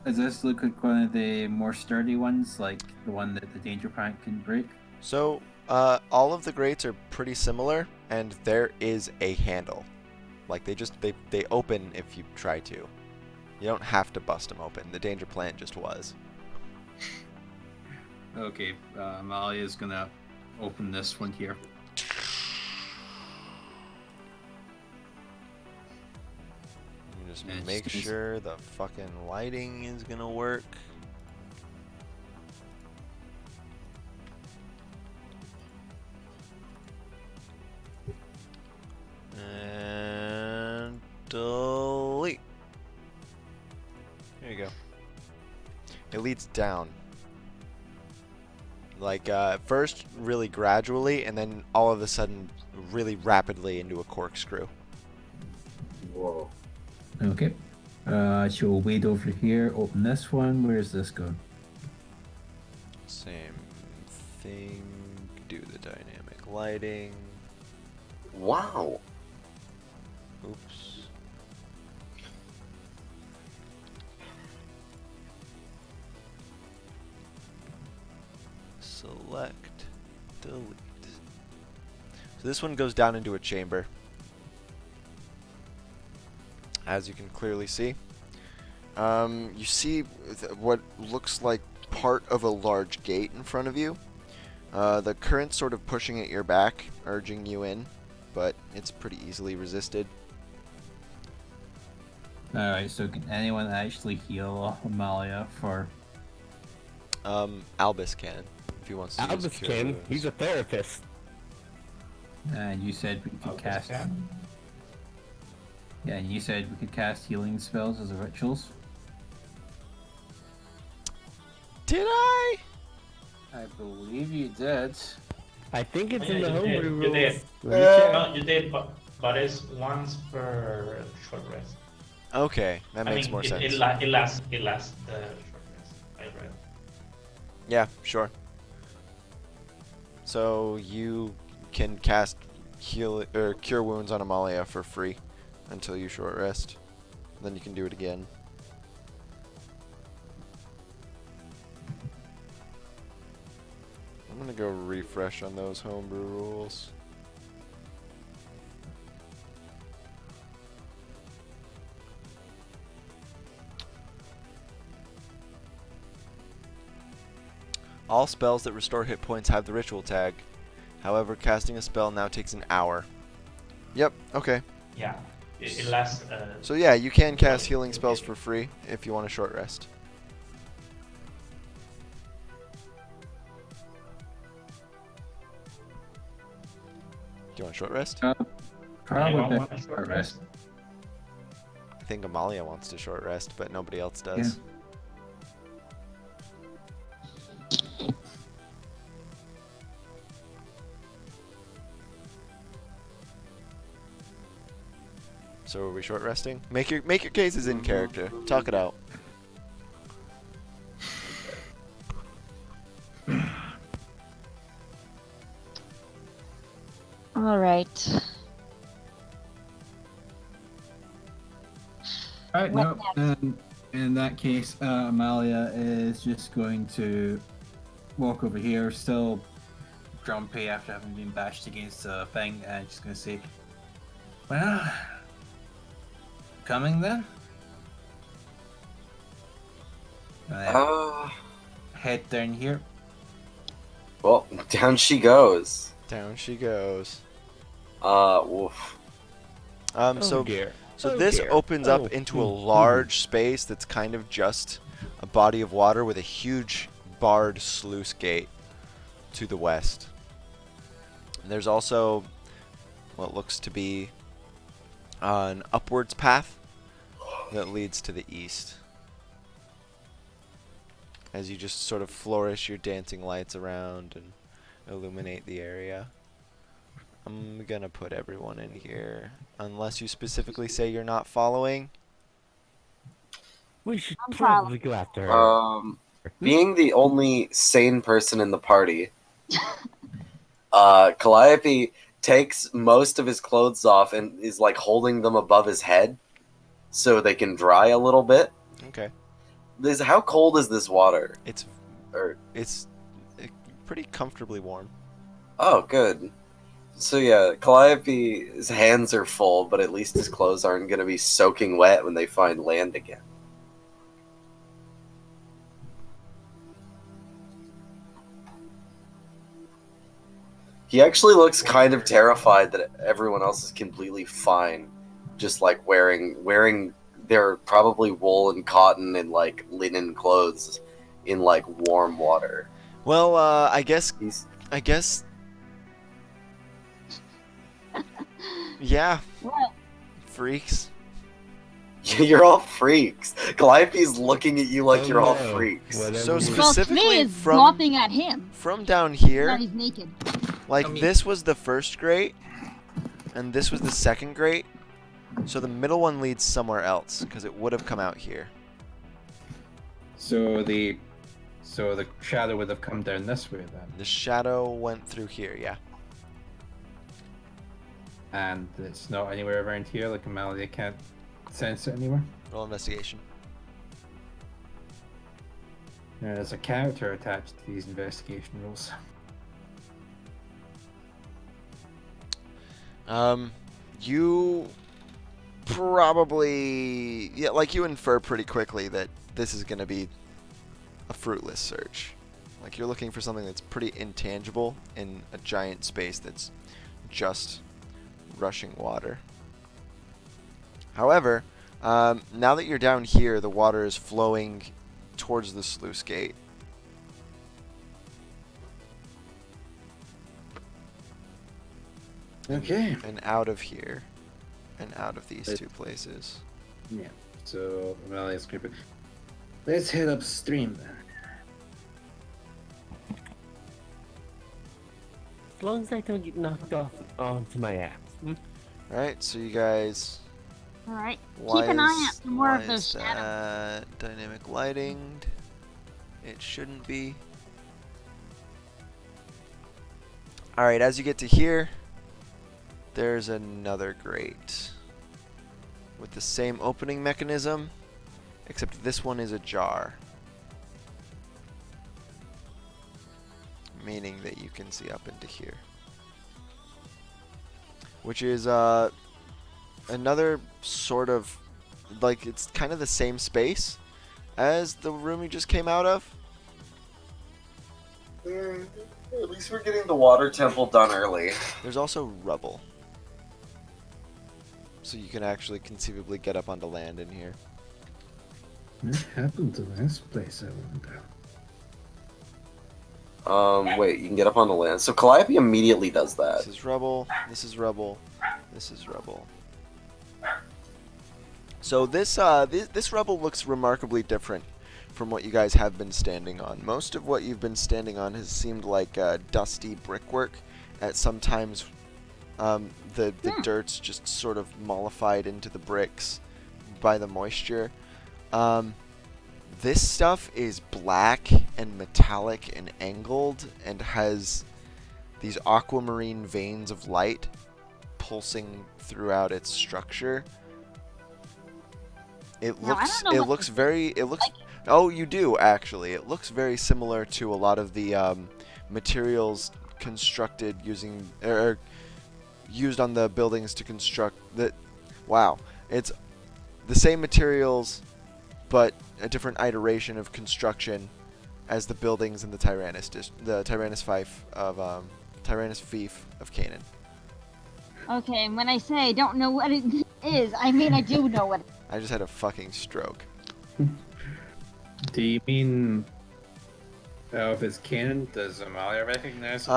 Speaker 3: this look like one of the more sturdy ones, like the one that the danger plant can break?
Speaker 1: So all of the grates are pretty similar, and there is a handle. Like they open if you try to. You don't have to bust them open. The danger plant just was.
Speaker 3: Okay, Amalia's going to open this one here.
Speaker 1: You just
Speaker 3: Yeah,
Speaker 1: make
Speaker 3: just-
Speaker 1: sure the fucking lighting is gonna work. And delete. There you go. It leads down. Like first really gradually, and then all of a sudden really rapidly into a corkscrew.
Speaker 2: Whoa.
Speaker 3: Okay. She'll wade over here, open this one. Where's this going?
Speaker 1: Same thing. Do the dynamic lighting.
Speaker 2: Wow.
Speaker 1: Oops. Select, delete. So this one goes down into a chamber, as you can clearly see. You see what looks like part of a large gate in front of you. The current's sort of pushing at your back, urging you in, but it's pretty easily resisted.
Speaker 9: Alright, so can anyone actually heal Amalia for...
Speaker 1: Albus can, if he wants to use
Speaker 5: Albus
Speaker 1: Cure
Speaker 5: can.
Speaker 1: Wounds.
Speaker 5: He's a therapist.
Speaker 9: And you said we could cast... Yeah, and you said we could cast healing spells as rituals.
Speaker 1: Did I?
Speaker 8: I believe you did.
Speaker 5: I think it's
Speaker 10: Oh,
Speaker 5: in
Speaker 10: yeah,
Speaker 5: the
Speaker 10: you did,
Speaker 5: homebrew
Speaker 10: you
Speaker 5: rules.
Speaker 10: did.
Speaker 5: Let me check.
Speaker 10: No, you did, but it's once per short rest.
Speaker 1: Okay, that
Speaker 10: I
Speaker 1: makes
Speaker 10: mean,
Speaker 1: more sense.
Speaker 10: It lasts the short rest. I read.
Speaker 1: Yeah, sure. So you can cast heal or Cure Wounds on Amalia for free until you short rest. Then you can do it again. I'm gonna go refresh on those homebrew rules. All spells that restore hit points have the ritual tag. However, casting a spell now takes an hour. Yep, okay.
Speaker 10: Yeah, it lasts.
Speaker 1: So yeah, you can cast healing spells for free if you want a short rest. Do you want a short rest?
Speaker 9: Probably
Speaker 10: Anyone want
Speaker 9: better
Speaker 10: a
Speaker 9: short
Speaker 10: short
Speaker 9: rest.
Speaker 1: I think Amalia wants to short rest, but nobody else does. So are we short resting? Make your cases in character. Talk it out.
Speaker 4: All right.
Speaker 9: Alright,
Speaker 4: What
Speaker 9: no. In that case, Amalia is just going to walk over here, still grumpy after having been bashed against a thing, and she's going to say, "Well, coming then?" And then head down here.
Speaker 2: Well, down she goes.
Speaker 1: Down she goes.
Speaker 2: Woof.
Speaker 1: So
Speaker 5: dear.
Speaker 1: So
Speaker 5: Oh
Speaker 1: this
Speaker 5: dear.
Speaker 1: opens
Speaker 5: Oh,
Speaker 1: up into a
Speaker 5: hmm,
Speaker 1: large space that's kind of just a body of water with a huge barred sluice gate to the west. And there's also what looks to be an upwards path that leads to the east. As you just sort of flourish your dancing lights around and illuminate the area. I'm gonna put everyone in here, unless you specifically say you're not following.
Speaker 5: We should
Speaker 4: I'm
Speaker 5: probably go after her.
Speaker 2: Being the only sane person in the party, Calliope takes most of his clothes off and is like holding them above his head so they can dry a little bit.
Speaker 1: Okay.
Speaker 2: How cold is this water?
Speaker 1: It's
Speaker 2: Or,
Speaker 1: pretty comfortably warm.
Speaker 2: oh, good. So yeah, Calliope's hands are full, but at least his clothes aren't going to be soaking wet when they find land again. He actually looks kind of terrified that everyone else is completely fine, just like wearing their probably wool and cotton and like linen clothes in like warm water.
Speaker 1: Well, I guess
Speaker 2: He's
Speaker 1: yeah,
Speaker 4: Well,
Speaker 1: freaks.
Speaker 2: you're all freaks. Calliope's looking at you like
Speaker 5: Oh,
Speaker 2: you're all
Speaker 5: no.
Speaker 2: freaks.
Speaker 5: Whatever
Speaker 1: So
Speaker 5: you-
Speaker 1: specifically
Speaker 4: Smee is
Speaker 1: from
Speaker 4: flopping at him.
Speaker 1: down
Speaker 4: Now
Speaker 1: here,
Speaker 4: he's naked.
Speaker 1: like
Speaker 3: I mean-
Speaker 1: this was the first grate, and this was the second grate. So the middle one leads somewhere else because it would have come out here.
Speaker 9: So the shadow would have come down this way then,
Speaker 1: The shadow went through here, yeah.
Speaker 9: and it's not anywhere around here. Like Amalia can't sense it anywhere.
Speaker 1: Roll investigation.
Speaker 9: There's a character attached to these investigation rules.
Speaker 1: You probably, yeah, like you infer pretty quickly that this is going to be a fruitless search. Like you're looking for something that's pretty intangible in a giant space that's just rushing water. However, now that you're down here, the water is flowing towards the sluice gate.
Speaker 8: Okay.
Speaker 1: And out of here. And out of these two places.
Speaker 8: Yeah. So Amalia's creeping. Let's head upstream then.
Speaker 5: As long as I don't get knocked off onto my ass.
Speaker 1: Alright, so you guys...
Speaker 4: All right.
Speaker 1: Why
Speaker 4: Keep an eye out
Speaker 1: is-
Speaker 4: for more
Speaker 1: why
Speaker 4: of those
Speaker 1: is
Speaker 4: shadows.
Speaker 1: that dynamic lighting? It shouldn't be. Alright, as you get to here, there's another grate. With the same opening mechanism, except this one is ajar. Meaning that you can see up into here. Which is another sort of, like, it's kind of the same space as the room you just came out of.
Speaker 2: At least we're getting the water temple done early.
Speaker 1: There's also rubble. So you can actually conceivably get up onto land in here.
Speaker 8: What happened to this place, I wonder?
Speaker 2: Wait, you can get up on the land. So Calliope immediately does that.
Speaker 1: This is rubble, this is rubble, this is rubble. So this this rubble looks remarkably different from what you guys have been standing on. Most of what you've been standing on has seemed like dusty brickwork. At some times, the dirt's just sort of mollified into the bricks by the moisture. This stuff is black and metallic and angled and has these aquamarine veins of light pulsing throughout its structure. It
Speaker 4: Now, I
Speaker 1: looks
Speaker 4: don't know what
Speaker 1: looks
Speaker 4: this
Speaker 1: very oh, you do actually. It looks very similar to a lot of the materials constructed using or used on the buildings to construct the wow. It's the same materials but a different iteration of construction as the buildings in the Tyrannus Fief of Canaan.
Speaker 4: Okay, and when I say I don't know what it is, I mean I do know what.
Speaker 1: I just had a fucking stroke.
Speaker 9: Do you mean... if it's canon, does Amalia recognize it?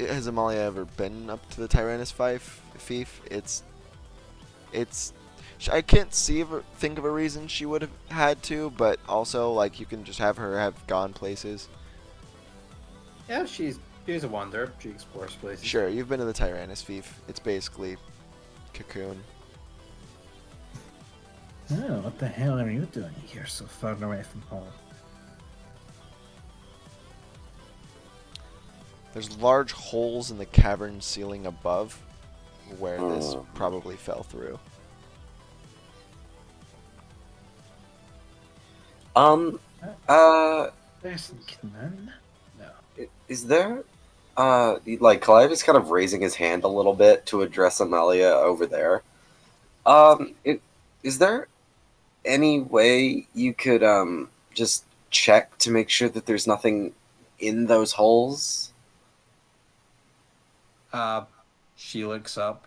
Speaker 1: Has Amalia ever been up to the Tyrannus Fief? It's I can't think of a reason she would have had to, but also like you can just have her have gone places.
Speaker 9: Yeah, she's a wanderer. She explores places.
Speaker 1: Sure, you've been to the Tyrannus Fief. It's basically Cocoon.
Speaker 8: Oh, what the hell are you doing here so far away from home?
Speaker 1: There's large holes in the cavern ceiling above where this probably fell through.
Speaker 8: There's none? No.
Speaker 2: Is there, like, Calliope's kind of raising his hand a little bit to address Amalia over there. Is there any way you could, just check to make sure that there's nothing in those holes?
Speaker 9: She looks up.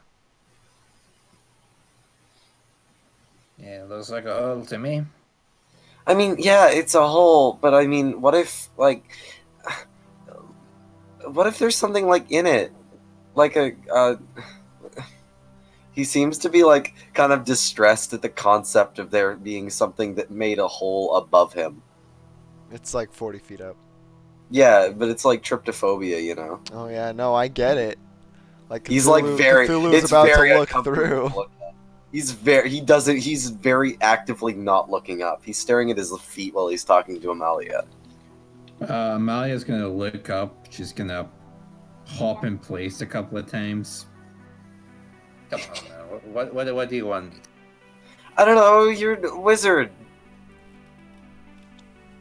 Speaker 9: Yeah, looks like a hole to me.
Speaker 2: I mean, yeah, it's a hole, but I mean, what if, like, what if there's something, like, in it? Like he seems to be, like, kind of distressed at the concept of there being something that made a hole above him.
Speaker 1: It's like 40 feet up.
Speaker 2: Yeah, but it's like tryptophobia, you know?
Speaker 1: Oh yeah, no, I get it. Like
Speaker 2: He's like very,
Speaker 1: Cthulhu's
Speaker 2: it's
Speaker 1: about
Speaker 2: very
Speaker 1: to look
Speaker 2: uncomfortable
Speaker 1: through.
Speaker 2: to look at. He's very actively not looking up. He's staring at his feet while he's talking to Amalia.
Speaker 9: Amalia's gonna look up. She's gonna hop in place a couple of times. Come on now. What do you want?
Speaker 2: I don't know, you're a wizard.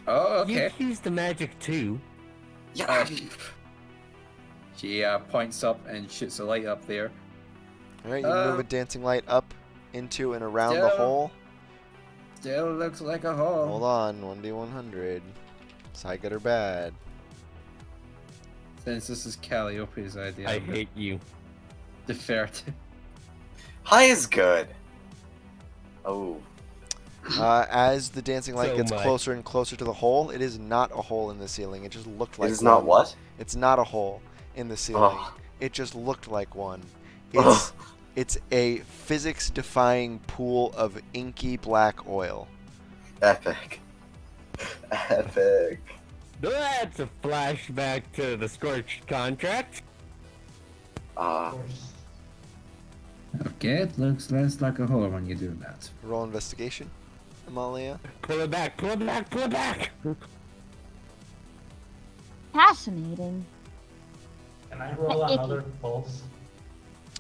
Speaker 9: Oh, okay.
Speaker 5: You use the magic too.
Speaker 2: Yeah.
Speaker 9: She points up and shoots a light up there.
Speaker 1: Alright, you move a dancing light up into and around the
Speaker 8: Still-
Speaker 1: hole?
Speaker 8: Still looks like a hole.
Speaker 1: Hold on, 1d100. Is high, good, or bad?
Speaker 8: Since this is Calliope's idea,
Speaker 5: I
Speaker 8: I'm gonna
Speaker 5: hate you.
Speaker 8: defer to.
Speaker 2: High is good. Oh.
Speaker 1: As the dancing light
Speaker 5: So
Speaker 1: gets
Speaker 5: much.
Speaker 1: closer and closer to the hole, it is not a hole in the ceiling. It just looked like
Speaker 2: It is not
Speaker 1: one.
Speaker 2: what?
Speaker 1: It's not a hole in the ceiling.
Speaker 2: Ugh.
Speaker 1: It just looked like one.
Speaker 2: Ugh.
Speaker 1: It's a physics-defying pool of inky black oil.
Speaker 2: Epic. Epic.
Speaker 5: That's a flashback to the Scorched contract.
Speaker 2: Ah.
Speaker 10: Of course.
Speaker 8: Okay, it looks less like a hole when you do that.
Speaker 1: Roll investigation, Amalia.
Speaker 5: Pull it back, pull it back, pull it back!
Speaker 4: Fascinating.
Speaker 10: Can I roll
Speaker 4: Icky.
Speaker 10: another pulse?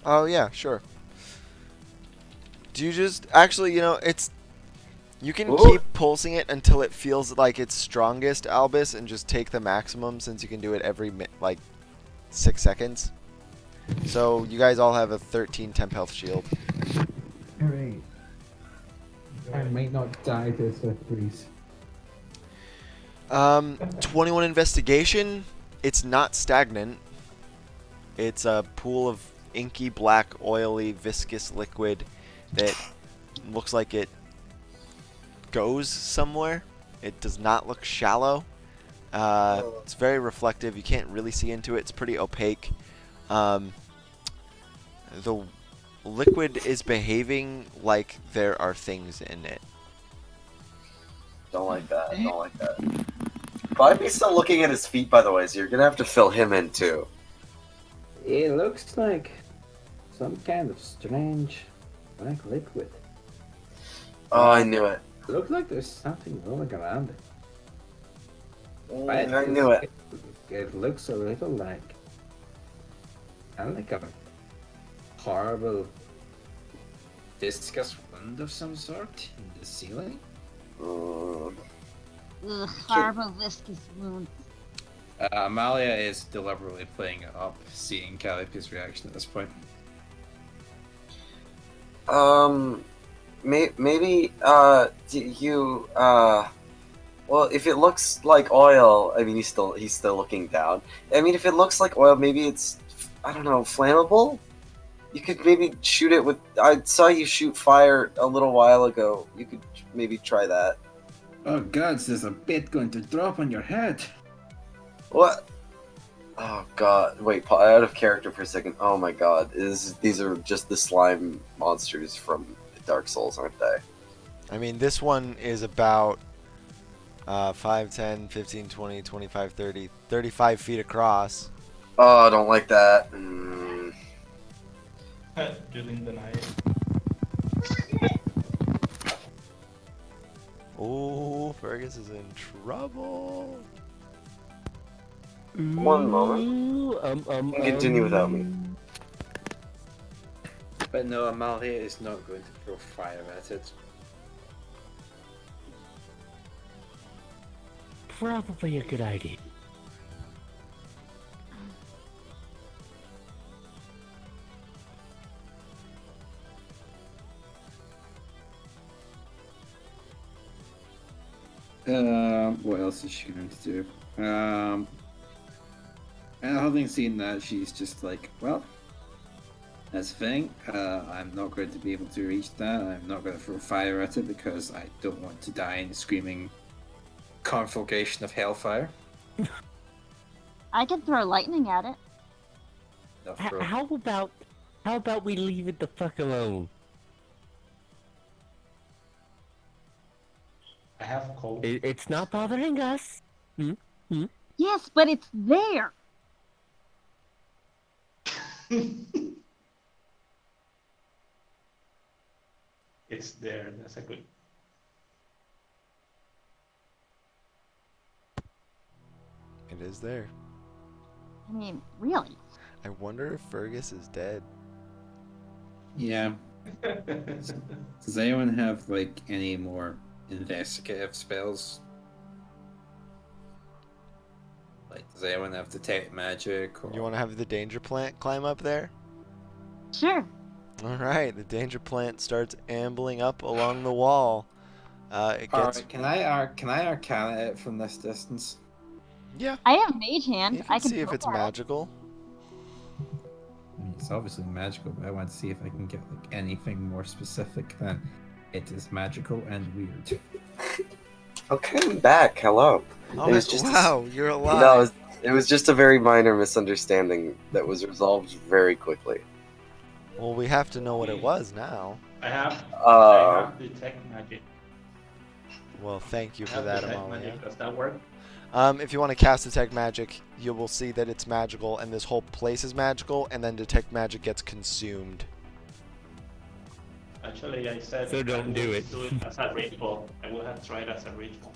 Speaker 1: Oh yeah, sure. Do you just actually, it's you can
Speaker 2: Ooh.
Speaker 1: keep pulsing it until it feels like it's strongest, Albus, and just take the maximum since you can do it every 6 seconds. So you guys all have a 13 temp health shield.
Speaker 8: Alright. I might not die this please.
Speaker 1: 21 investigation. It's not stagnant. It's a pool of inky black, oily, viscous liquid that looks like it goes somewhere. It does not look shallow. It's very reflective. You can't really see into it. It's pretty opaque. The liquid is behaving like there are things in it.
Speaker 2: Don't like that. Don't like that. Bobby's still looking at his feet, by the way, so you're gonna have to fill him in too.
Speaker 11: It looks like some kind of strange black liquid.
Speaker 2: Oh, I knew it.
Speaker 11: Looks like there's something rolling around it.
Speaker 2: I knew it.
Speaker 11: It looks a little like kind of like a horrible viscous wind of some sort in the ceiling.
Speaker 2: Mm.
Speaker 4: Ugh, horrible viscous wound.
Speaker 8: Amalia is deliberately playing it up, seeing Calliope's reaction at this point.
Speaker 2: Maybe, well, if it looks like oil, I mean, he's still looking down. I mean, if it looks like oil, maybe it's, I don't know, flammable? You could maybe shoot it with, I saw you shoot fire a little while ago. You could maybe try that.
Speaker 8: Oh gods, there's a bit going to drop on your head.
Speaker 2: What? Oh god, wait, out of character for a second. Oh my god, these are just the slime monsters from Dark Souls, aren't they?
Speaker 1: I mean, this one is about 5, 10, 15, 20, 25, 30, 35 feet across.
Speaker 2: Oh, I don't like that.
Speaker 10: During the night.
Speaker 1: Oh, Fergus is in trouble.
Speaker 2: One moment.
Speaker 5: Ooh,
Speaker 2: Continue without me.
Speaker 11: But no, Amalia is not going to throw fire at it.
Speaker 5: Probably a good idea.
Speaker 8: What else is she going to do? And having seen that, she's just like, well, that's the thing. I'm not going to be able to reach that. I'm not going to throw fire at it because I don't want to die in screaming conflagration of hellfire.
Speaker 4: I can throw lightning at it.
Speaker 8: No, throw-
Speaker 5: How about we leave it the fuck alone?
Speaker 10: I have cold.
Speaker 5: It's not bothering us.
Speaker 4: Yes, but it's there.
Speaker 10: It's there. That's a good.
Speaker 1: It is there.
Speaker 4: I mean, really.
Speaker 1: I wonder if Fergus is dead.
Speaker 8: Yeah. Does anyone have like any more investigative spells? Like, does anyone have detect magic? Or...
Speaker 1: You want to have the danger plant climb up there?
Speaker 4: Sure.
Speaker 1: All right, the danger plant starts ambling up along the wall. It gets
Speaker 8: Alright, can I arcana it from this distance?
Speaker 1: yeah.
Speaker 4: I have mage hand.
Speaker 1: You
Speaker 4: I
Speaker 1: can
Speaker 4: can
Speaker 1: see if
Speaker 4: poke
Speaker 1: it's
Speaker 4: at it.
Speaker 1: magical.
Speaker 8: I mean, it's obviously magical, but I want to see if I can get like anything more specific than it is magical and weird.
Speaker 2: Okay, I'm back. Hello.
Speaker 1: Oh,
Speaker 2: It was just
Speaker 1: wow, you're alive.
Speaker 2: No, it was just a very minor misunderstanding that was resolved very quickly.
Speaker 1: Well, we have to know what it was now.
Speaker 10: I have
Speaker 2: Uh,
Speaker 10: detect magic.
Speaker 1: Well, thank you
Speaker 10: I
Speaker 1: for
Speaker 10: have
Speaker 1: that,
Speaker 10: detect
Speaker 1: Amalia.
Speaker 10: magic. Does that work?
Speaker 1: If you want to cast Detect Magic, you will see that it's magical, and this whole place is magical, and then Detect Magic gets consumed.
Speaker 10: Actually, I said
Speaker 5: So don't
Speaker 10: I
Speaker 5: do
Speaker 10: would
Speaker 5: it.
Speaker 10: do it as a ritual. I would have tried as a ritual.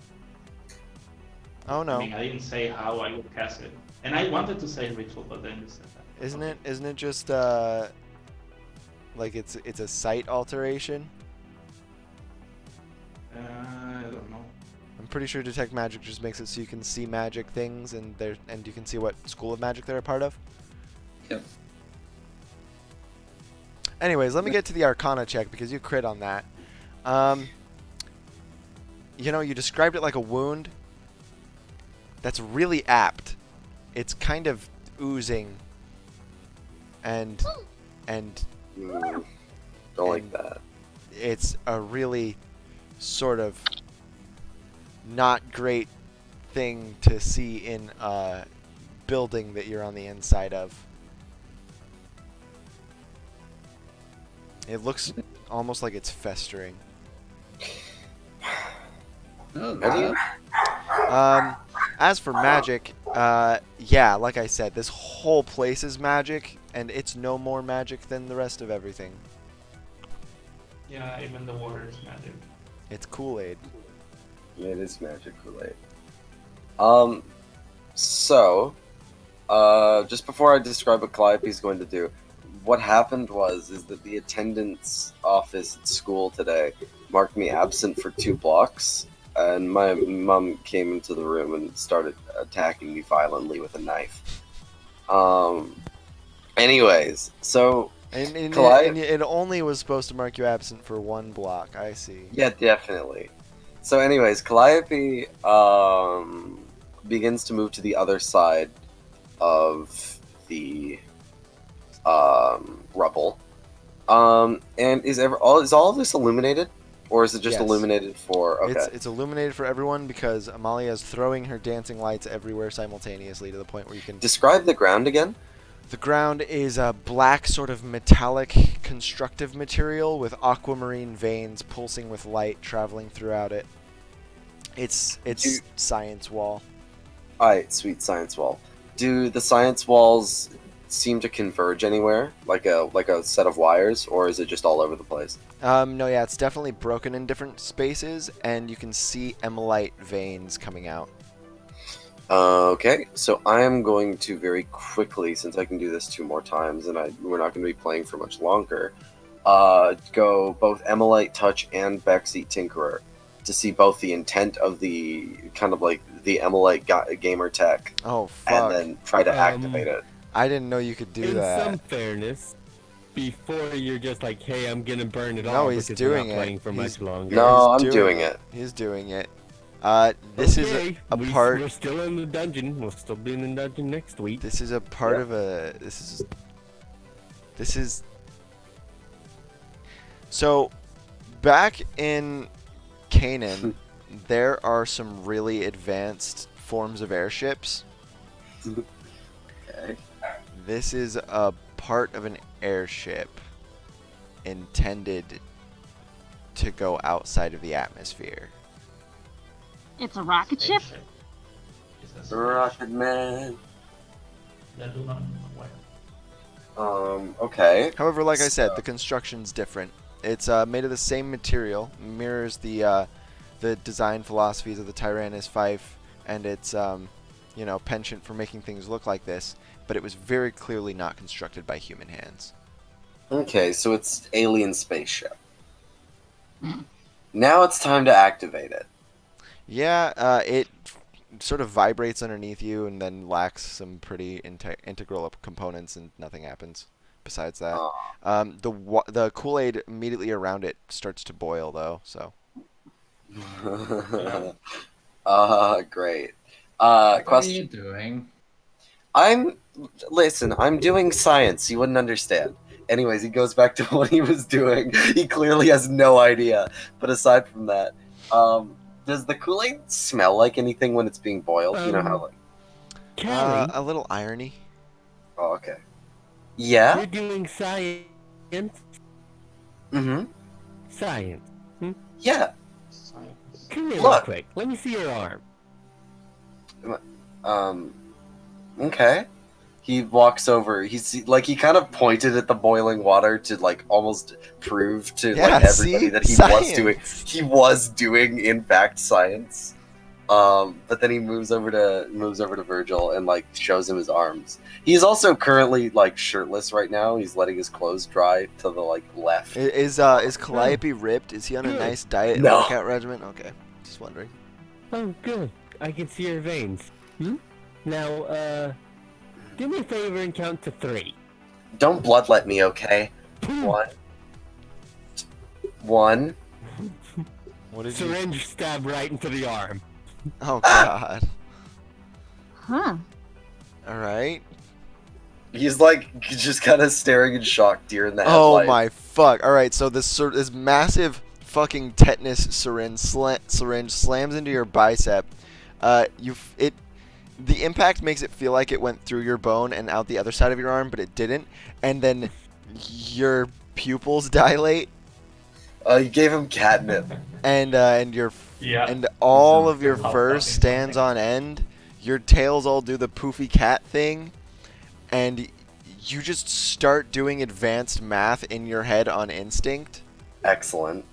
Speaker 1: Oh
Speaker 10: I
Speaker 1: no.
Speaker 10: mean, I didn't say how I would cast it, and I wanted to say ritual, but then you said that.
Speaker 1: Isn't it just like it's a site alteration?
Speaker 10: I don't know.
Speaker 1: I'm pretty sure Detect Magic just makes it so you can see magic things, and you can see what school of magic they're a part of.
Speaker 8: Yep.
Speaker 1: Anyways, let me get to the Arcana check because you crit on that. You described it like a wound. That's really apt. It's kind of oozing and
Speaker 2: don't like that.
Speaker 1: it's a really sort of not great thing to see in a building that you're on the inside of. It looks almost like it's festering.
Speaker 8: Oh,
Speaker 1: As for magic, yeah, like I said, this whole place is magic, and it's no more magic than the rest of everything.
Speaker 10: Yeah, even the water is magic.
Speaker 1: It's Kool-Aid.
Speaker 2: It is magic Kool-Aid. So, just before I describe what Calliope is going to do, what happened is that the attendance office at school today marked me absent for 2 blocks, and my mom came into the room and started attacking me violently with a knife. Anyways, so
Speaker 1: And
Speaker 2: Calliope...
Speaker 1: it only was supposed to mark you absent for 1 block. I see.
Speaker 2: Yeah, definitely. So, anyways, Calliope begins to move to the other side of the rubble. And is all of this illuminated, or is it just
Speaker 1: Yes.
Speaker 2: illuminated for? Okay.
Speaker 1: It's illuminated for everyone because Amalia is throwing her dancing lights everywhere simultaneously to the point where you can.
Speaker 2: Describe the ground again.
Speaker 1: The ground is a black, sort of metallic, constructive material with aquamarine veins pulsing with light traveling throughout it. It's science wall.
Speaker 2: Alright, sweet science wall. Do the science walls seem to converge anywhere, like a set of wires, or is it just all over the place?
Speaker 1: No, yeah, it's definitely broken in different spaces, and you can see emelite veins coming out.
Speaker 2: Okay, so I am going to very quickly, since I can do this 2 more times, and we're not going to be playing for much longer, go both Emelite Touch and Backseat Tinkerer to see both the intent of the kind of like the Emelite gamer tech,
Speaker 1: Oh, fuck.
Speaker 2: and then try to activate it.
Speaker 1: I didn't know you could do
Speaker 5: In
Speaker 1: that.
Speaker 5: some fairness, before you're just like, hey, I'm gonna burn it
Speaker 1: No,
Speaker 5: all
Speaker 1: he's
Speaker 5: because
Speaker 1: doing
Speaker 5: we're not
Speaker 1: it.
Speaker 5: playing for
Speaker 1: He's-
Speaker 5: much longer.
Speaker 2: No,
Speaker 1: He's
Speaker 2: I'm doing it.
Speaker 1: He's doing it. This is
Speaker 5: Okay,
Speaker 1: a part.
Speaker 5: We're still in the dungeon. We'll still be in the dungeon next week.
Speaker 1: This is a part
Speaker 2: Yeah.
Speaker 1: of a. This is. So, back in Canaan, there are some really advanced forms of airships.
Speaker 2: Okay.
Speaker 1: This is a part of an airship intended to go outside of the atmosphere.
Speaker 4: It's a rocket ship.
Speaker 10: Spaceship. It's a
Speaker 2: Rocket
Speaker 10: spaceship.
Speaker 2: Man.
Speaker 10: That do not know where.
Speaker 2: Okay.
Speaker 1: However, like I said,
Speaker 2: So-
Speaker 1: the construction's different. It's made of the same material, mirrors the design philosophies of the Tyrannus Fife, and its penchant for making things look like this. But it was very clearly not constructed by human hands.
Speaker 2: Okay, so it's alien spaceship. Now it's time to activate it.
Speaker 1: Yeah, it sort of vibrates underneath you and then lacks some pretty integral components, and nothing happens. besides that.
Speaker 2: Uh,
Speaker 1: The Kool-Aid immediately around it starts to boil though. So
Speaker 2: Great.
Speaker 8: What are you
Speaker 2: Question.
Speaker 8: doing?
Speaker 2: Listen, I'm doing science. You wouldn't understand. Anyways, he goes back to what he was doing. He clearly has no idea. But aside from that, does the Kool-Aid smell like anything when it's being boiled? You know how, like,
Speaker 5: Callie,
Speaker 1: a little irony.
Speaker 2: oh, okay. Yeah?
Speaker 5: you're doing science.
Speaker 2: Mm-hmm.
Speaker 5: Science.
Speaker 2: Yeah.
Speaker 10: Science.
Speaker 5: Come here real
Speaker 2: Look.
Speaker 5: quick. Let me see your arm.
Speaker 2: Okay. He walks over. He kind of pointed at the boiling water to like almost prove to
Speaker 1: Yeah,
Speaker 2: like everybody
Speaker 1: see?
Speaker 2: that
Speaker 1: Science.
Speaker 2: he was doing in fact science. But then he moves over to Virgil and like shows him his arms. He's also currently like shirtless right now. He's letting his clothes dry to the like left.
Speaker 1: Is Calliope ripped? Is he on a
Speaker 5: Good.
Speaker 1: nice diet and
Speaker 2: No.
Speaker 1: workout regimen? Okay, just wondering.
Speaker 5: Oh, good. I can see your veins. Now, do me a favor and count to 3.
Speaker 2: Don't bloodlet me, okay? One. One.
Speaker 1: What did you?
Speaker 5: Syringe stab right into the arm.
Speaker 1: Oh God.
Speaker 4: Huh.
Speaker 1: All right.
Speaker 2: He's like just kind of staring in shock, deer in the
Speaker 1: Oh
Speaker 2: headlights.
Speaker 1: my fuck! All right, so this massive fucking tetanus syringe slams into your bicep. The impact makes it feel like it went through your bone and out the other side of your arm, but it didn't. And then your pupils dilate,
Speaker 2: You gave him catnip.
Speaker 1: and
Speaker 10: Yeah.
Speaker 1: and all
Speaker 10: Sounds
Speaker 1: of your
Speaker 10: like hot
Speaker 1: fur
Speaker 10: dog or
Speaker 1: stands
Speaker 10: something.
Speaker 1: on end. Your tails all do the poofy cat thing, and you just start doing advanced math in your head on instinct.
Speaker 2: Excellent.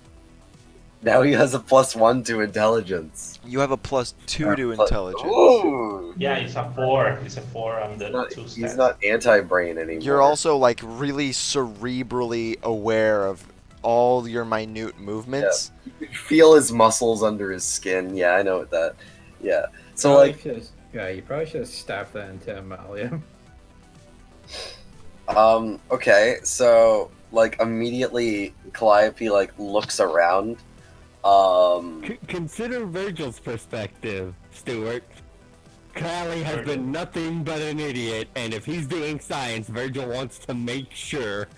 Speaker 2: Now he has a +1 to intelligence.
Speaker 1: You have a +2 to
Speaker 2: Plus-
Speaker 1: intelligence.
Speaker 2: Ooh.
Speaker 10: Yeah, it's a 4. It's a 4 on the
Speaker 2: He's not,
Speaker 10: 2 stats.
Speaker 2: he's not anti-brain anymore.
Speaker 1: You're also like really cerebrally aware of all your minute movements.
Speaker 2: You can feel his muscles under his skin. Yeah, I know what that. Yeah. So
Speaker 8: Probably
Speaker 2: like,
Speaker 8: should've- yeah, you probably should have stabbed that into Amalia.
Speaker 2: okay, so like immediately Calliope like looks around.
Speaker 5: Consider Virgil's perspective, Stuart. Callie has been nothing but an idiot, and if he's doing science, Virgil wants to make sure.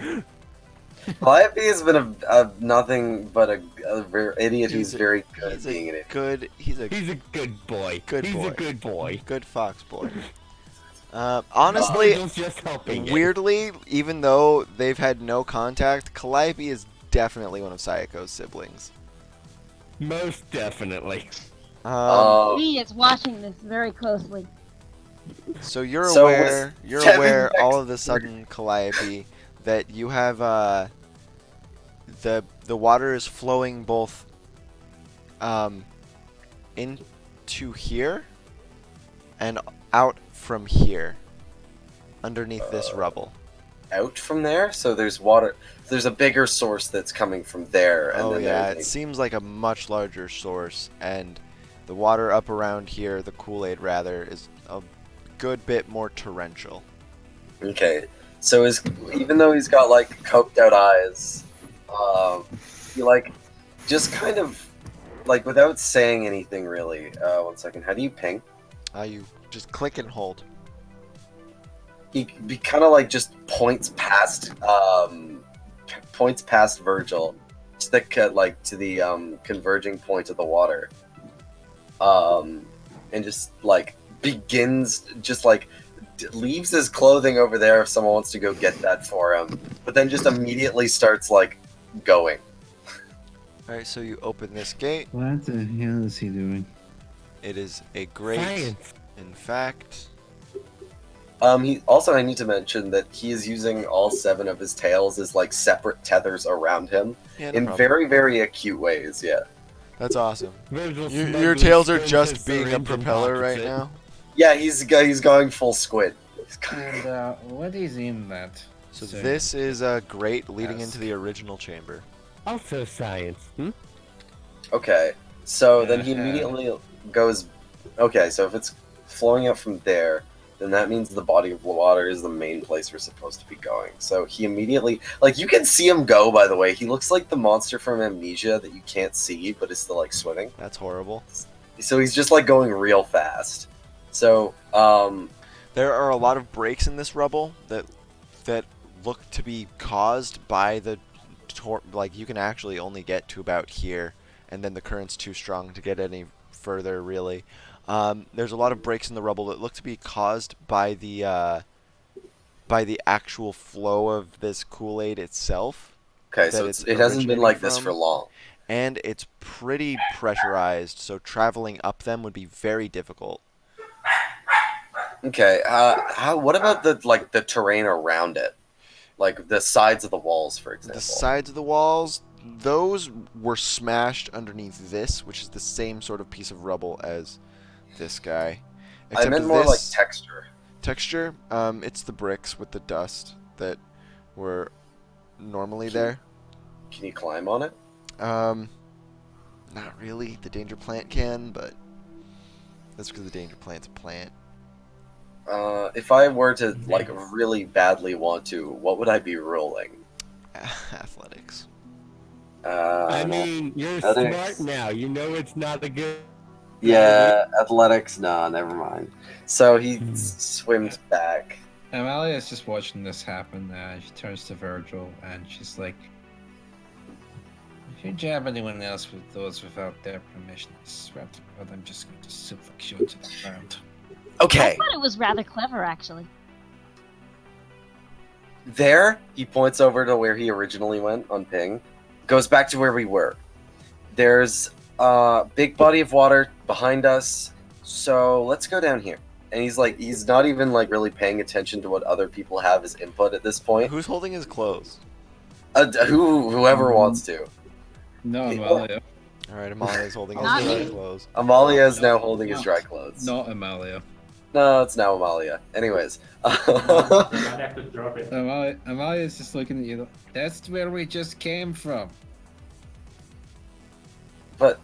Speaker 2: Calliope has been a nothing but a idiot who's
Speaker 1: He's a-
Speaker 2: very good
Speaker 1: He's
Speaker 2: at being an idiot.
Speaker 1: He's a
Speaker 5: He's a good boy.
Speaker 1: Good
Speaker 5: He's
Speaker 1: boy.
Speaker 5: a good boy.
Speaker 1: good fox boy. Honestly,
Speaker 5: Virgil's just helping it.
Speaker 1: weirdly, even though they've had no contact, Calliope is definitely one of Sayako's siblings.
Speaker 5: Most definitely.
Speaker 4: He is watching this very closely.
Speaker 1: So you're
Speaker 2: So
Speaker 1: aware,
Speaker 2: with
Speaker 1: you're
Speaker 2: Kevin
Speaker 1: aware
Speaker 2: next
Speaker 1: all of a sudden, Calliope, that you have the water is flowing both into here and out from here underneath this rubble.
Speaker 2: Out from there, so there's water. There's a bigger source that's coming from there, and
Speaker 1: Oh
Speaker 2: then
Speaker 1: yeah, it
Speaker 2: there's
Speaker 1: seems like a much larger source, and the water up around here, the Kool-Aid rather, is a good bit more torrential.
Speaker 2: okay. So even though he's got like coked out eyes, he like just kind of like without saying anything really. 1 second. How do you ping?
Speaker 1: You just click and hold.
Speaker 2: He kind of like just points past Virgil to the converging point of the water, and just like begins just like leaves his clothing over there if someone wants to go get that for him, but then just immediately starts like going.
Speaker 1: Alright, so you open this gate.
Speaker 9: What the hell is he doing?
Speaker 1: It is a grate.
Speaker 5: Science.
Speaker 1: In fact,
Speaker 2: He also, I need to mention that he is using all 7 of his tails as like separate tethers around him
Speaker 1: yeah, no
Speaker 2: in
Speaker 1: problem.
Speaker 2: very, very acute ways. Yeah.
Speaker 1: That's awesome.
Speaker 5: Virgil
Speaker 1: Your
Speaker 5: smugly
Speaker 1: tails are
Speaker 5: spins
Speaker 1: just
Speaker 5: his
Speaker 1: being a
Speaker 5: syringe and
Speaker 1: propeller
Speaker 5: pockets
Speaker 1: right
Speaker 5: it.
Speaker 1: now.
Speaker 2: Yeah, he's going full squid.
Speaker 8: And what is in that?
Speaker 1: So this is a grate leading
Speaker 8: Yes.
Speaker 1: into the original chamber.
Speaker 5: Also science.
Speaker 2: Okay, so then he
Speaker 8: Yeah.
Speaker 2: immediately goes. Okay, so if it's flowing out from there, then that means the body of water is the main place we're supposed to be going. So he immediately, like, you can see him go, by the way. He looks like the monster from Amnesia that you can't see, but is still, like, swimming.
Speaker 1: That's horrible.
Speaker 2: So he's just, like, going real fast. So,
Speaker 1: there are a lot of breaks in this rubble that look to be caused by the like, you can actually only get to about here, and then the current's too strong to get any further, really. There's a lot of breaks in the rubble that look to be caused by the actual flow of this Kool-Aid itself.
Speaker 2: okay, so it hasn't been like this for long.
Speaker 1: And it's pretty pressurized, so traveling up them would be very difficult.
Speaker 2: Okay, what about the terrain around it? Like the sides of the walls, for example.
Speaker 1: The sides of the walls, those were smashed underneath this, which is the same sort of piece of rubble as this guy.
Speaker 2: I meant more like texture.
Speaker 1: Texture? It's the bricks with the dust that were normally there.
Speaker 2: Can you climb on it?
Speaker 1: Not really. The danger plant can, but that's because the danger plant's a plant.
Speaker 2: If I were to, like, really badly want to, what would I be rolling?
Speaker 1: Athletics.
Speaker 5: I mean, you're smart now. You know it's not a good...
Speaker 2: Yeah, athletics, no, never mind. So he swims back.
Speaker 8: Amalia's just watching this happen. She turns to Virgil and she's like, if you jab anyone else with those without their permission, I swear to God, I'm just going to suplex you to the ground.
Speaker 2: Okay.
Speaker 4: I thought it was rather clever, actually.
Speaker 2: There, he points over to where he originally went on ping. Goes back to where we were. There's a big body of water behind us, so let's go down here. And he's not even like really paying attention to what other people have as input at this point.
Speaker 1: Who's holding his clothes?
Speaker 2: Whoever wants to.
Speaker 8: No, Amalia.
Speaker 1: Alright, Amalia's holding his dry clothes.
Speaker 2: Amalia is now holding his dry clothes.
Speaker 8: Not Amalia.
Speaker 2: No, it's now Amalia. Anyways.
Speaker 8: Amalia's just looking at you. That's where we just came from.
Speaker 2: But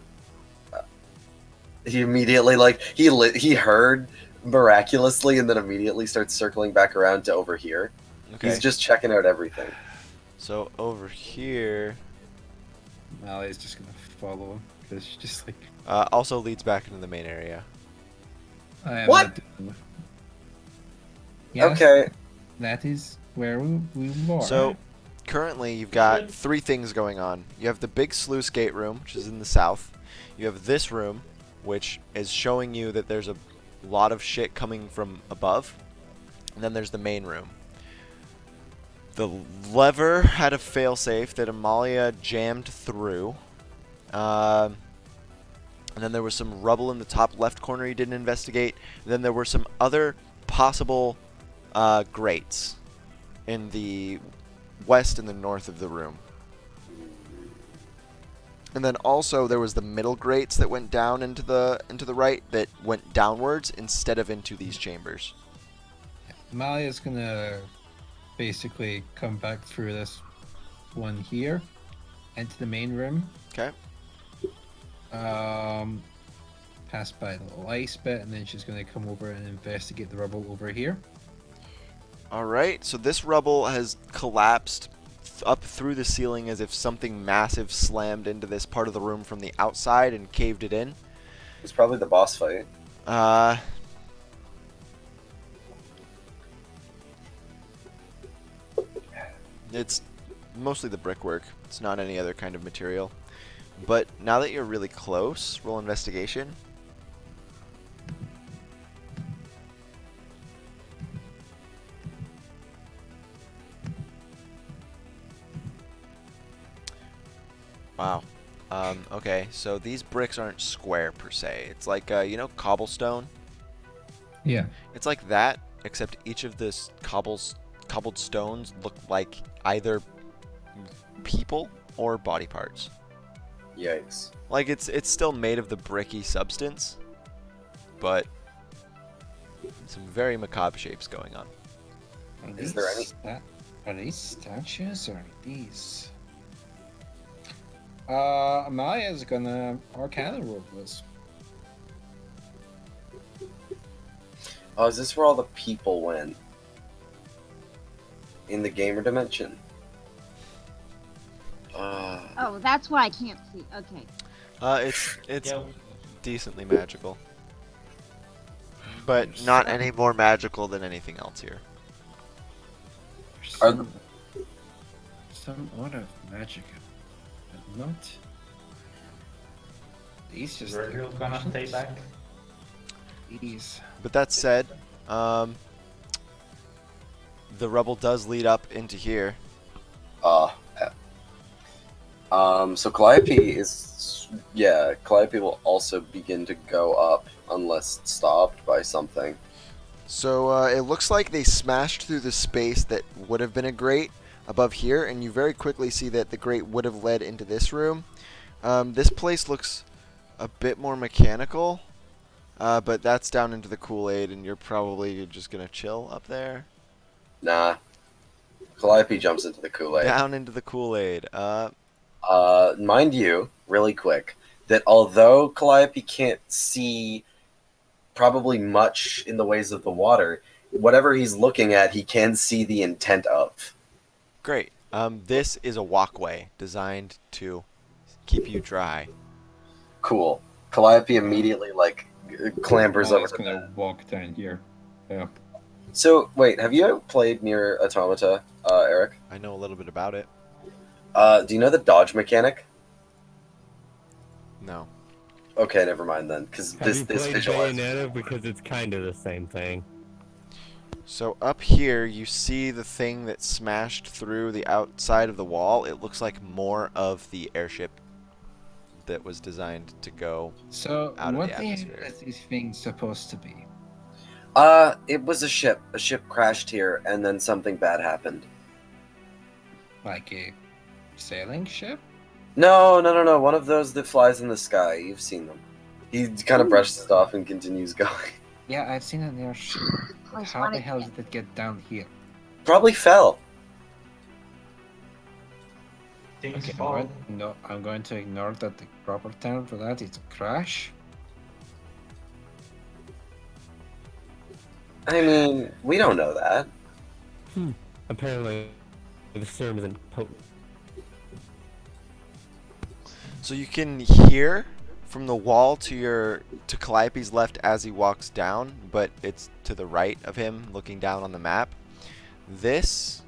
Speaker 2: he immediately, like, he heard miraculously and then immediately starts circling back around to over here.
Speaker 1: Okay.
Speaker 2: He's just checking out everything.
Speaker 1: So over here...
Speaker 8: Amalia's just gonna follow him because she's just like...
Speaker 1: also leads back into the main area.
Speaker 2: What?
Speaker 8: Yes,
Speaker 2: okay.
Speaker 8: That is where we were.
Speaker 1: So, currently you've got 3 things going on. You have the big sluice gate room, which is in the south. You have this room, which is showing you that there's a lot of shit coming from above. And then there's the main room. The lever had a failsafe that Amalia jammed through. And then there was some rubble in the top left corner you didn't investigate. And then there were some other possible grates in the west and the north of the room. And then also there was the middle grates that went down into the right that went downwards instead of into these chambers.
Speaker 8: Amalia's gonna basically come back through this one here into the main room.
Speaker 1: Okay.
Speaker 8: Pass by the little ice bit, and then she's going to come over and investigate the rubble over here.
Speaker 1: Alright, so this rubble has collapsed up through the ceiling as if something massive slammed into this part of the room from the outside and caved it in.
Speaker 2: It's probably the boss fight.
Speaker 1: It's mostly the brickwork. It's not any other kind of material. But now that you're really close, roll investigation. Wow. Okay, so these bricks aren't square per se. It's like, you know, cobblestone?
Speaker 8: Yeah.
Speaker 1: It's like that, except each of this cobbled stones look like either people or body parts.
Speaker 2: Yikes.
Speaker 1: Like, it's still made of the bricky substance, but some very macabre shapes going on.
Speaker 2: Is there any?
Speaker 8: Are these statues or are these? Amaya's gonna Arcana roll this.
Speaker 2: Oh, is this where all the people went? In the gamer dimension?
Speaker 4: Oh, that's why I can't see. Okay.
Speaker 1: It's
Speaker 10: Yeah,
Speaker 1: decently magical, but not any more magical than anything else here.
Speaker 2: Are the-
Speaker 8: Some order of magic, but not. These just.
Speaker 10: Virgil gonna stay back.
Speaker 8: These.
Speaker 1: But that said, the rubble does lead up into here.
Speaker 2: So Calliope is, yeah, Calliope will also begin to go up unless stopped by something.
Speaker 1: So it looks like they smashed through the space that would have been a grate above here, and you very quickly see that the grate would have led into this room. This place looks a bit more mechanical, but that's down into the Kool-Aid, and you're probably just gonna chill up there.
Speaker 2: Nah. Calliope jumps into the Kool-Aid.
Speaker 1: Down into the Kool-Aid.
Speaker 2: Mind you, really quick, that although Calliope can't see probably much in the ways of the water, whatever he's looking at, he can see the intent of.
Speaker 1: Great. This is a walkway designed to keep you dry.
Speaker 2: Cool. Calliope immediately clambers over
Speaker 8: Molly's
Speaker 2: to
Speaker 8: gonna walk down here. Yeah.
Speaker 2: So, wait, have you played Near Automata, Eric?
Speaker 1: I know a little bit about it.
Speaker 2: Do you know the dodge mechanic?
Speaker 1: No.
Speaker 2: Okay, never mind then, because
Speaker 5: Have
Speaker 2: this
Speaker 5: you played
Speaker 2: visualizes.
Speaker 5: Bayonetta? Because it's kind of the same thing.
Speaker 1: So up here, you see the thing that smashed through the outside of the wall. It looks like more of the airship that was designed to go
Speaker 8: So,
Speaker 1: out of
Speaker 8: what
Speaker 1: the
Speaker 8: the heck
Speaker 1: atmosphere.
Speaker 8: is these things supposed to be?
Speaker 2: It was a ship. A ship crashed here, and then something bad happened.
Speaker 8: Like a sailing ship?
Speaker 2: No. One of those that flies in the sky. You've seen them. He kind of brushes it off and continues going.
Speaker 8: Yeah, I've seen an airship. But
Speaker 4: just
Speaker 8: how the
Speaker 4: wanna
Speaker 8: hell
Speaker 4: get-
Speaker 8: did it get down here?
Speaker 2: Probably fell.
Speaker 10: Things
Speaker 8: Okay,
Speaker 10: fall.
Speaker 8: no, I'm going to ignore that the proper term for that is a crash.
Speaker 2: I mean, we don't know that.
Speaker 5: Apparently, this term isn't potent.
Speaker 1: So you can hear from the wall to Calliope's left as he walks down, but it's to the right of him, looking down on the map. This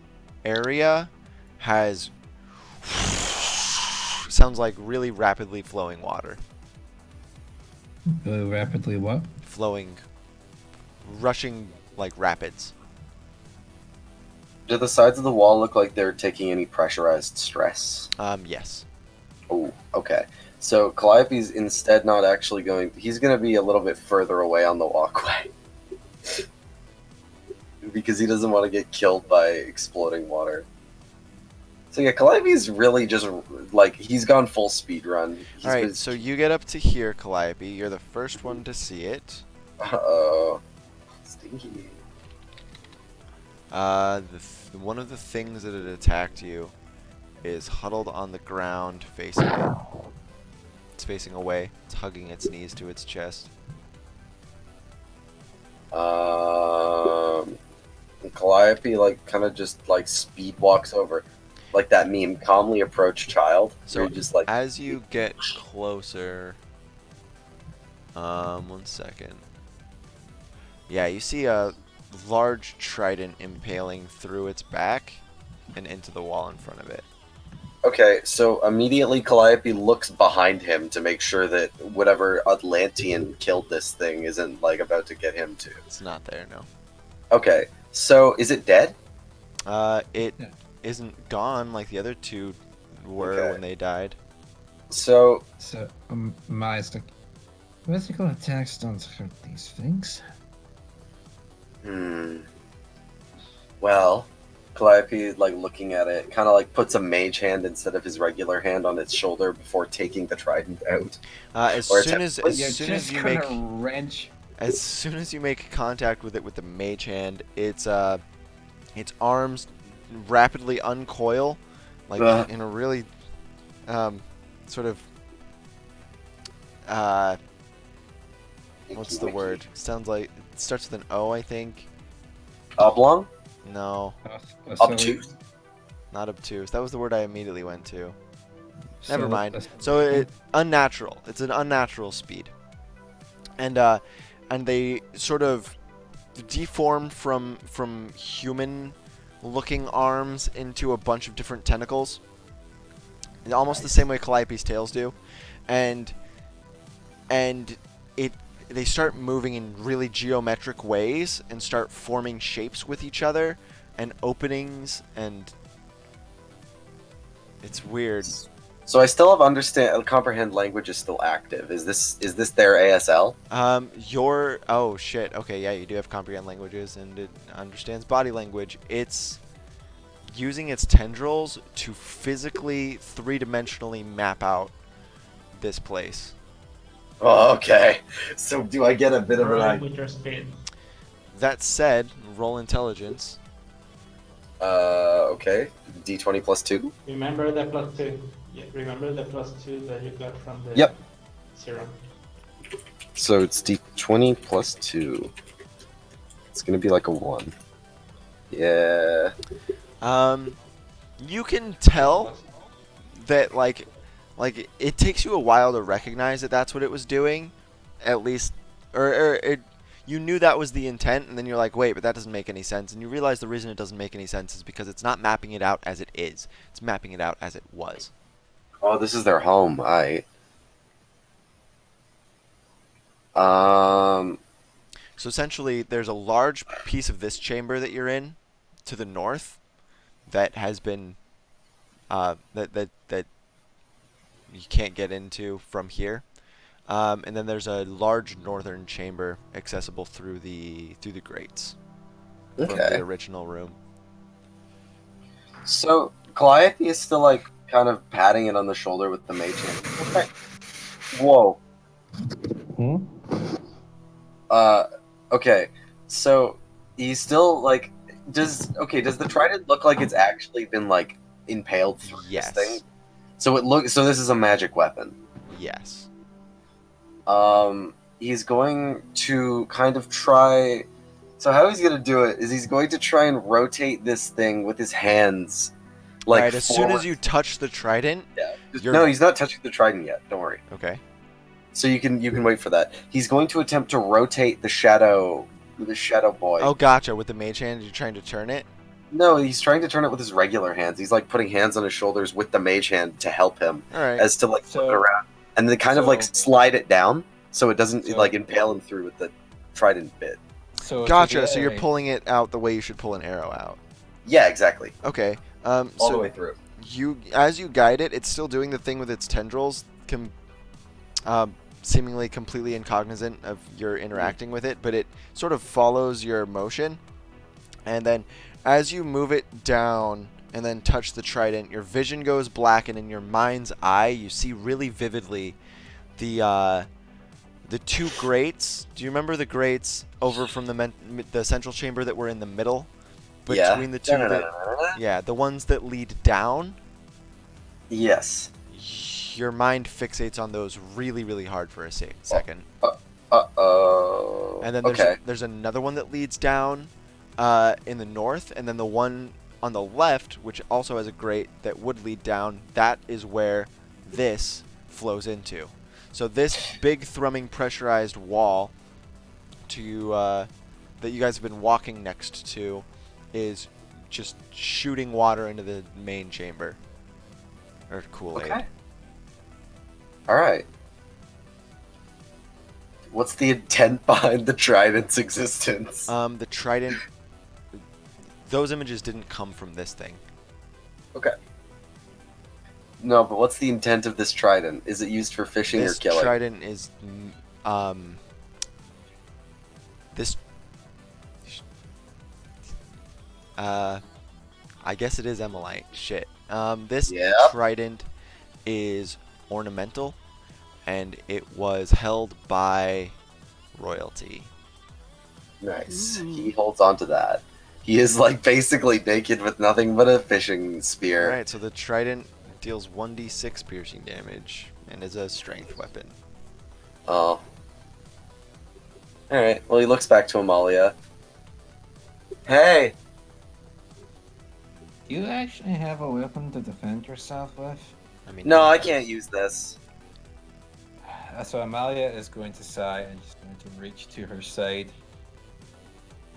Speaker 1: area has sounds like really rapidly flowing water.
Speaker 8: Rapidly what?
Speaker 1: Flowing, rushing like rapids.
Speaker 2: Do the sides of the wall look like they're taking any pressurized stress?
Speaker 1: Yes.
Speaker 2: Oh, okay. So Calliope's instead not actually going. He's going to be a little bit further away on the walkway. Because he doesn't want to get killed by exploding water. So yeah, Calliope's really just he's gone full speed run.
Speaker 1: All right. So you get up to here, Calliope. You're the first one to see it.
Speaker 2: Uh-oh. Stinky.
Speaker 1: One of the things that had attacked you is huddled on the ground facing it. It's facing away. It's hugging its knees to its chest.
Speaker 2: Calliope kind of just speed walks over, like that meme, calmly approach child.
Speaker 1: So
Speaker 2: You're just
Speaker 1: as you get closer, 1 second. Yeah, you see a large trident impaling through its back and into the wall in front of it.
Speaker 2: Okay, so immediately Calliope looks behind him to make sure that whatever Atlantean killed this thing isn't about to get him too.
Speaker 1: It's not there, no.
Speaker 2: Okay, so is it dead?
Speaker 1: It isn't gone like the other two were
Speaker 2: Okay.
Speaker 1: when they died.
Speaker 2: So
Speaker 8: So, Maya's like, physical attacks don't hurt these things.
Speaker 2: Well, Calliope, looking at it, kind of puts a mage hand instead of his regular hand on its shoulder before taking the trident out.
Speaker 1: As
Speaker 2: Or
Speaker 1: soon
Speaker 2: attempt-
Speaker 1: as
Speaker 2: Yeah,
Speaker 1: as soon as you make
Speaker 8: wrench.
Speaker 1: as soon as you make contact with it with the mage hand, its arms rapidly uncoil, in a really sort of What's the word? Sounds like it starts with an O, I think.
Speaker 2: Oblong?
Speaker 1: No,
Speaker 2: Obtuse?
Speaker 1: not obtuse. That was the word I immediately went to. Never
Speaker 11: So,
Speaker 1: mind. So it unnatural. It's an unnatural speed. And they sort of deform from human looking arms into a bunch of different tentacles. Almost the same way Calliope's tails do. And they start moving in really geometric ways and start forming shapes with each other and openings, and it's weird.
Speaker 2: So I still have comprehend language is still active. Is this their ASL?
Speaker 1: Oh shit. Okay, yeah, you do have comprehend languages, and it understands body language. It's using its tendrils to physically, three-dimensionally map out this place.
Speaker 2: Oh, okay. So do I get a bit of an
Speaker 10: Rolling
Speaker 2: idea?
Speaker 10: with your speed.
Speaker 1: That said, roll intelligence.
Speaker 2: Okay. D20 plus 2?
Speaker 10: Remember the +2. Yeah, remember the +2 that you got from the
Speaker 2: Yep.
Speaker 10: serum.
Speaker 2: So it's D20 plus 2. It's gonna be like a 1. Yeah.
Speaker 1: You can tell that like it takes you a while to recognize that that's what it was doing, at least, or you knew that was the intent, and then you're like, wait, but that doesn't make any sense, and you realize the reason it doesn't make any sense is because it's not mapping it out as it is, it's mapping it out as it was.
Speaker 2: Oh, this is their home. Alright. Um.
Speaker 1: So essentially, there's a large piece of this chamber that you're in to the north that has been that you can't get into from here. And then there's a large northern chamber accessible through the grates from the
Speaker 2: Okay.
Speaker 1: original room.
Speaker 2: So Calliope is still like kind of patting it on the shoulder with the mage hand. Okay. Whoa.
Speaker 11: Hmm?
Speaker 2: Okay. So he's still like does the trident look like it's actually been like impaled through
Speaker 1: Yes.
Speaker 2: this thing? So this is a magic weapon.
Speaker 1: Yes.
Speaker 2: He's going to kind of try. So how he's gonna do it is he's going to try and rotate this thing with his hands. Like
Speaker 1: Alright, as soon as
Speaker 2: forward.
Speaker 1: you touch the trident,
Speaker 2: Yeah.
Speaker 1: you're-
Speaker 2: No, he's not touching the trident yet. Don't worry.
Speaker 1: okay.
Speaker 2: So you can wait for that. He's going to attempt to rotate the shadow boy.
Speaker 1: Oh, gotcha. With the mage hand, you're trying to turn it.
Speaker 2: No, he's trying to turn it with his regular hands. He's like putting hands on his shoulders with the mage hand to help him,
Speaker 1: All right.
Speaker 2: as to like flip
Speaker 3: So-
Speaker 2: it around, and then kind of like
Speaker 3: so-
Speaker 2: slide it down so it doesn't
Speaker 3: So-
Speaker 2: like impale him through with the trident bit.
Speaker 3: So
Speaker 1: Gotcha. So you're pulling it out the way you should pull an arrow out.
Speaker 2: Yeah, exactly.
Speaker 1: Okay.
Speaker 2: All the
Speaker 1: So
Speaker 2: way through.
Speaker 1: as you guide it, it's still doing the thing with its tendrils, seemingly completely incognizant of your interacting with it, but it sort of follows your motion. And then as you move it down and then touch the trident, your vision goes black, and in your mind's eye, you see really vividly the two grates. Do you remember the grates over from the central chamber that were in the middle?
Speaker 2: Yeah.
Speaker 1: Between the two yeah, the ones that lead down.
Speaker 2: Yes.
Speaker 1: Your mind fixates on those really, really hard for a second.
Speaker 2: Uh-oh.
Speaker 1: And then there's another one that leads down in the north, and then the one on the left, which also has a grate that would lead down, that is where this flows into. So this big thrumming pressurized wall that you guys have been walking next to is just shooting water into the main chamber. Or Kool-Aid.
Speaker 2: Okay. Alright. What's the intent behind the trident's existence?
Speaker 1: The trident, those images didn't come from this thing.
Speaker 2: Okay. No, but what's the intent of this trident? Is it used for fishing
Speaker 1: This
Speaker 2: or killing?
Speaker 1: trident is, this, I guess it is Emolite. Shit. This
Speaker 2: Yep.
Speaker 1: trident is ornamental, and it was held by royalty.
Speaker 2: Nice. He holds on to that. He is like basically naked with nothing but a fishing spear.
Speaker 1: Alright, so the trident deals 1d6 piercing damage and is a strength weapon.
Speaker 2: Oh. Alright, well, he looks back to Amalia. Hey!
Speaker 8: Do you actually have a weapon to defend yourself with?
Speaker 1: I mean,
Speaker 2: No,
Speaker 1: he
Speaker 2: I
Speaker 1: does.
Speaker 2: can't use this.
Speaker 8: So Amalia is going to sigh and she's going to reach to her side.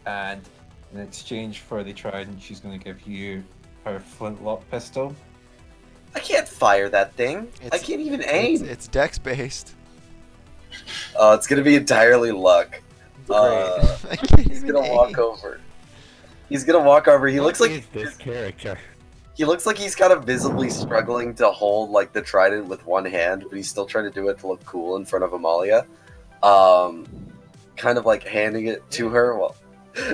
Speaker 8: And in exchange for the trident, she's going to give you her flintlock pistol.
Speaker 2: I can't fire that thing. I
Speaker 1: It's-
Speaker 2: can't even aim.
Speaker 1: It's dex based.
Speaker 2: It's gonna be entirely luck.
Speaker 1: Great. I can't
Speaker 2: He's
Speaker 1: even
Speaker 2: gonna walk
Speaker 1: aim.
Speaker 2: over. He's gonna walk over. He looks
Speaker 5: What
Speaker 2: like
Speaker 5: is this character?
Speaker 2: he looks like he's kind of visibly struggling to hold like the trident with one hand, but he's still trying to do it to look cool in front of Amalia. Kind of like handing it to her while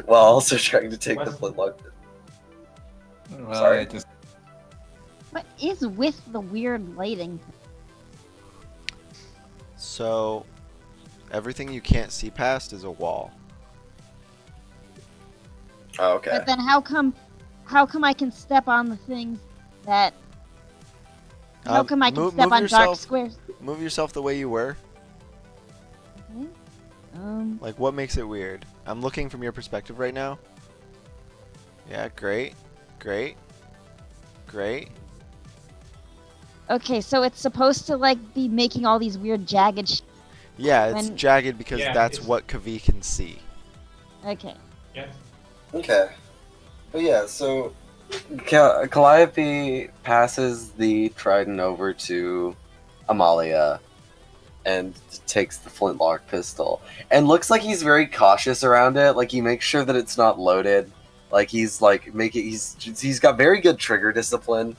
Speaker 2: also trying to take the flintlock.
Speaker 8: Well,
Speaker 2: Sorry.
Speaker 8: Just
Speaker 4: What is with the weird lighting?
Speaker 1: So, everything you can't see past is a wall.
Speaker 2: Oh, okay.
Speaker 4: But then how come I can step on the things that how come I can
Speaker 1: move-
Speaker 4: step
Speaker 1: move
Speaker 4: on dark
Speaker 1: yourself-
Speaker 4: squares?
Speaker 1: Move yourself the way you were.
Speaker 4: Okay.
Speaker 1: Like, what makes it weird? I'm looking from your perspective right now. Yeah, great. Great. Great.
Speaker 4: Okay, so it's supposed to like be making all these weird jagged
Speaker 1: Yeah, it's
Speaker 4: When-
Speaker 1: jagged because
Speaker 10: Yeah,
Speaker 1: that's
Speaker 10: it's-
Speaker 1: what Kavi can see.
Speaker 4: Okay.
Speaker 10: Yeah.
Speaker 2: Okay. But yeah, so Calliope passes the trident over to Amalia and takes the flintlock pistol. And looks like he's very cautious around it. Like he makes sure that it's not loaded. Like he's like he's got very good trigger discipline.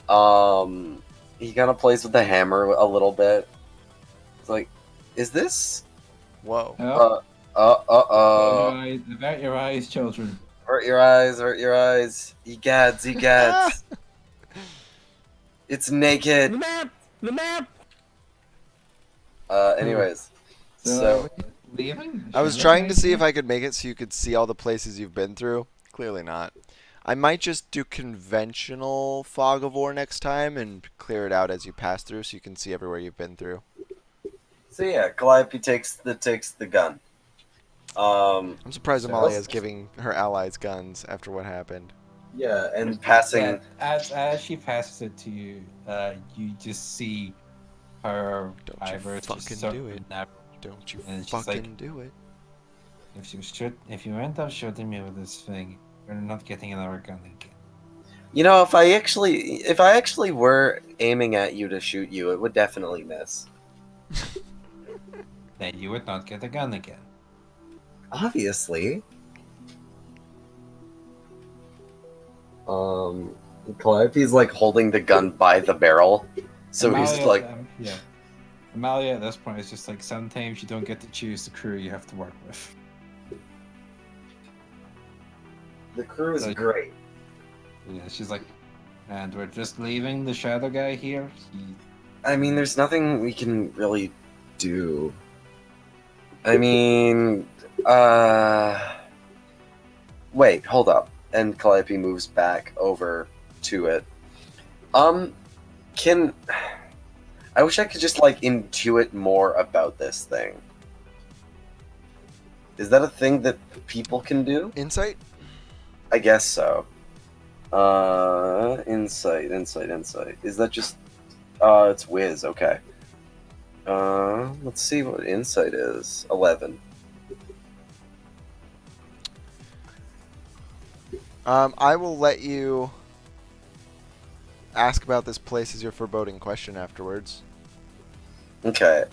Speaker 2: He kind of plays with the hammer a little bit. It's like, is this?
Speaker 1: Whoa.
Speaker 8: Avert your eyes, children.
Speaker 2: Hurt your eyes, hurt your eyes. Egads, egads. It's naked.
Speaker 5: The map! The map!
Speaker 2: Anyways. So,
Speaker 8: leaving?
Speaker 1: I was trying to see if I could make it so you could see all the places you've been through. Clearly not. I might just do conventional fog of war next time and clear it out as you pass through so you can see everywhere you've been through.
Speaker 2: so yeah, Calliope takes the gun.
Speaker 1: I'm surprised
Speaker 2: So-
Speaker 1: Amalia is giving her allies guns after what happened.
Speaker 2: Yeah, and passing.
Speaker 8: Yeah, as she passes it to you, you just see her
Speaker 1: Don't you
Speaker 8: eyebrows just
Speaker 1: fucking
Speaker 8: sort
Speaker 1: do
Speaker 8: of
Speaker 1: it.
Speaker 8: nap-
Speaker 1: Don't you
Speaker 8: And she's
Speaker 1: fucking
Speaker 8: like-
Speaker 1: do it.
Speaker 8: If you end up shooting me with this thing, you're not getting another gun again.
Speaker 2: You know, if I actually were aiming at you to shoot you, it would definitely miss.
Speaker 8: Then you would not get a gun again.
Speaker 2: Obviously. Calliope's like holding the gun by the barrel, so he's
Speaker 8: Amalia,
Speaker 2: like,
Speaker 8: yeah. Amalia at this point is just like sometimes you don't get to choose the crew you have to work with.
Speaker 2: the crew is
Speaker 8: So-
Speaker 2: great.
Speaker 8: Yeah, she's like, and we're just leaving the shadow guy here.
Speaker 2: I mean, there's nothing we can really do. I mean, wait, hold up. And Calliope moves back over to it. Can I wish I could just like intuit more about this thing. Is that a thing that people can do?
Speaker 1: Insight?
Speaker 2: I guess so. Insight. Is that just it's whiz, okay. Let's see what insight is. 11.
Speaker 1: I will let you ask about this place as your foreboding question afterwards.
Speaker 2: Okay.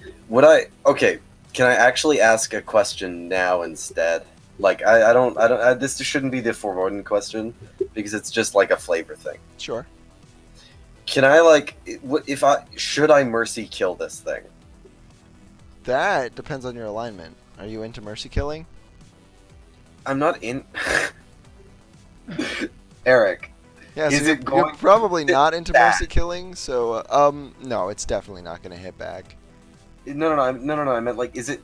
Speaker 2: Can I actually ask a question now instead? Like this shouldn't be the foreboding question because it's just like a flavor thing.
Speaker 1: Sure.
Speaker 2: Can I should I mercy kill this thing?
Speaker 1: That depends on your alignment. Are you into mercy killing?
Speaker 2: I'm not in Eric.
Speaker 1: Yeah, so
Speaker 2: Is
Speaker 1: you're,
Speaker 2: it
Speaker 1: you're
Speaker 2: going
Speaker 1: probably
Speaker 2: to
Speaker 1: not into
Speaker 2: back?
Speaker 1: mercy killing, so no, it's definitely not going to hit back.
Speaker 2: No. I meant like, is it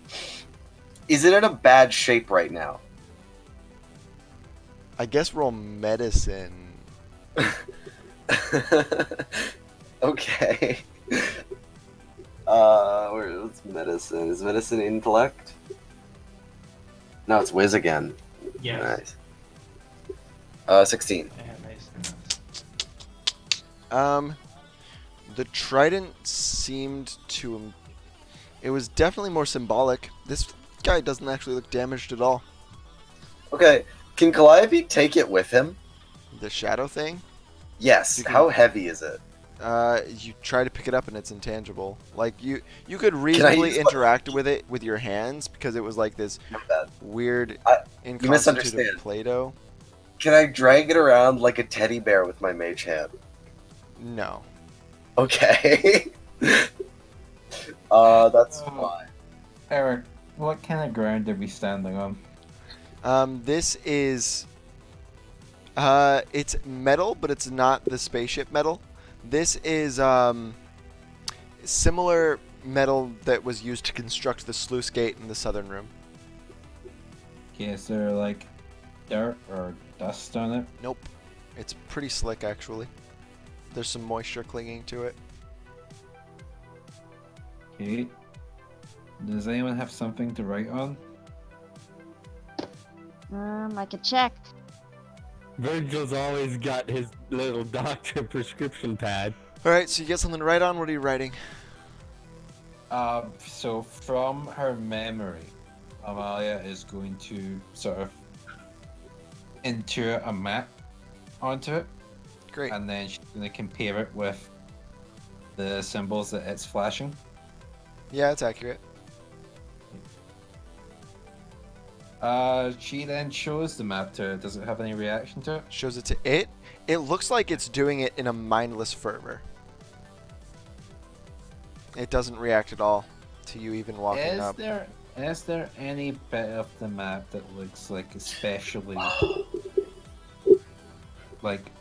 Speaker 2: in a bad shape right now?
Speaker 1: I guess roll medicine.
Speaker 2: Okay. Where's medicine? Is medicine intellect? No, it's Wiz again.
Speaker 10: Yes.
Speaker 2: Nice. 16.
Speaker 10: Yeah, nice.
Speaker 1: The trident seemed to. It was definitely more symbolic. This guy doesn't actually look damaged at all.
Speaker 2: Okay, can Calliope take it with him?
Speaker 1: The shadow thing.
Speaker 2: Yes.
Speaker 1: You can-
Speaker 2: How heavy is it?
Speaker 1: You try to pick it up and it's intangible. Like you could
Speaker 2: use
Speaker 1: reasonably
Speaker 2: my-
Speaker 1: interact with it with your hands because it was like this
Speaker 2: My bad.
Speaker 1: weird,
Speaker 2: You
Speaker 1: inconstituted
Speaker 2: misunderstand.
Speaker 1: Play-Doh.
Speaker 2: Can I drag it around like a teddy bear with my mage hand?
Speaker 1: No.
Speaker 2: Okay. That's fine.
Speaker 9: Eric, what kind of ground are we standing on?
Speaker 1: This is. It's metal, but it's not the spaceship metal. This is similar metal that was used to construct the sluice gate in the southern room.
Speaker 9: Okay, is there like dirt or dust on it?
Speaker 1: Nope. It's pretty slick, actually. There's some moisture clinging to it.
Speaker 9: Okay. Does anyone have something to write on?
Speaker 4: I could check.
Speaker 5: Virgil's always got his little doctor prescription pad.
Speaker 1: Alright, so you get something to write on? What are you writing?
Speaker 9: So from her memory, Amalia is going to sort of enter a map onto it,
Speaker 1: Great.
Speaker 9: and then she's going to compare it with the symbols that it's flashing.
Speaker 1: Yeah, it's accurate.
Speaker 9: She then shows the map to her. Does it have any reaction to it?
Speaker 1: Shows it to it. It looks like it's doing it in a mindless fervor. It doesn't react at all to you even walking up.
Speaker 9: Is there any bit of the map that looks like especially like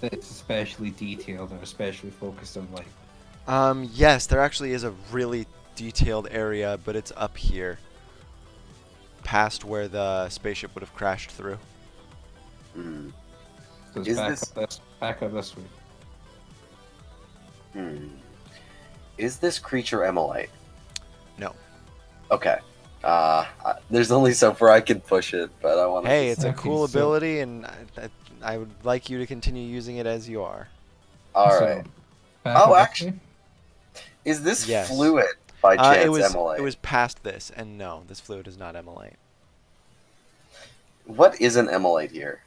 Speaker 9: that's especially detailed or especially focused on light?
Speaker 1: Yes, there actually is a really detailed area, but it's up here. Past where the spaceship would have crashed through.
Speaker 2: Hmm.
Speaker 9: So
Speaker 2: Is
Speaker 9: it's back up this way.
Speaker 2: Is this creature Emolite?
Speaker 1: No.
Speaker 2: Okay. There's only so far I can push it, but I want to.
Speaker 1: Hey, it's a
Speaker 9: Okay,
Speaker 1: cool
Speaker 9: so-
Speaker 1: ability, and I would like you to continue using it as you are.
Speaker 2: All
Speaker 9: So,
Speaker 2: right.
Speaker 9: back
Speaker 2: Oh,
Speaker 9: up this
Speaker 2: actually-
Speaker 9: way?
Speaker 2: Is this
Speaker 1: Yes.
Speaker 2: fluid by chance Emolite?
Speaker 1: It was past this, and no, this fluid is not Emolite.
Speaker 2: What is an Emolite here?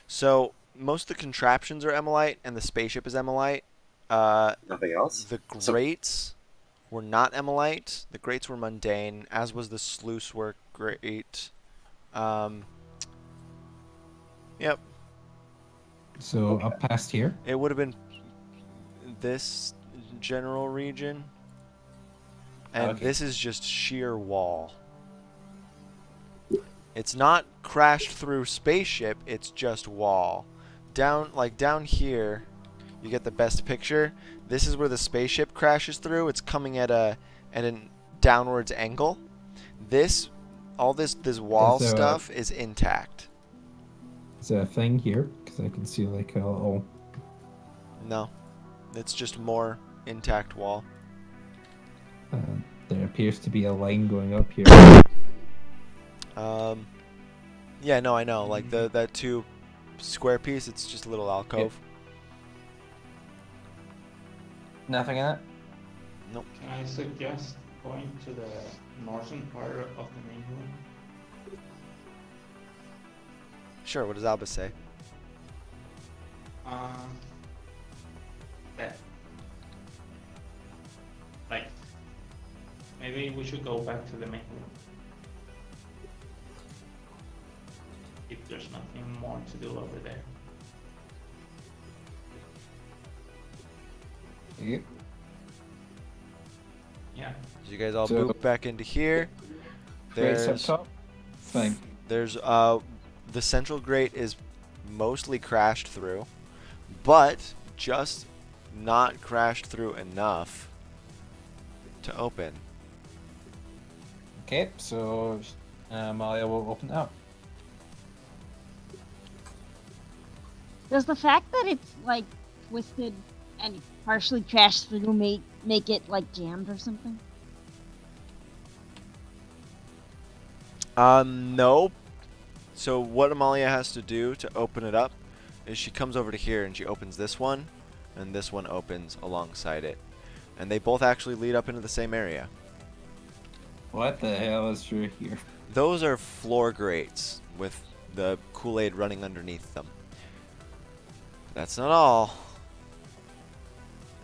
Speaker 1: So most of the contraptions are Emolite, and the spaceship is Emolite.
Speaker 2: Nothing else?
Speaker 1: The grates were not Emolite. The grates were mundane, as was the sluice work grate. Yep.
Speaker 9: So up past here.
Speaker 1: It would have been this general region. And
Speaker 9: Okay.
Speaker 1: this is just sheer wall. It's not crashed through spaceship, it's just wall. Down here, you get the best picture. This is where the spaceship crashes through. It's coming at an downwards angle. All this wall
Speaker 9: Is there
Speaker 1: stuff is intact.
Speaker 9: Is there a thing here? Because I can see like a little.
Speaker 1: No. It's just more intact wall.
Speaker 9: There appears to be a line going up here.
Speaker 1: Yeah, no, I know. Like that 2 square piece, it's just a little alcove.
Speaker 9: Nothing in it?
Speaker 1: Nope.
Speaker 10: Can I suggest going to the northern part of the main room?
Speaker 1: Sure, what does Alba say?
Speaker 10: That. Like, maybe we should go back to the main room. If there's nothing more to do over there.
Speaker 9: Yep.
Speaker 10: Yeah.
Speaker 1: So you guys all
Speaker 9: So-
Speaker 1: boop back into here.
Speaker 9: Grates up
Speaker 1: There's
Speaker 9: top? Fine.
Speaker 1: There's the central grate is mostly crashed through, but just not crashed through enough to open.
Speaker 9: Okay, so Amalia will open it up.
Speaker 4: Does the fact that it's like twisted and partially crashed through make it like jammed or something?
Speaker 1: No. So what Amalia has to do to open it up is she comes over to here and she opens this one, and this one opens alongside it. And they both actually lead up into the same area.
Speaker 9: What the hell is through here?
Speaker 1: Those are floor grates with the Kool-Aid running underneath them. That's not all.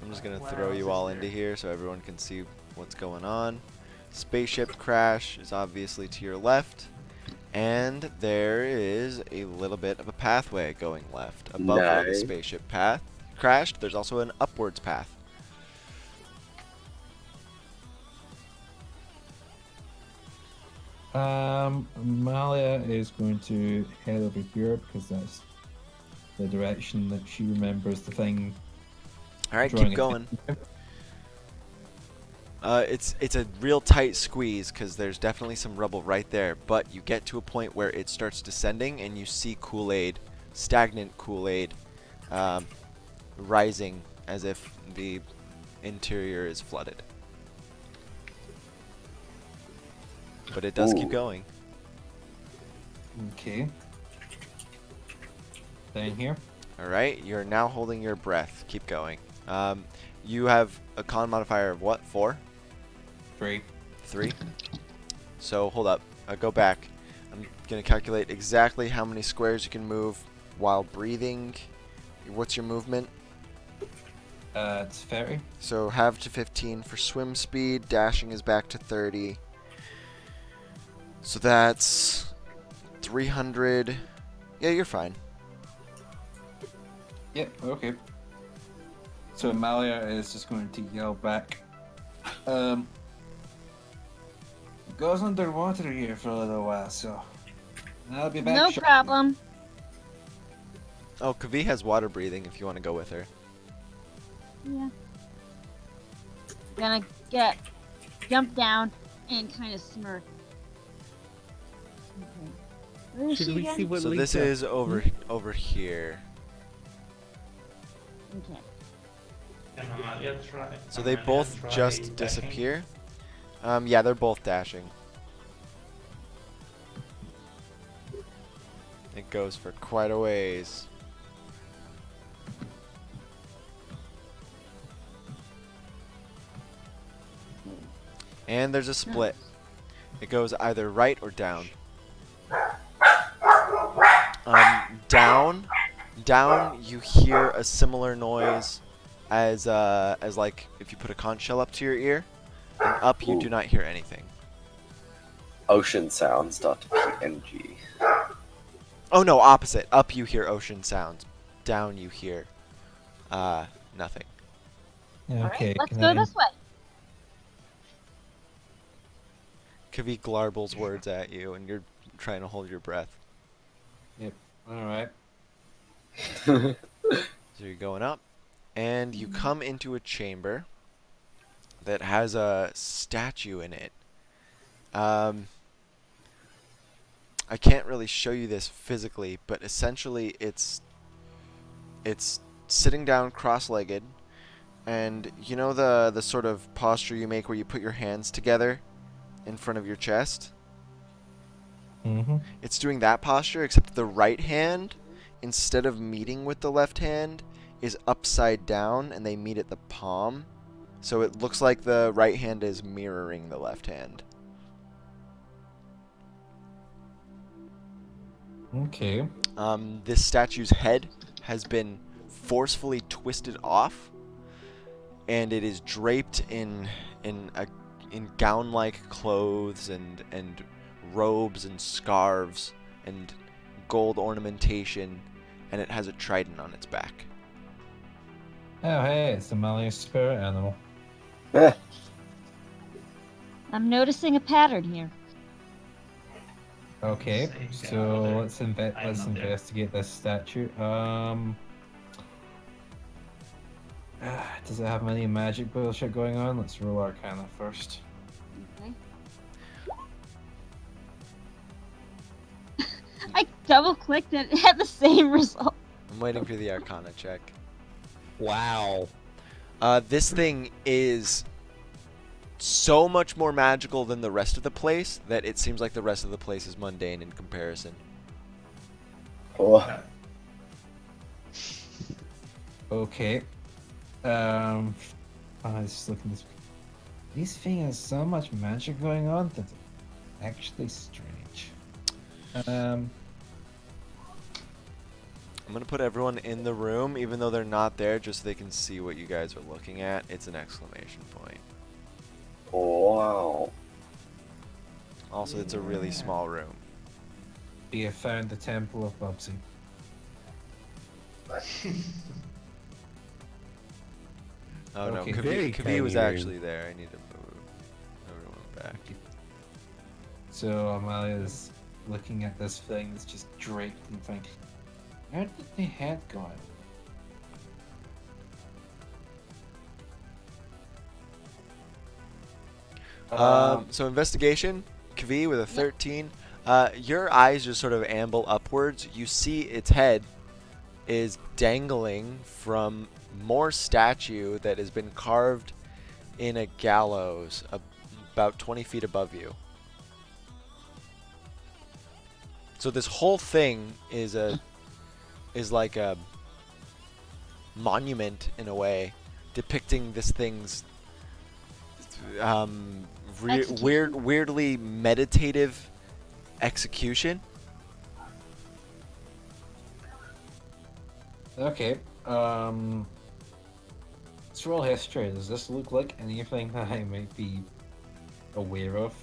Speaker 1: I'm just going to
Speaker 10: What
Speaker 1: throw
Speaker 10: else
Speaker 1: you
Speaker 10: is
Speaker 1: all
Speaker 10: there?
Speaker 1: into here so everyone can see what's going on. Spaceship crash is obviously to your left. And there is a little bit of a pathway going left. Above where the
Speaker 2: Nice.
Speaker 1: spaceship path crashed, there's also an upwards path.
Speaker 9: Amalia is going to head over here because that's the direction that she remembers the thing.
Speaker 1: Alright,
Speaker 9: drawing
Speaker 1: keep going. It's a real tight squeeze because there's definitely some rubble right there, but you get to a point where it starts descending and you see Kool-Aid, stagnant Kool-Aid, rising as if the interior is flooded. But it does keep
Speaker 2: Ooh.
Speaker 1: going.
Speaker 9: Okay. Down here.
Speaker 1: Alright, you're now holding your breath. Keep going. You have a con modifier of what? 4?
Speaker 9: 3.
Speaker 1: 3? So hold up. Go back. I'm going to calculate exactly how many squares you can move while breathing. What's your movement?
Speaker 9: It's 30.
Speaker 1: So halve to 15 for swim speed. Dashing is back to 30. So that's 300. Yeah, you're fine.
Speaker 9: Yep, okay. So Amalia is just going to yell back. Goes underwater here for a little while, so I'll be back.
Speaker 4: No
Speaker 9: shortly.
Speaker 4: problem.
Speaker 1: Oh, Kavi has water breathing if you want to go with her.
Speaker 4: Yeah. Gonna jump down and kind of smirk. Okay. Where is
Speaker 5: Should
Speaker 4: she
Speaker 5: we
Speaker 4: again?
Speaker 5: see what
Speaker 1: So this
Speaker 5: Lisa-
Speaker 1: is over here.
Speaker 4: Okay.
Speaker 10: Can Amalia try?
Speaker 1: So they
Speaker 10: Amalia
Speaker 1: both
Speaker 10: try
Speaker 1: just
Speaker 10: dashing?
Speaker 1: disappear. Yeah, they're both dashing. It goes for quite a ways. And there's a split. It goes either right or down. Down, you hear a similar noise as like if you put a conch shell up to your ear. And up, you do
Speaker 2: Ooh.
Speaker 1: not hear anything.
Speaker 2: Oceansounds.png.
Speaker 1: Oh no, opposite. Up, you hear ocean sounds. Down, you hear nothing.
Speaker 9: Okay.
Speaker 4: Let's
Speaker 9: can
Speaker 4: go
Speaker 9: I-
Speaker 4: this way.
Speaker 1: Kavi glarbles words at you, and you're trying to hold your breath.
Speaker 9: Alright.
Speaker 1: So you're going up, and you come into a chamber that has a statue in it. I can't really show you this physically, but essentially it's sitting down cross-legged, and you know the sort of posture you make where you put your hands together in front of your chest?
Speaker 9: Mm-hmm.
Speaker 1: It's doing that posture, except the right hand, instead of meeting with the left hand, is upside down, and they meet at the palm. So it looks like the right hand is mirroring the left hand.
Speaker 9: Okay.
Speaker 1: This statue's head has been forcefully twisted off, and it is draped in gown-like clothes and robes and scarves and gold ornamentation, and it has a trident on its back.
Speaker 9: Oh, hey, it's Amalia's spirit animal.
Speaker 4: I'm noticing a pattern here.
Speaker 9: Okay,
Speaker 10: Same guy
Speaker 9: so
Speaker 10: over there.
Speaker 9: let's
Speaker 10: I'm not there.
Speaker 9: investigate this statue. Does it have any magic bullshit going on? Let's roll Arcana first.
Speaker 4: Okay. I double clicked and it had the same result.
Speaker 1: I'm waiting for the Arcana check.
Speaker 5: Wow.
Speaker 1: This thing is so much more magical than the rest of the place that it seems like the rest of the place is mundane in comparison.
Speaker 2: Oh,
Speaker 12: Okay. I was just looking at this. This thing has so much magic going on that it's actually strange.
Speaker 1: I'm gonna put everyone in the room, even though they're not there, just so they can see what you guys are looking at. It's an exclamation point.
Speaker 2: wow.
Speaker 1: Also, it's a really small room.
Speaker 12: We have found the Temple of Bubsy.
Speaker 1: Oh
Speaker 5: Okay,
Speaker 1: no,
Speaker 5: very
Speaker 1: Kavi was
Speaker 5: tiny
Speaker 1: actually there. I need to move everyone back.
Speaker 12: So Amalia's looking at this thing that's just draped and thinking, where did the head go?
Speaker 1: So investigation, Kavi with a 13. Your eyes just sort of amble upwards. You see its head is dangling from more statue that has been carved in a gallows about 20 feet above you. So this whole thing is like a monument in a way, depicting this thing's weirdly meditative execution.
Speaker 12: Okay. Let's roll history. Does this look like anything that I might be aware of?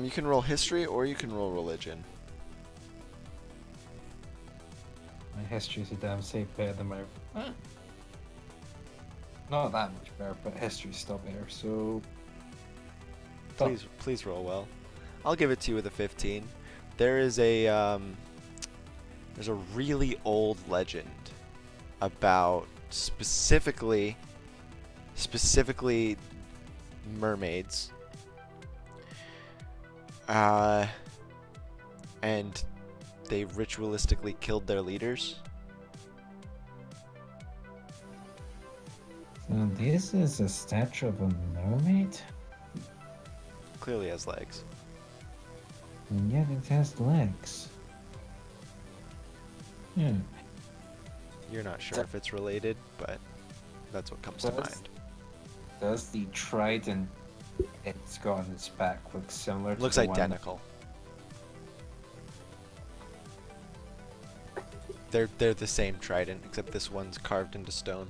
Speaker 1: You can roll history or you can roll religion.
Speaker 12: My history's a damn safe better than my. Not that much better, but history's still better. So.
Speaker 1: Please roll well. I'll give it to you with a 15. There is a there's a really old legend about specifically mermaids. And they ritualistically killed their leaders.
Speaker 12: So this is a statue of a mermaid?
Speaker 1: Clearly has legs.
Speaker 12: And yet it has legs.
Speaker 1: You're not sure if it's related, but that's what comes to mind.
Speaker 12: Does the trident it's got on its back look similar to
Speaker 1: Looks
Speaker 12: the
Speaker 1: identical. They're the same trident, except this one's carved into stone.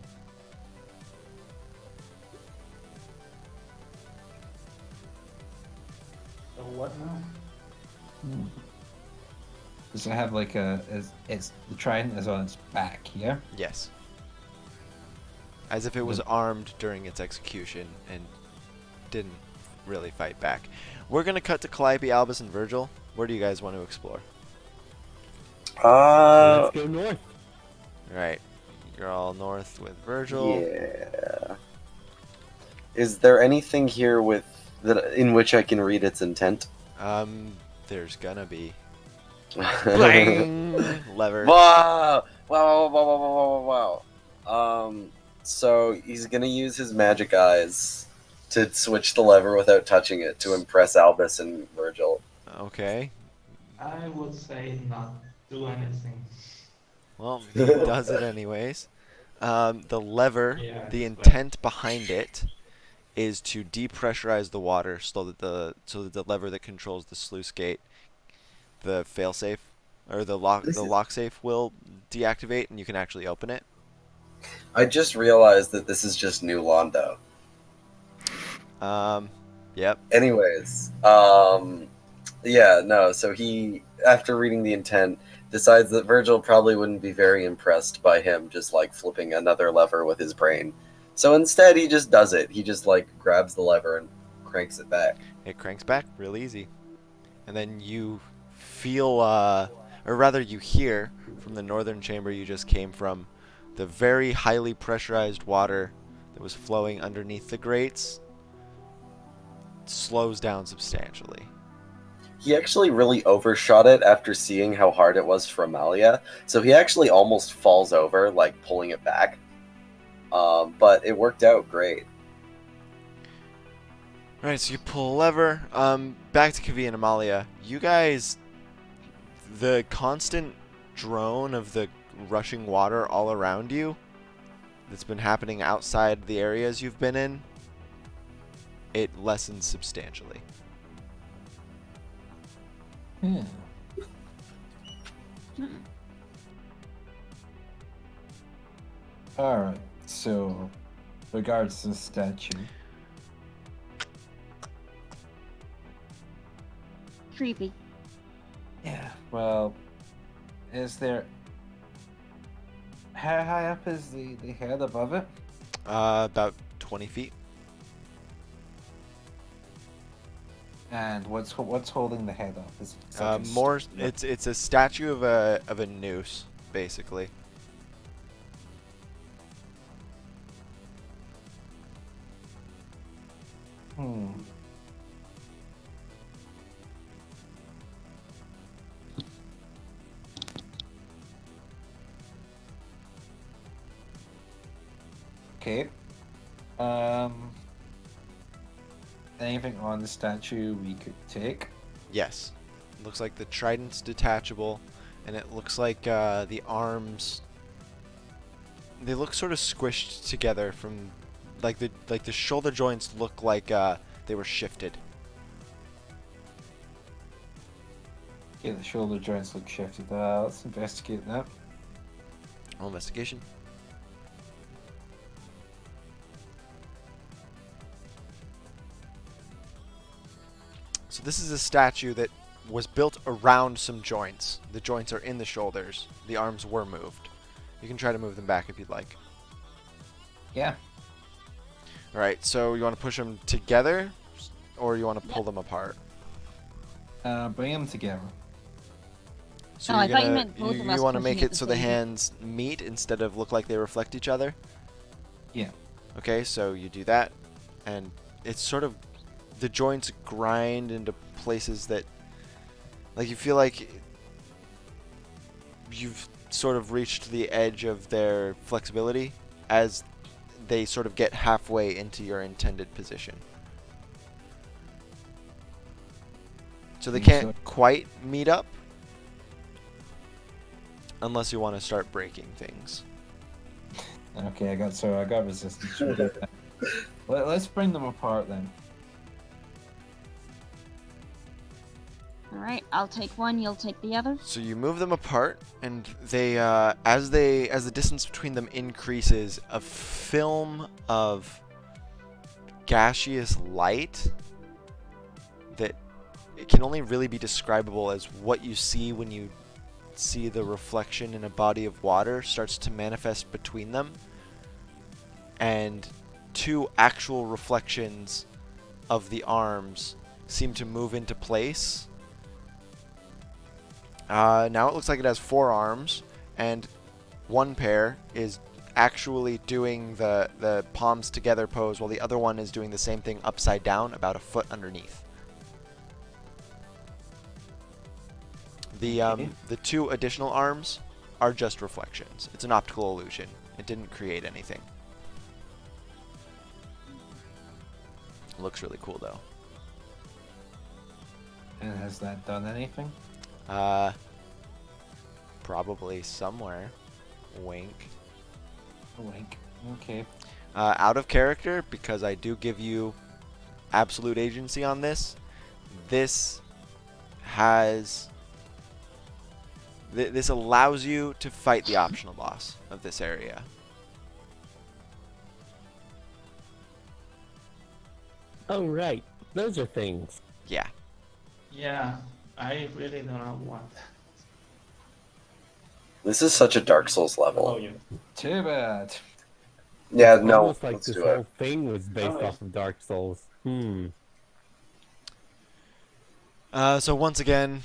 Speaker 10: So what now?
Speaker 12: Does it have like it's the trident is on its back, yeah?
Speaker 1: Yes. As if it was armed during its execution and didn't really fight back. We're gonna cut to Calliope, Albus, and Virgil. Where do you guys want to explore?
Speaker 5: Let's go north.
Speaker 1: Right. You're all north with Virgil.
Speaker 2: Yeah. Is there anything here with that in which I can read its intent?
Speaker 1: There's gonna be.
Speaker 2: Wow!
Speaker 1: Bang! Lever.
Speaker 2: Wow! Wow! So he's gonna use his magic eyes to switch the lever without touching it to impress Albus and Virgil.
Speaker 1: Okay.
Speaker 10: I would say not do anything.
Speaker 1: Well, he does it anyways. The lever,
Speaker 10: Yeah,
Speaker 1: the
Speaker 10: it's
Speaker 1: intent behind it is to depressurize the water so that the lever that controls the sluice gate, the failsafe, or the lock safe will deactivate and you can actually open it.
Speaker 2: I just realized that this is just New Londo.
Speaker 1: Yep.
Speaker 2: Anyways, yeah, no, so he, after reading the intent, decides that Virgil probably wouldn't be very impressed by him just, like, flipping another lever with his brain. So instead, he just does it. He just, like, grabs the lever and cranks it back.
Speaker 1: It cranks back real easy. And then you feel, or rather you hear from the northern chamber you just came from, the very highly pressurized water that was flowing underneath the grates slows down substantially.
Speaker 2: He actually really overshot it after seeing how hard it was for Amalia, so he actually almost falls over, like, pulling it back. But it worked out great.
Speaker 1: Alright, so you pull a lever. Back to Kavi and Amalia. You guys, the constant drone of the rushing water all around you that's been happening outside the areas you've been in, it lessens substantially.
Speaker 12: Hmm. Alright, so regards to the statue.
Speaker 4: Creepy.
Speaker 12: Yeah, well, is there... How high up is the head above it?
Speaker 1: About 20 feet.
Speaker 12: And what's holding the head up? Is it like a
Speaker 1: More,
Speaker 12: st-
Speaker 1: it's a statue of a noose, basically.
Speaker 12: Hmm. Okay. Anything on the statue we could take?
Speaker 1: Yes. Looks like the trident's detachable, and it looks like the arms. They look sort of squished together from, like the shoulder joints look like they were shifted.
Speaker 12: Yeah, the shoulder joints look shifted. Let's investigate that.
Speaker 1: Roll investigation. So this is a statue that was built around some joints. The joints are in the shoulders. The arms were moved. You can try to move them back if you'd like.
Speaker 12: Yeah.
Speaker 1: All right. So you want to push them together, or you want to pull them apart?
Speaker 12: Bring them together.
Speaker 1: So
Speaker 4: Oh,
Speaker 1: you're
Speaker 4: I thought you
Speaker 1: gonna
Speaker 4: meant both of us
Speaker 1: want to
Speaker 4: pushing
Speaker 1: make
Speaker 4: at
Speaker 1: it
Speaker 4: the
Speaker 1: so the
Speaker 4: same-
Speaker 1: hands meet instead of look like they reflect each other.
Speaker 12: Yeah.
Speaker 1: Okay, so you do that, and it's sort of the joints grind into places that, like, you feel like you've sort of reached the edge of their flexibility as they sort of get halfway into your intended position. So they can't quite meet up unless you want to start breaking things.
Speaker 12: Okay, I got resistance. We'll do that. Let's bring them apart then.
Speaker 4: All right, I'll take one. You'll take the other.
Speaker 1: So you move them apart, and they, as the distance between them increases, a film of gaseous light that it can only really be describable as what you see when you see the reflection in a body of water starts to manifest between them, and two actual reflections of the arms seem to move into place. Now it looks like it has 4 arms, and one pair is actually doing the palms together pose, while the other one is doing the same thing upside down, about a foot underneath. The 2 additional arms are just reflections. It's an optical illusion. It didn't create anything. It looks really cool though.
Speaker 12: And has that done anything?
Speaker 1: Probably somewhere. Wink.
Speaker 12: Wink. Okay.
Speaker 1: Out of character, because I do give you absolute agency on this. This has... this allows you to fight the optional boss of this area.
Speaker 5: Oh, right. Those are things.
Speaker 1: Yeah.
Speaker 10: Yeah, I really don't know what.
Speaker 2: This is such a Dark Souls level.
Speaker 10: Oh, you.
Speaker 12: Too bad.
Speaker 2: Yeah, no,
Speaker 5: Almost like
Speaker 2: let's
Speaker 5: this
Speaker 2: do
Speaker 5: whole
Speaker 2: it.
Speaker 5: thing was based
Speaker 10: Oh,
Speaker 5: off of Dark Souls.
Speaker 1: So once again,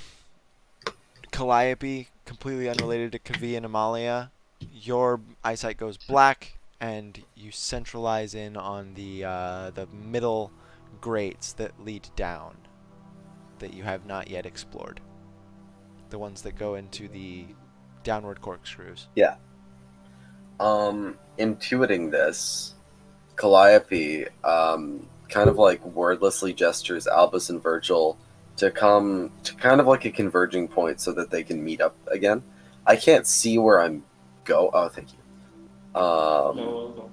Speaker 1: Calliope, completely unrelated to Kavi and Amalia, your eyesight goes black, and you centralize in on the middle grates that lead down, that you have not yet explored. The ones that go into the downward corkscrews.
Speaker 2: Yeah. Intuiting this, Calliope kind of like wordlessly gestures Albus and Virgil to come to kind of like a converging point so that they can meet up again. I can't see where I'm go. Oh, thank you.
Speaker 10: No.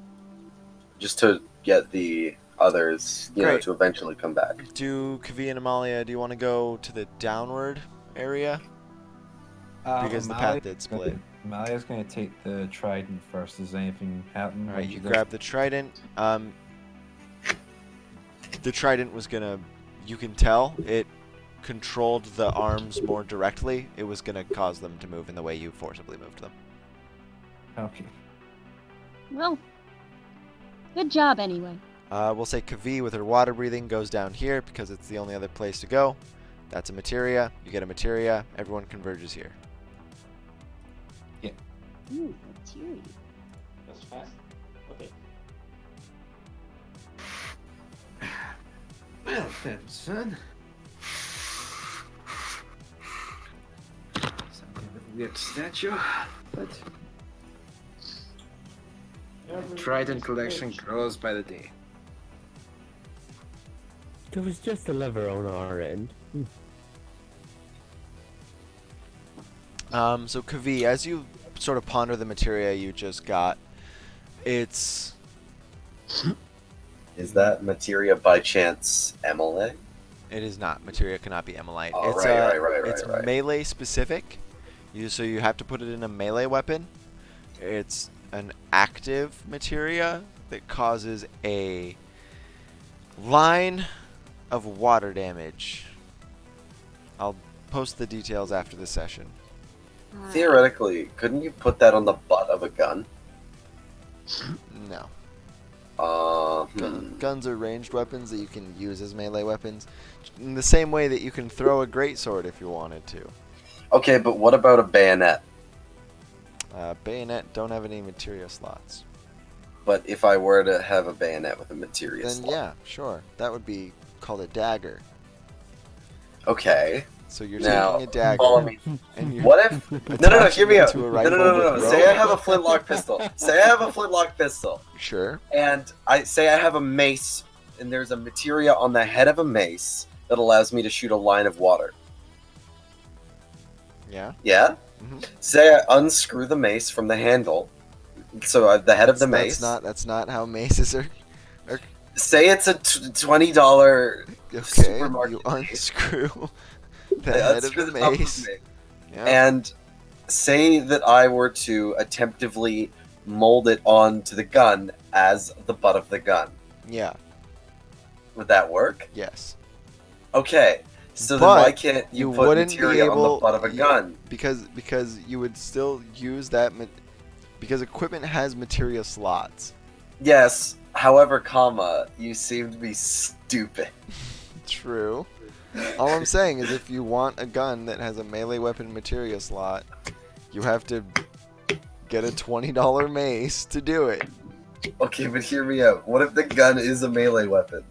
Speaker 2: Just to get the others, you know,
Speaker 1: Great.
Speaker 2: to eventually come back.
Speaker 1: Do Kavi and Amalia, do you want to go to the downward area? Because the path did split.
Speaker 12: Amalia's going to take the trident first. Does anything happen?
Speaker 1: All right,
Speaker 12: when
Speaker 1: you
Speaker 12: she does?
Speaker 1: grab the trident. The trident was gonna, you can tell, it controlled the arms more directly. It was gonna cause them to move in the way you forcibly moved them.
Speaker 12: Okay.
Speaker 4: Well, good job anyway.
Speaker 1: We'll say Kavi with her water breathing goes down here because it's the only other place to go. That's a materia. You get a materia. Everyone converges here.
Speaker 4: Ooh, materia.
Speaker 10: That's fast. Okay.
Speaker 8: Well then, son. Something of a weird statue, but trident collection grows by the day.
Speaker 5: There was just a lever on our end.
Speaker 1: So Kavi, as you sort of ponder the materia you just got, it's...
Speaker 2: Is that materia by chance Emily?
Speaker 1: It is not. Materia cannot be Emolite.
Speaker 2: Oh,
Speaker 1: It's it's
Speaker 2: right.
Speaker 1: melee specific. So you have to put it in a melee weapon. It's an active materia that causes a line of water damage. I'll post the details after the session.
Speaker 2: Theoretically, couldn't you put that on the butt of a gun?
Speaker 1: No.
Speaker 2: Hmm.
Speaker 1: Guns are ranged weapons that you can use as melee weapons, in the same way that you can throw a greatsword if you wanted to.
Speaker 2: Okay, but what about a bayonet?
Speaker 1: Bayonet don't have any materia slots.
Speaker 2: But if I were to have a bayonet with a materia
Speaker 1: Then
Speaker 2: slot.
Speaker 1: yeah, sure. That would be called a dagger.
Speaker 2: Okay.
Speaker 1: So you're
Speaker 2: Now,
Speaker 1: taking a dagger.
Speaker 2: follow me.
Speaker 1: And you're
Speaker 2: What if? No, hear me
Speaker 1: attaching it
Speaker 2: out.
Speaker 1: to a
Speaker 2: No,
Speaker 1: rifle
Speaker 2: no.
Speaker 1: with
Speaker 2: Say I
Speaker 1: rope.
Speaker 2: have a flintlock pistol. Say I have a flintlock pistol.
Speaker 1: Sure.
Speaker 2: And I say I have a mace, and there's a materia on the head of a mace that allows me to shoot a line of water.
Speaker 1: Yeah.
Speaker 2: Yeah?
Speaker 1: Mhm.
Speaker 2: Say I unscrew the mace from the handle, so I have the head of the mace.
Speaker 1: That's not how maces are.
Speaker 2: Say it's a $20
Speaker 1: Okay.
Speaker 2: supermarket
Speaker 1: You
Speaker 2: mace.
Speaker 1: unscrew the
Speaker 2: I
Speaker 1: head of
Speaker 2: unscrew
Speaker 1: the
Speaker 2: top
Speaker 1: mace. Yeah.
Speaker 2: And say that I were to attemptively mold it onto the gun as the butt of the gun.
Speaker 1: Yeah.
Speaker 2: Would that work?
Speaker 1: Yes.
Speaker 2: Okay. So then
Speaker 1: But
Speaker 2: why can't you put
Speaker 1: wouldn't be
Speaker 2: materia on
Speaker 1: able
Speaker 2: the butt of a gun?
Speaker 1: because you would still use that because equipment has materia slots.
Speaker 2: Yes. However, comma, you seem to be stupid.
Speaker 1: True. All I'm saying is if you want a gun that has a melee weapon materia slot, you have to get a $20 mace to do it.
Speaker 2: Okay, but hear me out. What if the gun is a melee weapon?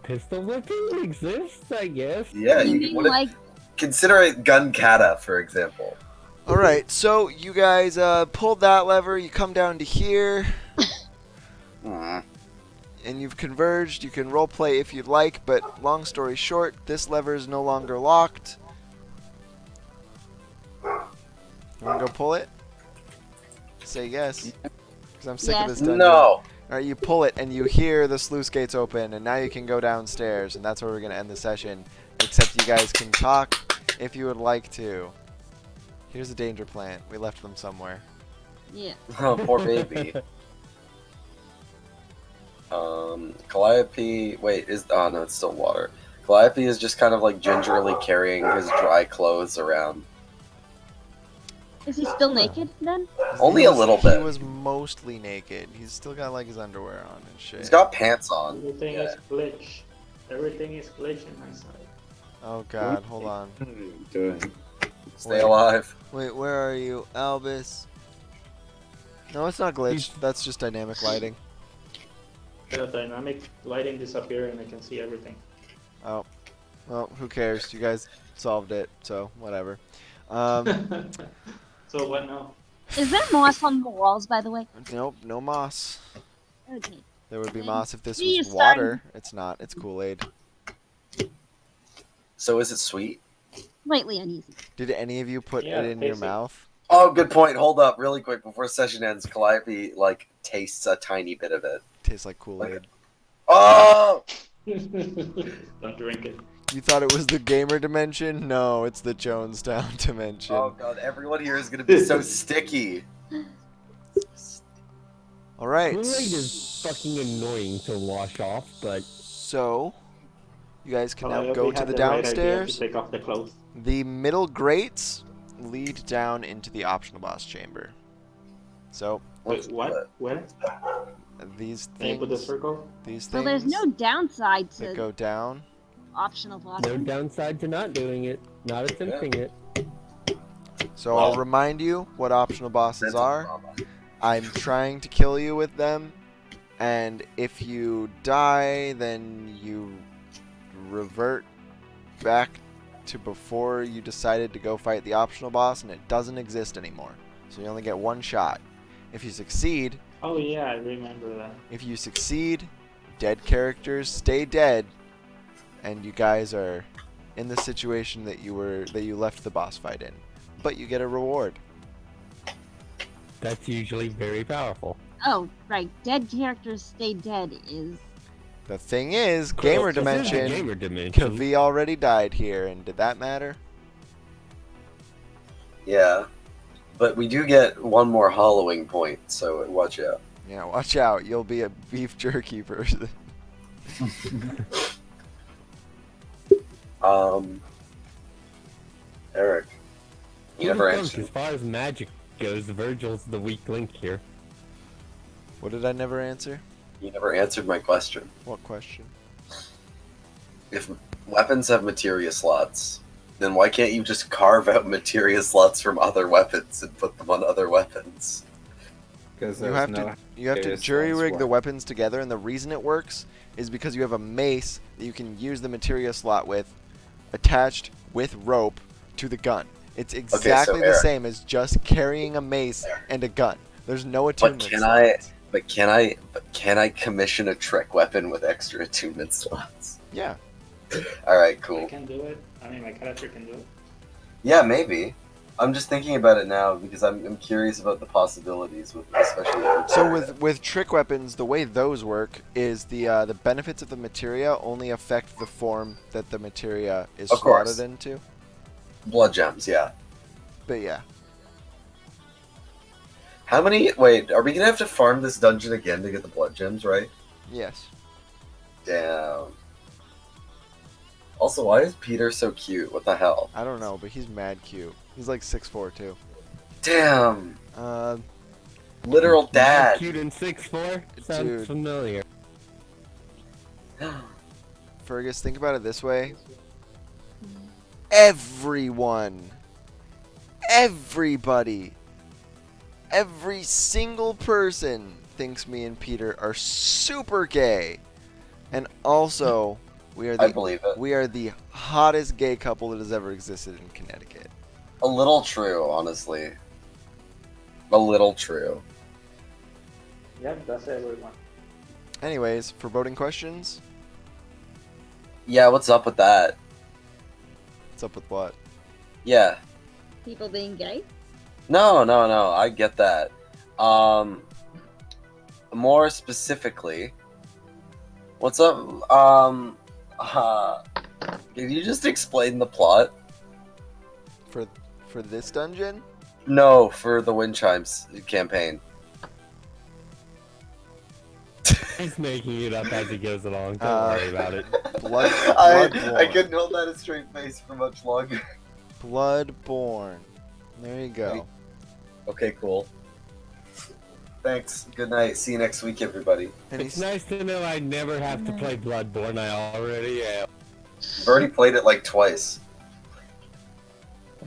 Speaker 5: Pistol weapons exist, I guess.
Speaker 2: Yeah,
Speaker 4: You mean
Speaker 2: what if-
Speaker 4: like
Speaker 2: consider it gun kata, for example.
Speaker 1: All right, so you guys pulled that lever. You come down to here, and you've converged. You can roleplay if you'd like, but long story short, this lever is no longer locked. You want to go pull it? Say yes, because I'm sick of this dungeon.
Speaker 2: No.
Speaker 1: All right, you pull it, and you hear the sluice gates open, and now you can go downstairs, and that's where we're gonna end the session. Except you guys can talk if you would like to. Here's a danger plant. We left them somewhere.
Speaker 4: yeah.
Speaker 2: Oh, poor baby. Calliope. Wait, oh no, it's still water. Calliope is just kind of like gingerly carrying his dry clothes around.
Speaker 4: Is he still naked then?
Speaker 2: Only a little bit.
Speaker 1: He was mostly naked. He's still got like his underwear on and shit.
Speaker 2: He's got pants on.
Speaker 10: Everything is glitch. Everything is glitch in my side.
Speaker 1: Oh god, hold on.
Speaker 8: Doing.
Speaker 2: Stay alive.
Speaker 1: Wait, where are you, Albus? No, it's not glitched. That's just dynamic lighting.
Speaker 10: The dynamic lighting disappear and I can see everything.
Speaker 1: Oh, well, who cares? You guys solved it, so whatever.
Speaker 10: So what now?
Speaker 4: Is there moss on the walls, by the way?
Speaker 1: Nope, no moss.
Speaker 4: Okay.
Speaker 1: There would be
Speaker 4: And
Speaker 1: moss if this
Speaker 4: tea
Speaker 1: was
Speaker 4: is starting
Speaker 1: water. It's not. It's Kool-Aid.
Speaker 2: So is it sweet?
Speaker 4: slightly uneasy.
Speaker 1: Did any of you put
Speaker 10: Yeah,
Speaker 1: it in your
Speaker 10: tasty.
Speaker 1: mouth?
Speaker 2: Oh, good point. Hold up, really quick before session ends. Calliope like tastes a tiny bit of it.
Speaker 1: Tastes like Kool-Aid.
Speaker 2: Oh!
Speaker 10: Don't drink it.
Speaker 1: You thought it was the gamer dimension? No, it's the Jonestown dimension.
Speaker 2: Oh god, everyone here is gonna be so sticky.
Speaker 1: All right.
Speaker 5: Kool-Aid is fucking annoying to wash off, but
Speaker 1: So, you guys can
Speaker 10: Well, I
Speaker 1: now
Speaker 10: hope
Speaker 1: go
Speaker 10: we
Speaker 1: to
Speaker 10: had
Speaker 1: the
Speaker 10: right idea to
Speaker 1: downstairs.
Speaker 10: take off the clothes.
Speaker 1: The middle grates lead down into the optional boss chamber. So,
Speaker 10: Wait, what? Where?
Speaker 1: these
Speaker 10: Can you put the
Speaker 1: things,
Speaker 10: circle?
Speaker 1: these
Speaker 4: Well,
Speaker 1: things
Speaker 4: there's no downside
Speaker 1: that
Speaker 4: to
Speaker 1: go down.
Speaker 4: optional boss.
Speaker 5: no downside to not doing it, not attempting it.
Speaker 1: So
Speaker 2: Well,
Speaker 1: I'll remind you what optional bosses
Speaker 2: mental
Speaker 1: are.
Speaker 2: trauma.
Speaker 1: I'm trying to kill you with them, and if you die, then you revert back to before you decided to go fight the optional boss, and it doesn't exist anymore. So you only get one shot. If you succeed,
Speaker 10: Oh yeah, I remember that.
Speaker 1: dead characters stay dead, and you guys are in the situation that you left the boss fight in. But you get a reward.
Speaker 5: That's usually very powerful.
Speaker 4: Oh, right. Dead characters stay dead is.
Speaker 1: The thing is, gamer
Speaker 5: This is the
Speaker 1: dimension,
Speaker 5: gamer dimension.
Speaker 1: Kavi already died here, and did that matter?
Speaker 2: Yeah. But we do get one more hollowing point, so watch out.
Speaker 1: Yeah, watch out. You'll be a beef jerky person.
Speaker 2: Eric. You
Speaker 5: Who
Speaker 2: never
Speaker 5: knows?
Speaker 2: answered.
Speaker 5: As far as magic goes, Virgil's the weak link here.
Speaker 1: What did I never answer?
Speaker 2: You never answered my question.
Speaker 1: What question?
Speaker 2: If weapons have materia slots, then why can't you just carve out materia slots from other weapons and put them on other weapons?
Speaker 12: Because
Speaker 1: You have to jury rig the weapons together, and the reason it works is because you have a mace that you can use the materia slot with, attached with rope to the gun. It's exactly the
Speaker 2: Eric.
Speaker 1: same as just carrying a mace and a gun. There's no
Speaker 2: But
Speaker 1: attunement.
Speaker 2: can I commission a trick weapon with extra attunement slots?
Speaker 1: Yeah.
Speaker 2: Alright,
Speaker 10: I
Speaker 2: cool.
Speaker 10: can do it. I mean, my character can do it.
Speaker 2: Yeah, maybe. I'm just thinking about it now because I'm curious about the possibilities with especially with
Speaker 1: So
Speaker 2: materia.
Speaker 1: with trick weapons, the way those work is the benefits of the materia only affect the form that the materia is
Speaker 2: Of course.
Speaker 1: slotted into.
Speaker 2: Blood gems, yeah.
Speaker 1: But yeah,
Speaker 2: How many? Wait, are we gonna have to farm this dungeon again to get the blood gems, right?
Speaker 1: yes.
Speaker 2: Damn. Also, why is Peter so cute? What the hell?
Speaker 1: I don't know, but he's mad cute. He's like 6'4" too.
Speaker 2: Damn.
Speaker 1: Uh,
Speaker 2: Literal dad.
Speaker 5: Cute and 6'4"? Sounds
Speaker 1: Dude.
Speaker 5: familiar.
Speaker 1: Fergus, think about it this way. Everyone, everybody, every single person thinks me and Peter are super gay. And also,
Speaker 2: I believe it.
Speaker 1: we are the hottest gay couple that has ever existed in Connecticut.
Speaker 2: A little true, honestly. A little true.
Speaker 10: Yep, that's everyone.
Speaker 1: Anyways, for voting questions,
Speaker 2: Yeah, what's up with that?
Speaker 1: what's up with what?
Speaker 2: Yeah.
Speaker 4: People being gay?
Speaker 2: No, I get that. More specifically, what's up? Can you just explain the plot?
Speaker 1: For this dungeon?
Speaker 2: No, for the Windchimes campaign.
Speaker 5: He's making it up as he goes along. Don't
Speaker 1: Uh,
Speaker 5: worry about it.
Speaker 2: I
Speaker 1: Bloodborne.
Speaker 2: couldn't hold that a straight face for much longer.
Speaker 1: Bloodborne. There you go.
Speaker 2: Okay, cool. Thanks. Good night. See you next week, everybody.
Speaker 1: And
Speaker 5: It's
Speaker 1: he's,
Speaker 5: nice to know I never have to play Bloodborne. I already am.
Speaker 2: I've already played it like twice.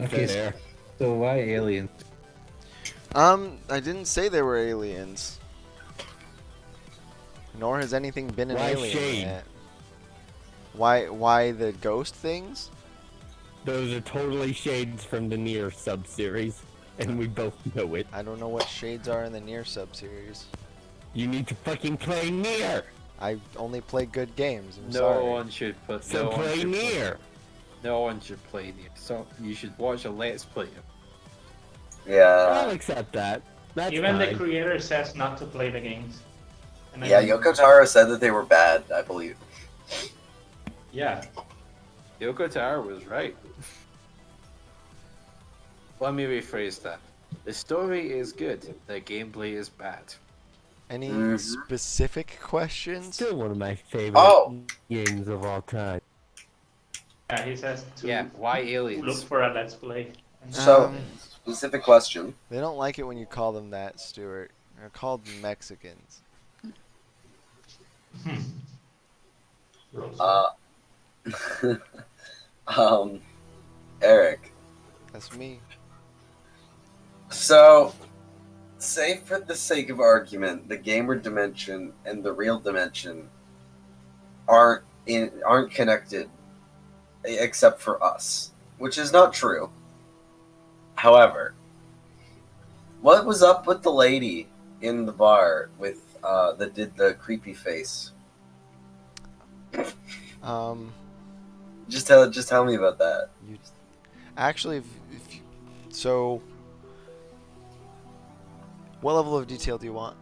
Speaker 12: Okay,
Speaker 5: Fair.
Speaker 12: so why aliens?
Speaker 1: I didn't say they were aliens. Nor has anything been an
Speaker 5: Why
Speaker 1: alien
Speaker 5: shade?
Speaker 1: yet. Why the ghost things?
Speaker 5: Those are totally shades from the Nier sub-series, and we both know it.
Speaker 1: I don't know what shades are in the Nier sub-series.
Speaker 5: You need to fucking play near.
Speaker 1: I only play good games. I'm
Speaker 13: No
Speaker 1: sorry.
Speaker 13: one should put.
Speaker 5: So
Speaker 13: no one
Speaker 5: play
Speaker 13: should
Speaker 5: near.
Speaker 13: No one should play near. So you should watch a Let's Play.
Speaker 5: I'll
Speaker 2: Yeah.
Speaker 5: accept that. That's
Speaker 10: Even the
Speaker 5: fine.
Speaker 10: creator says not to play the games. And I
Speaker 2: Yeah,
Speaker 10: mean,
Speaker 2: Yoko Taro said that they were bad, I believe.
Speaker 10: Yeah.
Speaker 13: Yoko Taro was right. Let me rephrase that. The story is good. The gameplay is bad.
Speaker 1: Any
Speaker 2: Mhm.
Speaker 1: specific questions?
Speaker 5: Still one of my favorite
Speaker 2: Oh!
Speaker 5: games of all time.
Speaker 10: Yeah, he says to
Speaker 13: Yeah, why
Speaker 10: look
Speaker 13: aliens?
Speaker 10: for a let's play. And
Speaker 2: So,
Speaker 1: Um,
Speaker 2: specific question.
Speaker 1: They don't like it when you call them that, Stuart. They're called Mexicans.
Speaker 2: Uh, Eric.
Speaker 1: That's me.
Speaker 2: So, say for the sake of argument, the gamer dimension and the real dimension aren't connected, except for us, which is not true. However, what was up with the lady in the bar with that did the creepy face?
Speaker 1: Um,
Speaker 2: Just tell me about that.
Speaker 1: you actually, if you, so, what level of detail do you want?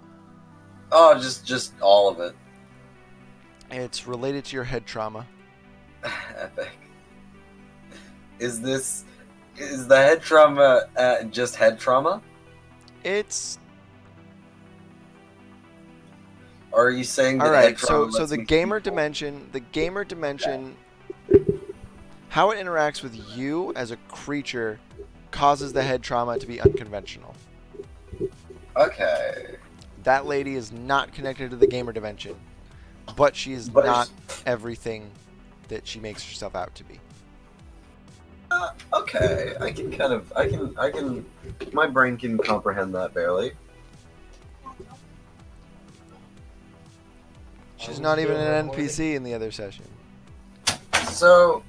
Speaker 2: Oh, just all of it.
Speaker 1: It's related to your head trauma.
Speaker 2: Epic. Is the head trauma just head trauma?
Speaker 1: It's
Speaker 2: Or are you saying that
Speaker 1: all
Speaker 2: head
Speaker 1: right.
Speaker 2: trauma
Speaker 1: So
Speaker 2: lets
Speaker 1: the
Speaker 2: me
Speaker 1: gamer
Speaker 2: people-
Speaker 1: dimension, how it interacts with you as a creature, causes the head trauma to be unconventional.
Speaker 2: Okay.
Speaker 1: That lady is not connected to the gamer dimension, but she is
Speaker 2: But
Speaker 1: not everything that she makes herself out to be.
Speaker 2: Okay, I can, my brain can comprehend that barely.
Speaker 1: She's not even an NPC in the other session.
Speaker 2: So,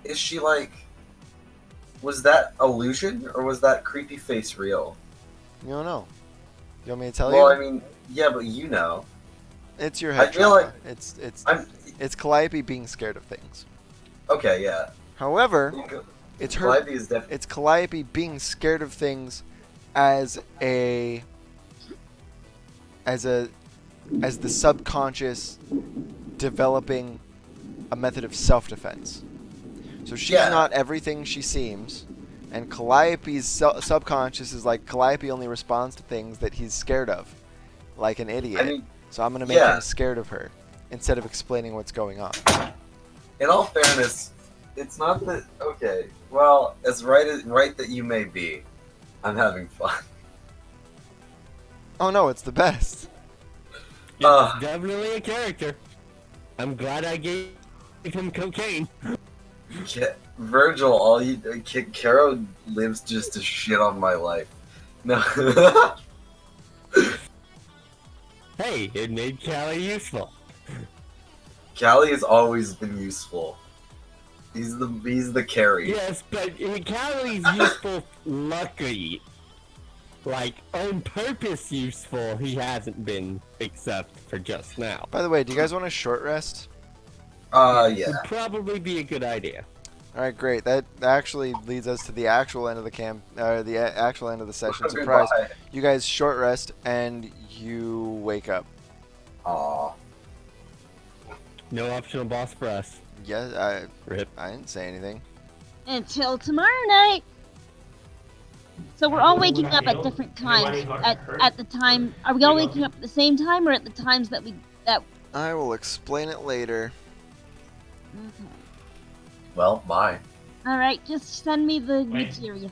Speaker 2: is she like, was that illusion or was that creepy face real?
Speaker 1: You don't know. You want me to tell
Speaker 2: Well,
Speaker 1: you?
Speaker 2: I mean, yeah, but you know.
Speaker 1: It's your
Speaker 2: I
Speaker 1: head
Speaker 2: feel
Speaker 1: trauma.
Speaker 2: like
Speaker 1: It's it's Calliope being scared of things.
Speaker 2: Okay, yeah.
Speaker 1: However, it's her.
Speaker 2: Calliope is definitely.
Speaker 1: It's Calliope being scared of things as the subconscious developing a method of self-defense. So she's
Speaker 2: Yeah.
Speaker 1: not everything she seems, and Calliope's subconscious is like Calliope only responds to things that he's scared of, like an idiot.
Speaker 2: I mean,
Speaker 1: So I'm gonna make
Speaker 2: yeah.
Speaker 1: him scared of her instead of explaining what's going on.
Speaker 2: In all fairness, it's not that. Okay, well, as right that you may be, I'm having fun.
Speaker 1: Oh no, it's the best.
Speaker 5: It's definitely a character. I'm glad I gave him cocaine.
Speaker 2: Virgil, all you, Caro lives just to shit on my life. No.
Speaker 5: Hey, it made Callie useful.
Speaker 2: Callie has always been useful. He's the carry.
Speaker 5: Yes, but Callie's useful lucky. Like, on purpose useful, he hasn't been, except for just now.
Speaker 1: By the way, do you guys want a short rest?
Speaker 2: Yeah.
Speaker 5: Would probably be a good idea.
Speaker 1: All right, great. That actually leads us to the actual end of the actual end of the session.
Speaker 2: Goodbye.
Speaker 1: Surprise! You guys short rest and you wake up.
Speaker 2: Aw.
Speaker 5: No optional boss for us.
Speaker 1: Yeah,
Speaker 5: Rip.
Speaker 1: I didn't say anything.
Speaker 4: Until tomorrow night. So we're all waking up at different times. At the time, are we all waking up at the same time or at the times that
Speaker 1: I will explain it later.
Speaker 4: Okay.
Speaker 2: Well, bye.
Speaker 4: All right, just send me the material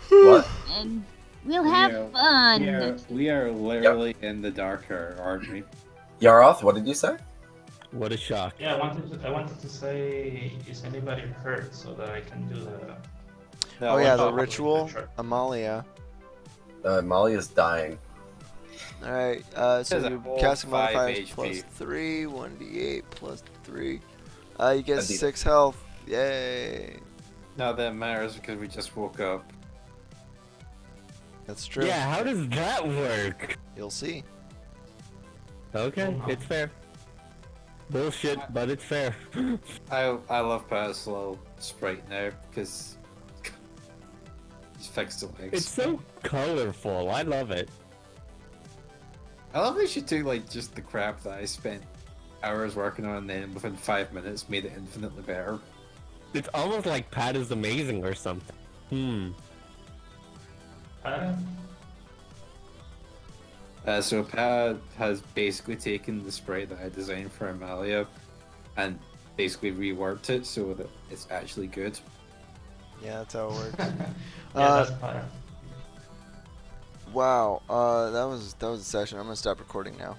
Speaker 2: What?
Speaker 4: and we'll have fun.
Speaker 8: We are literally in the darker, aren't we?
Speaker 2: Yaroth, what did you say?
Speaker 5: What a shock.
Speaker 10: Yeah, I wanted to say, is anybody hurt so that I can do the.
Speaker 1: Oh yeah, the
Speaker 10: I'll-
Speaker 1: ritual,
Speaker 10: Sure.
Speaker 1: Amalia.
Speaker 2: Malia's dying.
Speaker 1: All right, so
Speaker 13: There's a
Speaker 1: you
Speaker 13: whole
Speaker 1: casting
Speaker 13: 5
Speaker 1: modifiers
Speaker 13: HP.
Speaker 1: plus 3, 1d8 plus 3. You get
Speaker 2: I did.
Speaker 1: 6 health. Yay!
Speaker 13: No, that matters because we just woke up.
Speaker 1: That's true.
Speaker 5: Yeah, how does that work?
Speaker 1: You'll see.
Speaker 5: Okay, it's fair. Bullshit, but it's fair.
Speaker 13: I love Pat's little sprite now because he's fixed the legs.
Speaker 5: It's so colorful. I love it.
Speaker 13: I love that she took like just the crap that I spent hours working on, and then within 5 minutes made it infinitely better.
Speaker 5: It's almost like Pat is amazing or something.
Speaker 13: So Pat has basically taken the sprite that I designed for Amalia and basically reworked it so that it's actually good.
Speaker 1: Yeah, that's how it works.
Speaker 10: Yeah, that's fine.
Speaker 1: Wow. That was a session. I'm gonna stop recording now.